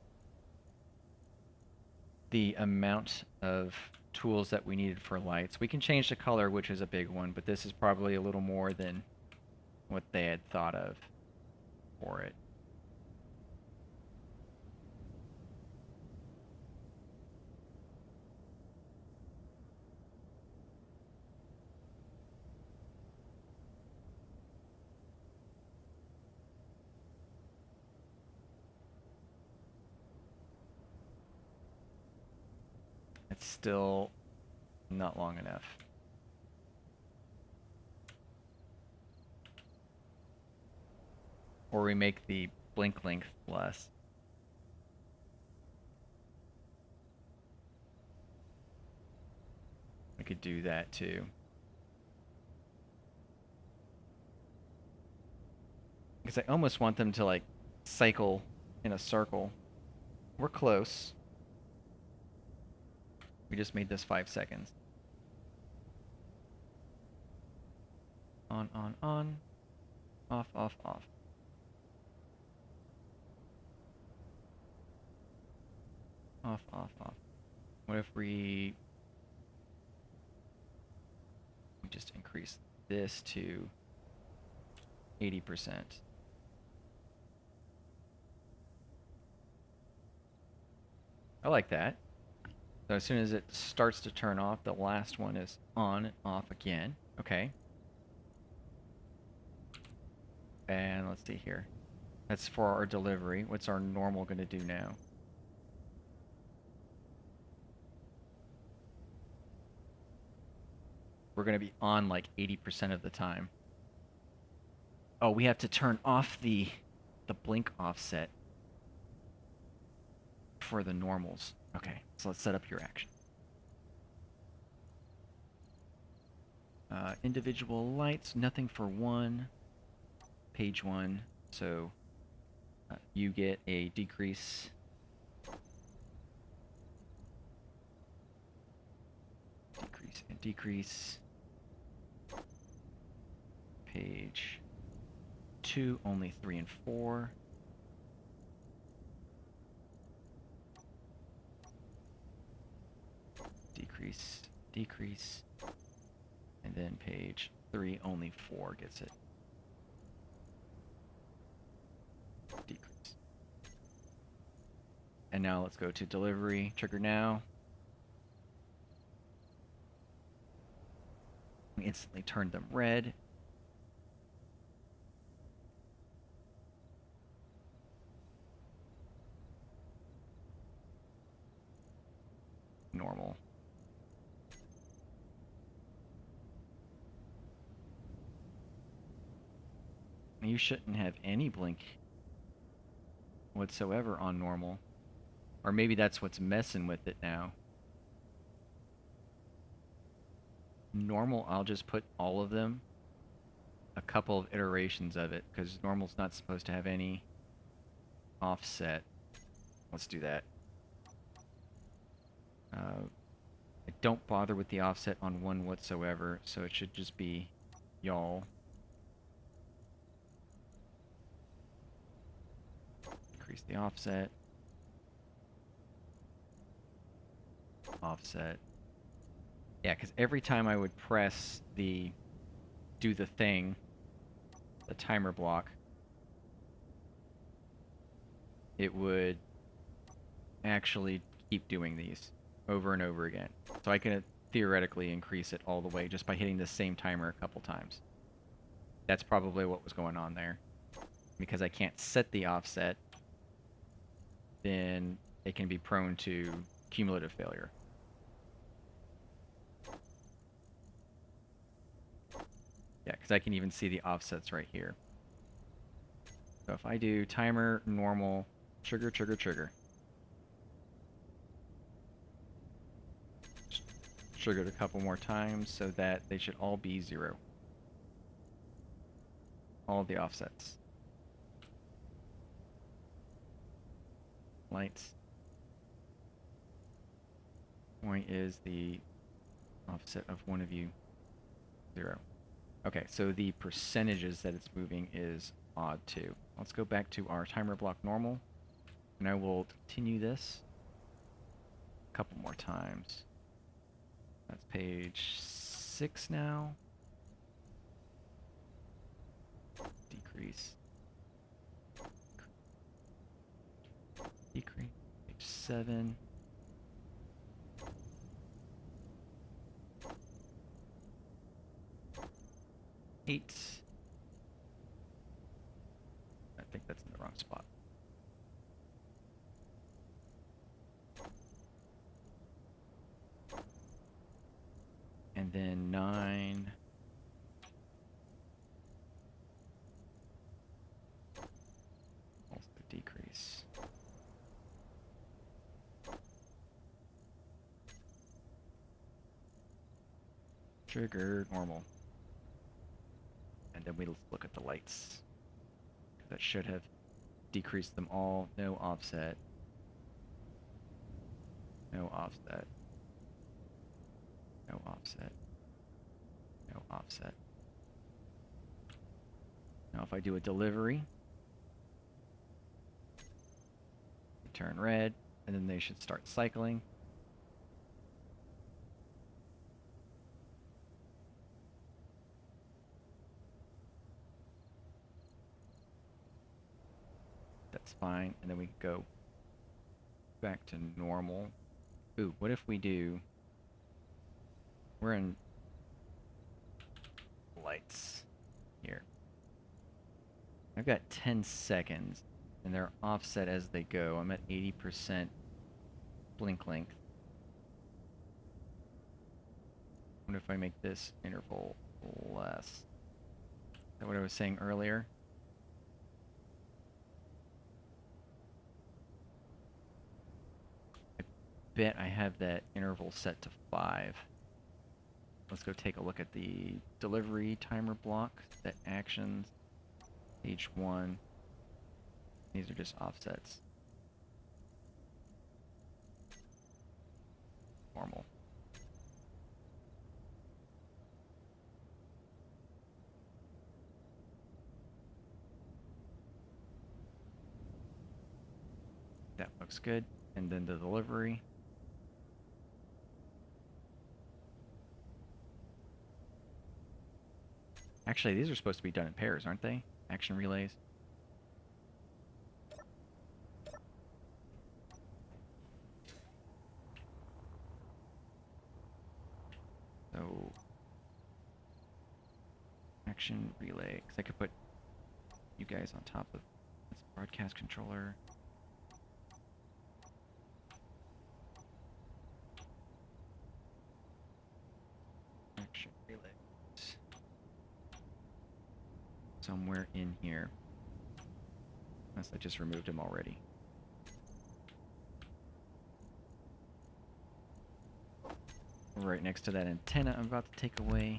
Speaker 1: the amount of tools that we needed for lights. We can change the color, which is a big one, but this is probably a little more than what they had thought of for it. It's still not long enough. Or we make the blink length less. We could do that too. Because I almost want them to like cycle in a circle. We're close. We just made this 5 seconds. On, on. Off, off, off. Off, off, off. What if we just increase this to 80%? I like that. So as soon as it starts to turn off, the last one is on and off again. Okay. And let's see here. That's for our delivery. What's our normal going to do now? We're going to be on like 80% of the time. Oh, we have to turn off the blink offset for the normals. Okay, so let's set up your action. Individual lights, nothing for one. Page one, so you get a decrease. Decrease and decrease. Page 2, only 3 and 4. Decrease, decrease. And then page 3, only 4 gets it. Decrease. And now let's go to delivery. Trigger now. We instantly turn them red. Normal. You shouldn't have any blink whatsoever on normal. Or maybe that's what's messing with it now. Normal, I'll just put all of them. A couple of iterations of it, because normal's not supposed to have any offset. Let's do that. I don't bother with the offset on one whatsoever, so it should just be y'all. Increase the offset. Offset. Yeah, because every time I would press the do the thing, the timer block, it would actually keep doing these over and over again. So I can theoretically increase it all the way just by hitting the same timer a couple times. That's probably what was going on there. Because I can't set the offset, then it can be prone to cumulative failure. Yeah, because I can even see the offsets right here. So if I do timer, normal, trigger, trigger, trigger. Triggered a couple more times so that they should all be 0. All of the offsets. Lights. Point is the offset of one of you. 0. Okay, so the percentages that it's moving is odd too. Let's go back to our timer block normal, and I will continue this a couple more times. That's page 6 now. Decrease. Decrease. Page 7. I think that's in the wrong spot. And then 9. Also decrease. Trigger, normal. And then we look at the lights. That should have decreased them all. No offset. No offset. No offset. No offset. Now if I do a delivery, turn red, and then they should start cycling. That's fine, and then we can go back to normal. Ooh, what if we do... We're in lights here. I've got 10 seconds, and they're offset as they go. I'm at 80% blink length. What if I make this interval less? Is that what I was saying earlier? I bet I have that interval set to 5. Let's go take a look at the delivery timer block, set actions, page 1. These are just offsets. Normal. That looks good. And then the delivery. Actually, these are supposed to be done in pairs, aren't they? Action relays. So, action relay. Because I could put you guys on top of this broadcast controller. Action relays. Somewhere in here. Unless I just removed them already. Right next to that antenna I'm about to take away.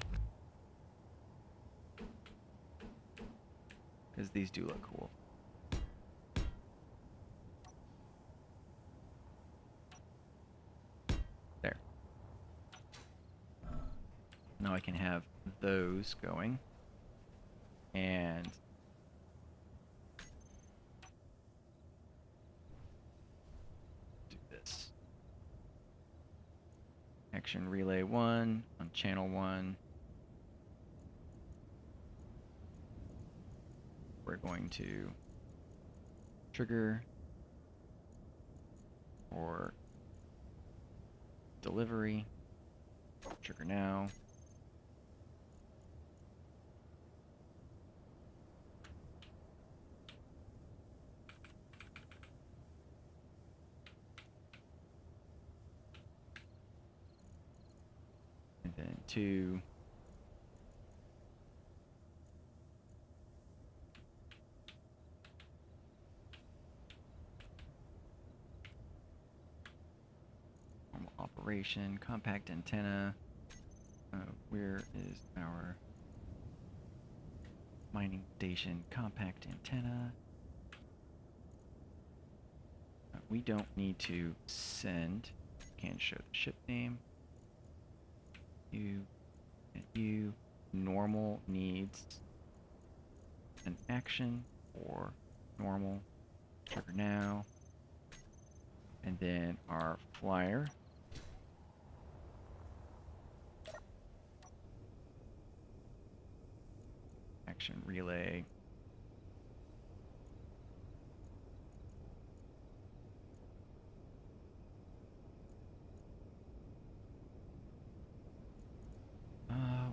Speaker 1: Because these do look cool. There. Now I can have those going. And do this. Action relay 1 on channel 1. We're going to trigger or delivery. Trigger now. And then 2. Normal operation, compact antenna. Where is our mining station compact antenna? We don't need to send. Can show the ship name. You and you. Normal needs an action or normal. Trigger now. And then our flyer. Action relay.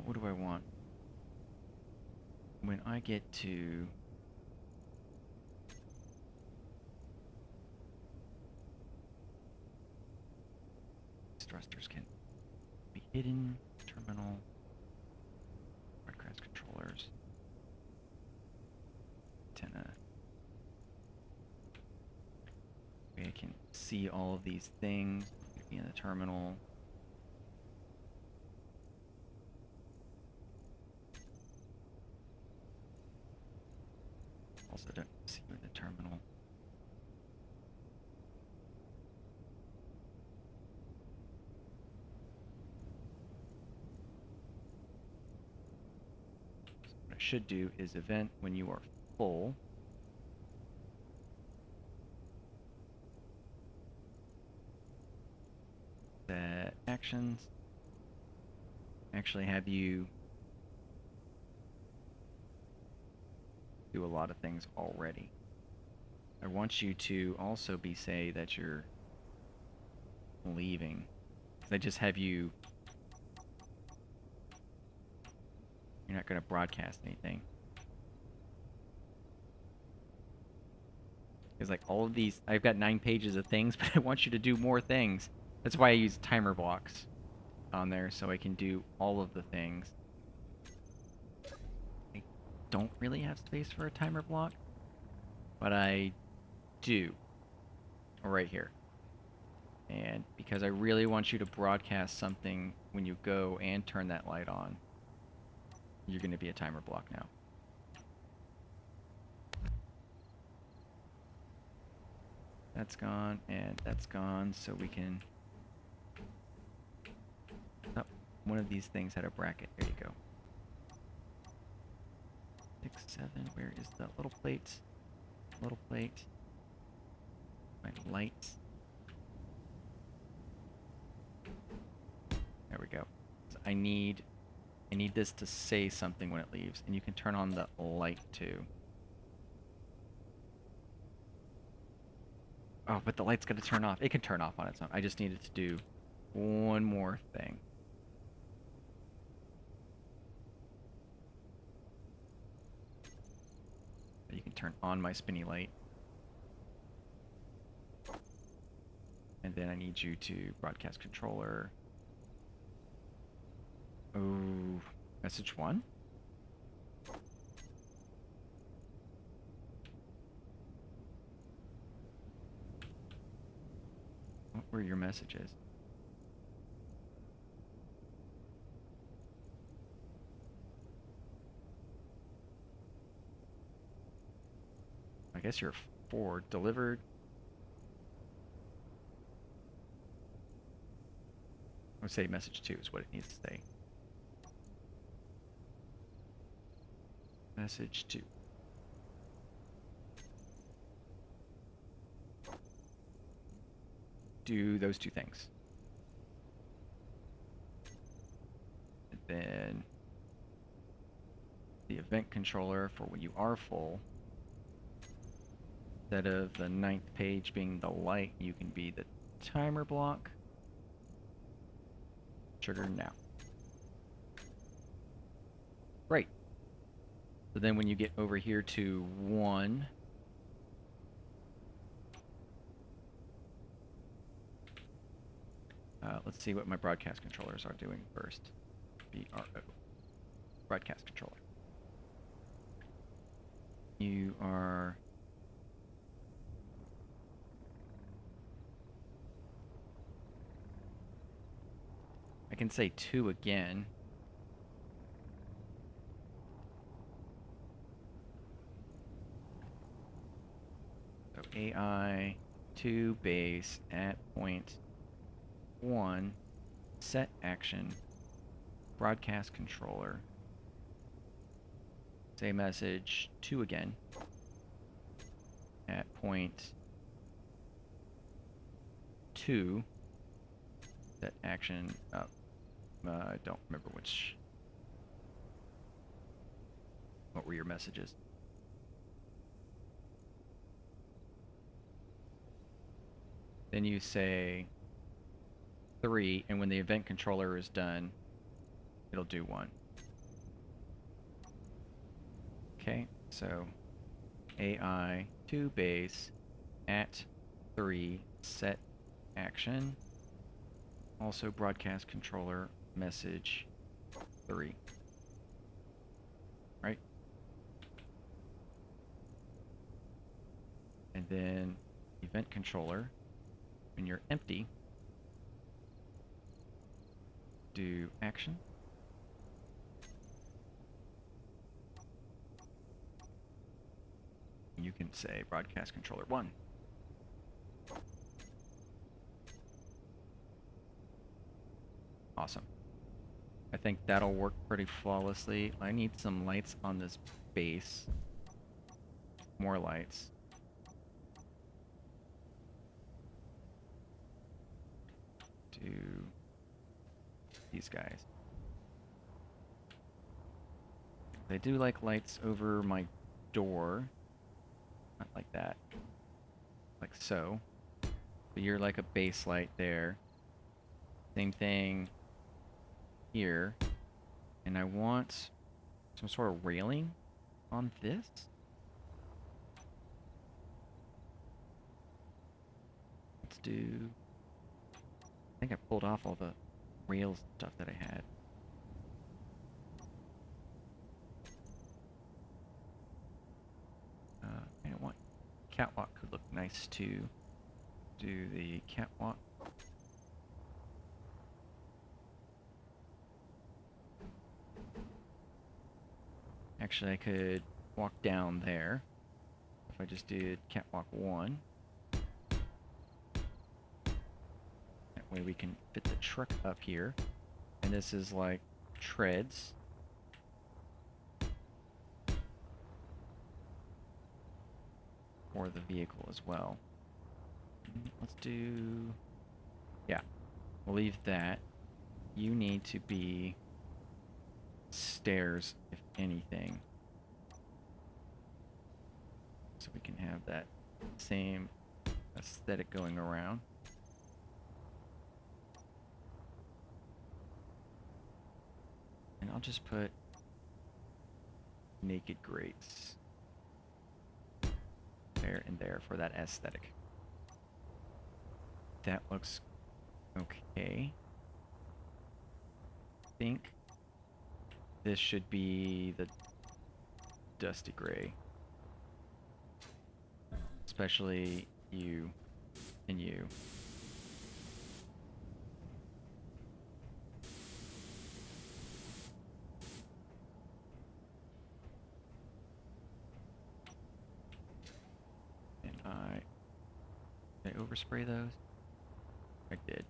Speaker 1: What do I want? When I get to thrusters can be hidden, terminal, broadcast controllers, antenna. I can see all of these things in the terminal. Also don't see you in the terminal. So what I should do is event when you are full. Set actions. Actually have you do a lot of things already. I want you to also say that you're leaving. I just have you. You're not going to broadcast anything. Because like all of these, I've got 9 pages of things, but I want you to do more things. That's why I use timer blocks on there, so I can do all of the things. I don't really have space for a timer block, but I do. Right here. And because I really want you to broadcast something when you go and turn that light on, you're going to be a timer block now. That's gone, and that's gone, so we can... Oh, one of these things had a bracket. There you go. 6, 7, where is the little plate? Little plate. My lights. There we go. So I need this to say something when it leaves, and you can turn on the light too. Oh, but the light's gonna turn off. It can turn off on its own. I just needed to do one more thing. You can turn on my spinny light. And then I need you to broadcast controller. Oh, message 1? What were your messages? I guess you're 4. Delivered. I would say message 2 is what it needs to say. Message 2. Do those 2 things. And then the event controller for when you are full, instead of the 9th page being the light, you can be the timer block. Trigger now. Right. So then when you get over here to 1, let's see what my broadcast controllers are doing first. BRO. Broadcast controller. You are... I can say 2 again. So AI 2 base at point 1 set action broadcast controller. Say message 2 again at point 2 set action up. I don't remember which. What were your messages? Then you say 3, and when the event controller is done, it'll do 1. Okay, so AI to base at 3 set action. Also broadcast controller message 3. Right? And then event controller, when you're empty, do action. You can say broadcast controller 1. Awesome. I think that'll work pretty flawlessly. I need some lights on this base. More lights. Do these guys. They do like lights over my door. Not like that. Like so. But you're like a base light there. Same thing here. And I want some sort of railing on this. Let's do... I think I pulled off all the rails stuff that I had. I want catwalk could look nice too. Do the catwalk. Actually, I could walk down there if I just did catwalk 1. That way we can fit the truck up here. And this is like treads. For the vehicle as well. Let's do... Yeah, we'll leave that. You need to be stairs, if anything. So we can have that same aesthetic going around. And I'll just put naked grates there and there for that aesthetic. That looks okay. I think this should be the dusty gray. Especially you and you. Did I overspray those? I did.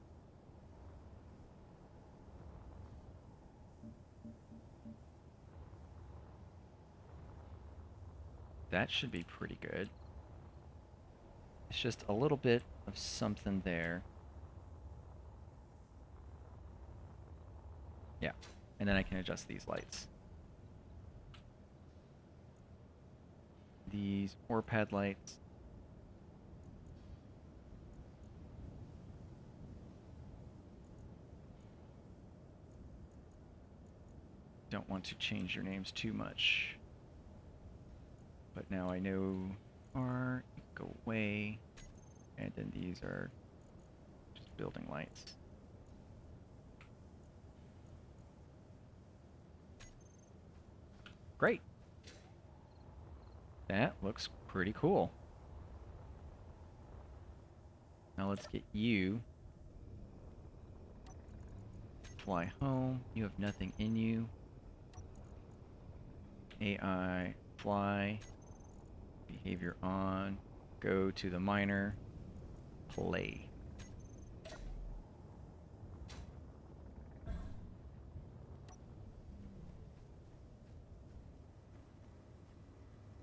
Speaker 1: That should be pretty good. It's just a little bit of something there. Yeah, and then I can adjust these lights. These ore pad lights. Don't want to change your names too much. But now I know are go away. And then these are just building lights. Great. That looks pretty cool. Now let's get you. Fly home. You have nothing in you. AI, fly. Behavior on. Go to the miner. Play.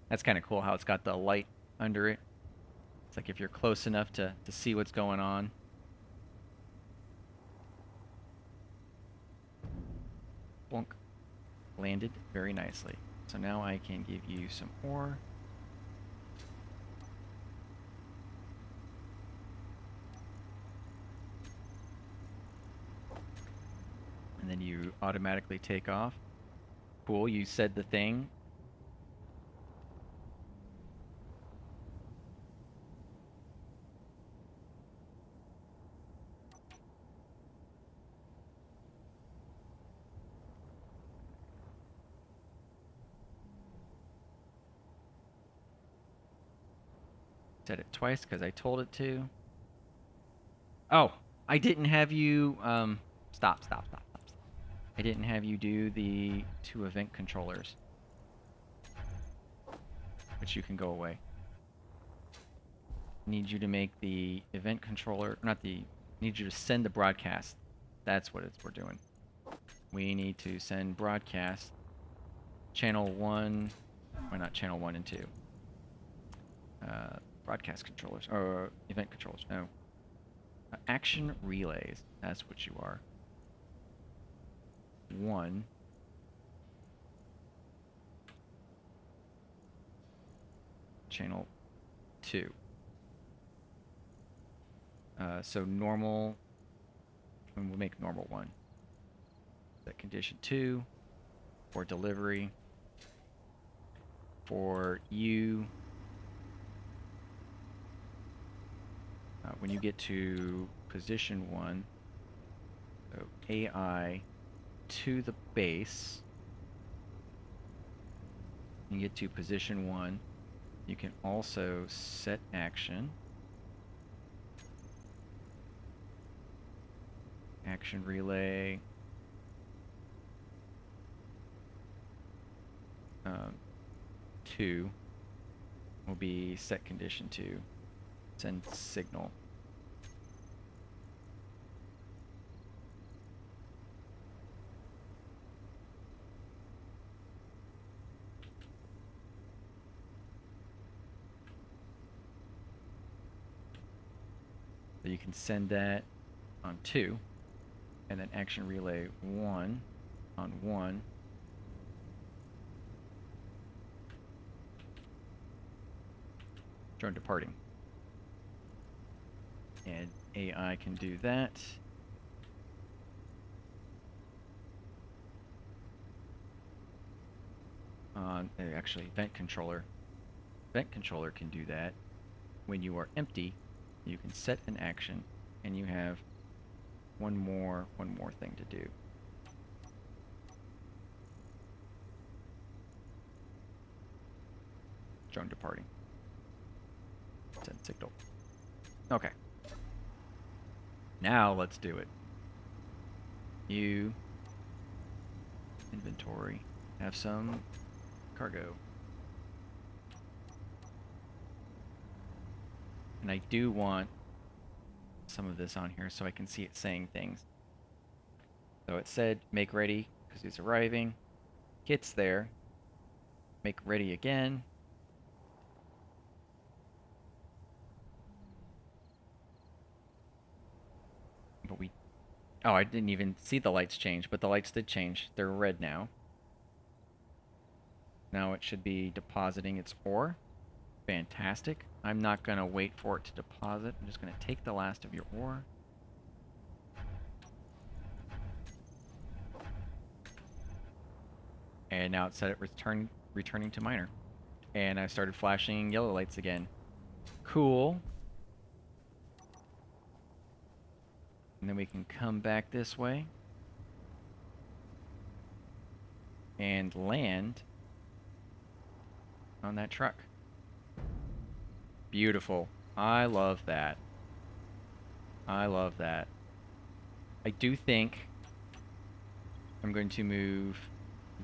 Speaker 1: That's kind of cool how it's got the light under it. It's like if you're close enough to see what's going on. Blunk. Landed very nicely. So now I can give you some ore. And then you automatically take off. Cool, you said the thing. Said it twice because I told it to. Oh, I didn't have you, stop. I didn't have you do the 2 event controllers. But you can go away. Need you to make the event controller, need you to send the broadcast. That's what we're doing. We need to send broadcast channel 1, why not channel 1 and 2? Broadcast controllers, or event controllers, no. Action relays, that's what you are. 1. Channel 2. So normal, and we'll make normal 1. Set condition 2 for delivery. For you, when you get to position 1, so AI to the base, you get to position 1. You can also set action. Action relay. 2 will be set condition 2. Send signal. So you can send that on 2, and then action relay 1 on 1. Drone departing. And AI can do that. Actually, vent controller. Vent controller can do that. When you are empty, you can set an action, and you have one more thing to do. Drone departing. Send signal. Okay. Now let's do it. You inventory have some cargo. And I do want some of this on here so I can see it saying things. So it said make ready because he's arriving. Gets there. Make ready again. But oh, I didn't even see the lights change, but the lights did change. They're red now. Now it should be depositing its ore. Fantastic. I'm not going to wait for it to deposit. I'm just going to take the last of your ore. And now it said it returning to miner. And I started flashing yellow lights again. Cool. And then we can come back this way. And land on that truck. Beautiful. I love that. I love that. I do think I'm going to move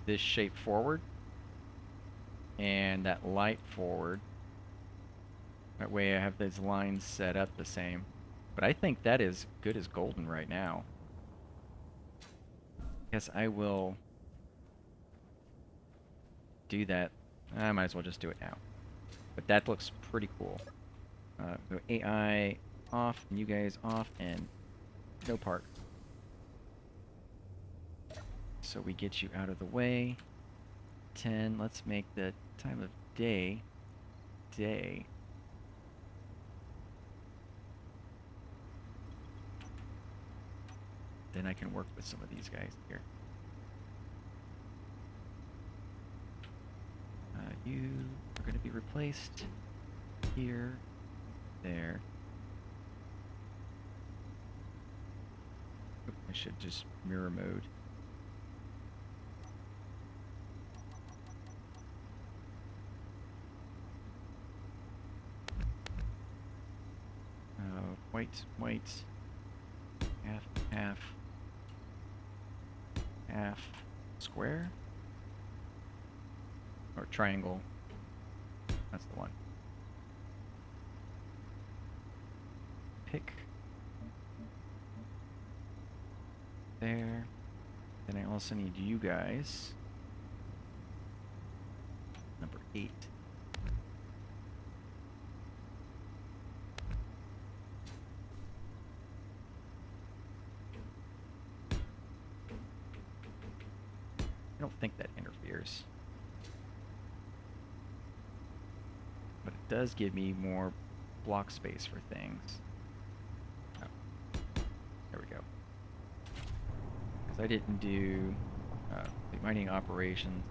Speaker 1: this shape forward and that light forward. That way I have those lines set up the same. But I think that is good as golden right now. Guess I will do that. I might as well just do it now. But that looks pretty cool. Go AI off, and you guys off, and no park. So we get you out of the way. 10, let's make the time of day. Then I can work with some of these guys here. You are going to be replaced here, there. Oop, I should just mirror mode. White, half, square, or triangle. That's the one. Pick. There. Then I also need you guys. Number 8. think that interferes. But it does give me more block space for things. Oh, there we go. Because I didn't do the mining operations.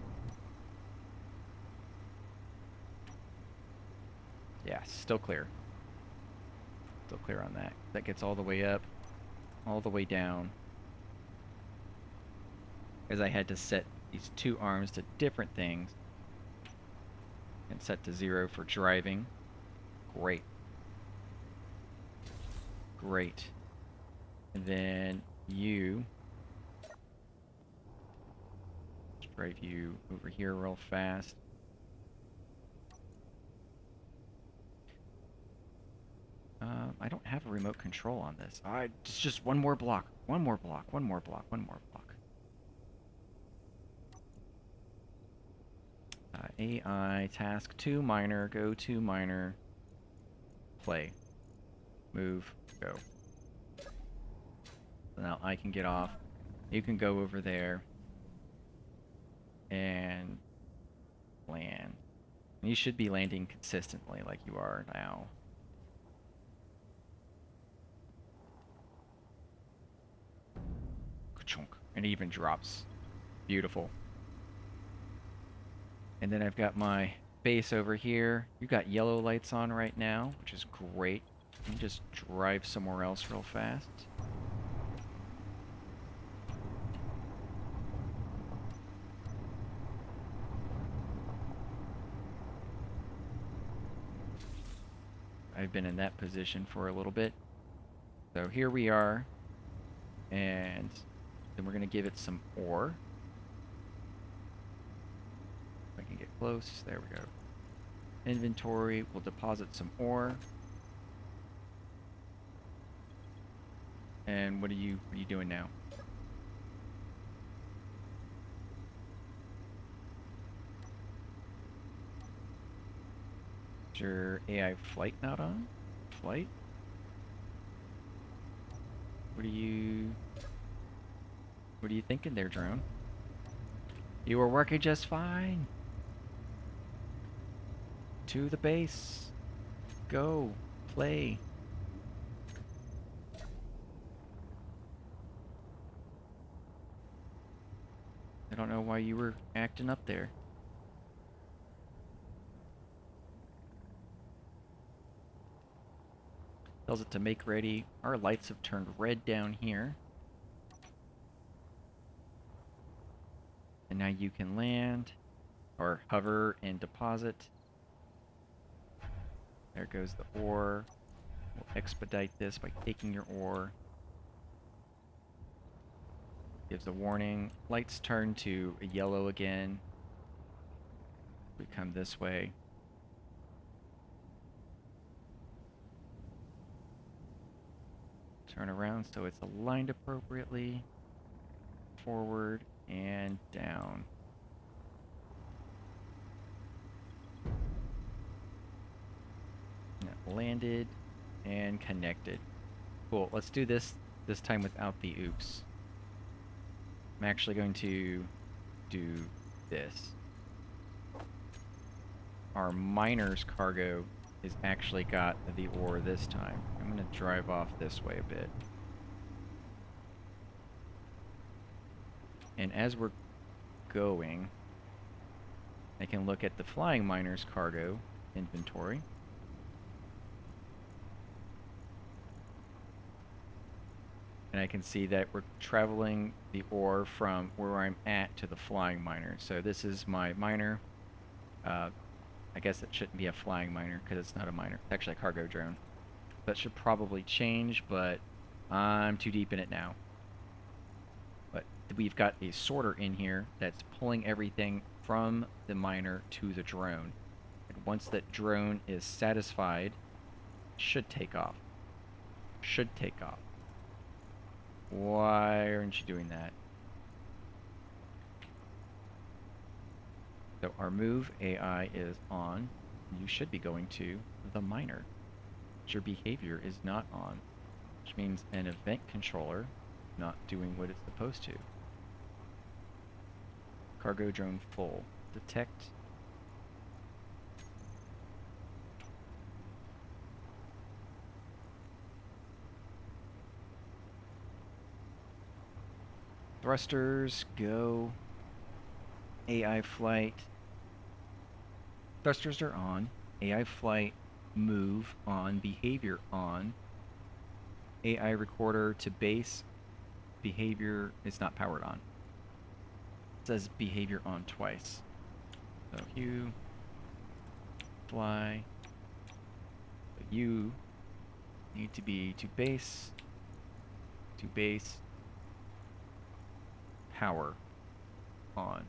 Speaker 1: Yeah, still clear. Still clear on that. That gets all the way up, all the way down. Because I had to set these two arms to different things. And set to 0 for driving. Great. Great. And then you. Let's drive you over here real fast. I don't have a remote control on this. It's just one more block. One more block. One more block. One more block. AI task 2 miner. Go to miner. Play. Move. Go. So now I can get off. You can go over there and land. And you should be landing consistently like you are now. Ka-chunk. And it even drops. Beautiful. And then I've got my base over here. You got yellow lights on right now, which is great. Let me just drive somewhere else real fast. I've been in that position for a little bit. So here we are. And then we're going to give it some ore. If I can get close. There we go. Inventory. We'll deposit some ore. And what are you doing now? Is your AI flight not on? Flight? What are you thinking there, drone? You were working just fine. To the base. Go. Play. I don't know why you were acting up there. Tells it to make ready. Our lights have turned red down here. And now you can land or hover and deposit. There goes the ore. We'll expedite this by taking your ore. Gives a warning. Lights turn to a yellow again. We come this way. Turn around so it's aligned appropriately. Forward and down. And it landed and connected. Cool. Let's do this time without the oops. I'm actually going to do this. Our miner's cargo is actually got the ore this time. I'm going to drive off this way a bit. And as we're going, I can look at the flying miner's cargo inventory. And I can see that we're traveling the ore from where I'm at to the flying miner. So this is my miner. I guess it shouldn't be a flying miner because it's not a miner. It's actually a cargo drone. That should probably change, but I'm too deep in it now. But we've got a sorter in here that's pulling everything from the miner to the drone. And once that drone is satisfied, it should take off. Should take off. Why aren't you doing that? So our move AI is on. You should be going to the miner. But your behavior is not on, which means an event controller not doing what it's supposed to. Cargo drone full. Detect. Thrusters, go. AI flight. Thrusters are on. AI flight, move on. Behavior on. AI recorder to base. Behavior is not powered on. It says behavior on twice. So you fly. So you need to be to base. Power on.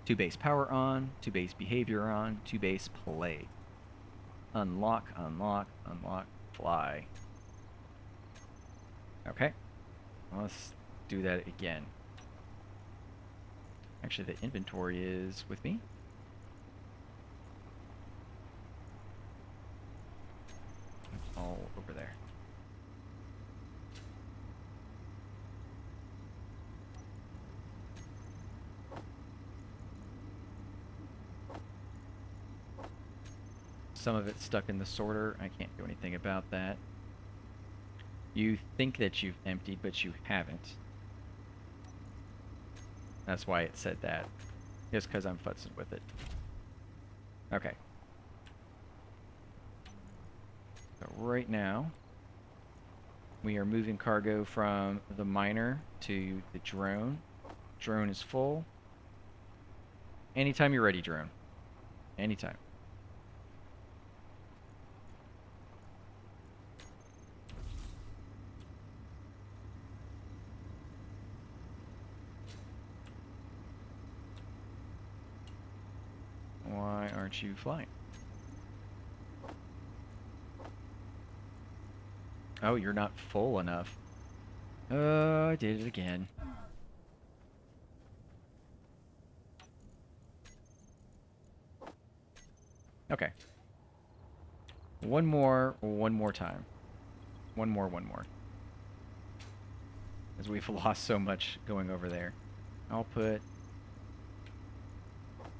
Speaker 1: To base power on, to base behavior on, to base play. Unlock, unlock, unlock, fly. Okay. Let's do that again. Actually, the inventory is with me. It's all over there. Some of it's stuck in the sorter. I can't do anything about that. You think that you've emptied, but you haven't. That's why it said that. Just because I'm futzing with it. Okay. So right now, we are moving cargo from the miner to the drone. Drone is full. Anytime you're ready, drone. Anytime. Why aren't you flying? Oh, you're not full enough. I did it again. Okay. One more time. One more. As we've lost so much going over there. I'll put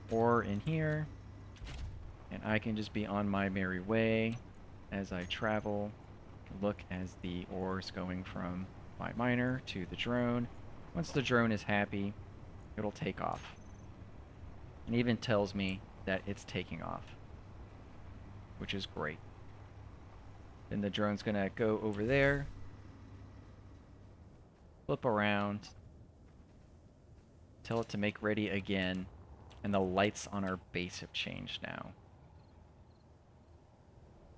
Speaker 1: ore in here. And I can just be on my merry way as I travel. Look as the ore's going from my miner to the drone. Once the drone is happy, it'll take off. And even tells me that it's taking off, which is great. Then the drone's gonna go over there, flip around, tell it to make ready again, and the lights on our base have changed now.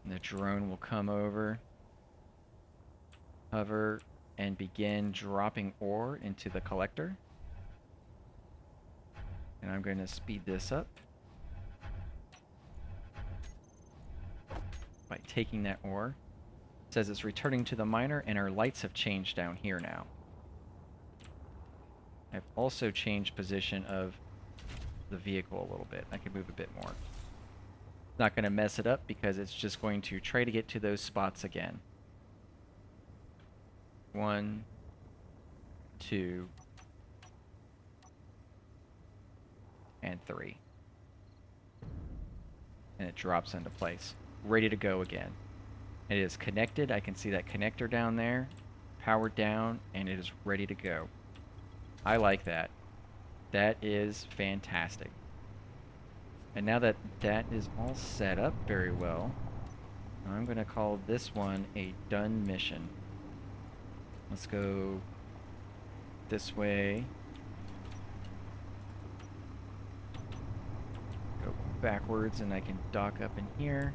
Speaker 1: And the drone will come over, hover, and begin dropping ore into the collector. And I'm going to speed this up by taking that ore. It says it's returning to the miner, and our lights have changed down here now. I've also changed position of the vehicle a little bit. I can move a bit more. It's not going to mess it up because it's just going to try to get to those spots again. 1, 2, and 3. And it drops into place. Ready to go again. It is connected. I can see that connector down there. Powered down, and it is ready to go. I like that. That is fantastic. And now that that is all set up very well, I'm going to call this one a done mission. Let's go this way. Go backwards, and I can dock up in here.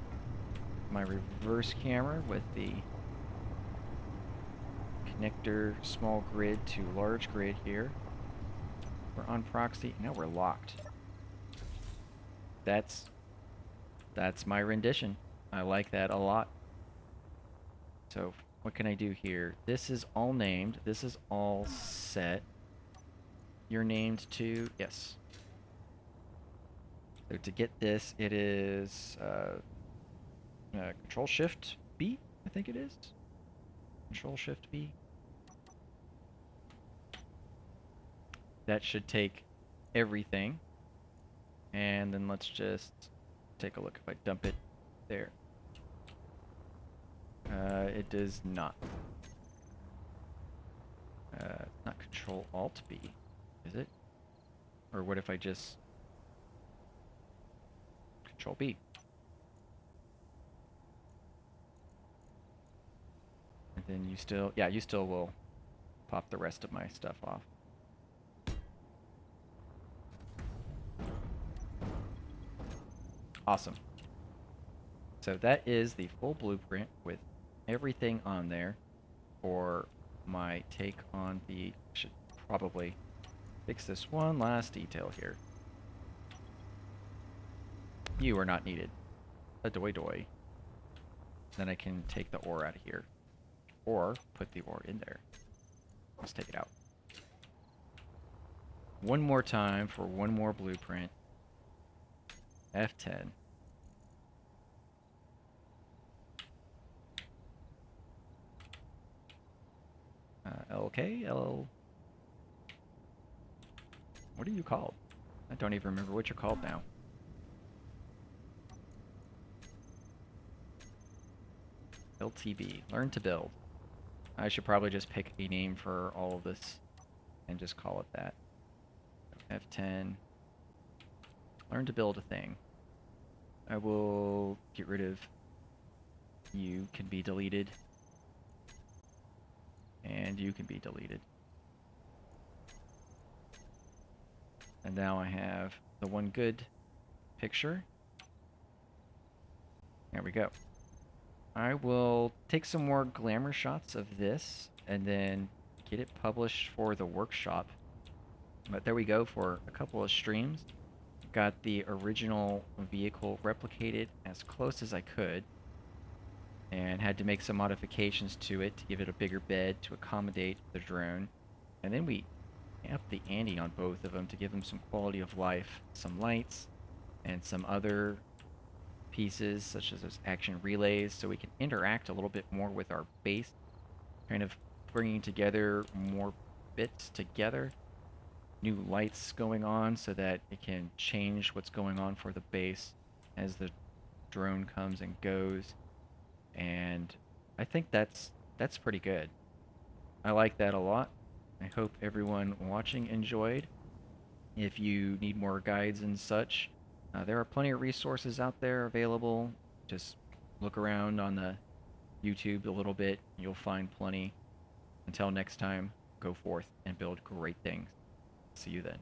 Speaker 1: My reverse camera with the connector small grid to large grid here. We're on proxy. Now we're locked. That's my rendition. I like that a lot. So what can I do here? This is all named. This is all set. You're named to, yes. So to get this, it is Control Shift B, I think it is. Control Shift B. that should take everything. And then let's just take a look if I dump it there. It does not. Not Control Alt B, is it? Or what if I just Control B? And then you still, yeah, you still will pop the rest of my stuff off. Awesome. So that is the full blueprint with everything on there for my take on the, should probably fix this one last detail here. You are not needed. A doi doi. Then I can take the ore out of here. Or put the ore in there. Let's take it out. One more time for one more blueprint. F10. LK? What are you called? I don't even remember what you're called now. LTB. Learn to build. I should probably just pick a name for all of this and just call it that. F10. Learn to build a thing. I will get rid of you can be deleted. And you can be deleted. And now I have the one good picture. There we go. I will take some more glamour shots of this and then get it published for the workshop. But there we go for a couple of streams. Got the original vehicle replicated as close as I could and had to make some modifications to it to give it a bigger bed to accommodate the drone. And then we upped the ante on both of them to give them some quality of life, some lights, and some other pieces such as those action relays so we can interact a little bit more with our base, kind of bringing together more bits together, new lights going on so that it can change what's going on for the base as the drone comes and goes. And I think that's pretty good. I like that a lot. I hope everyone watching enjoyed. If you need more guides and such, there are plenty of resources out there available. Just look around on the YouTube a little bit. You'll find plenty. Until next time, go forth and build great things. See you then.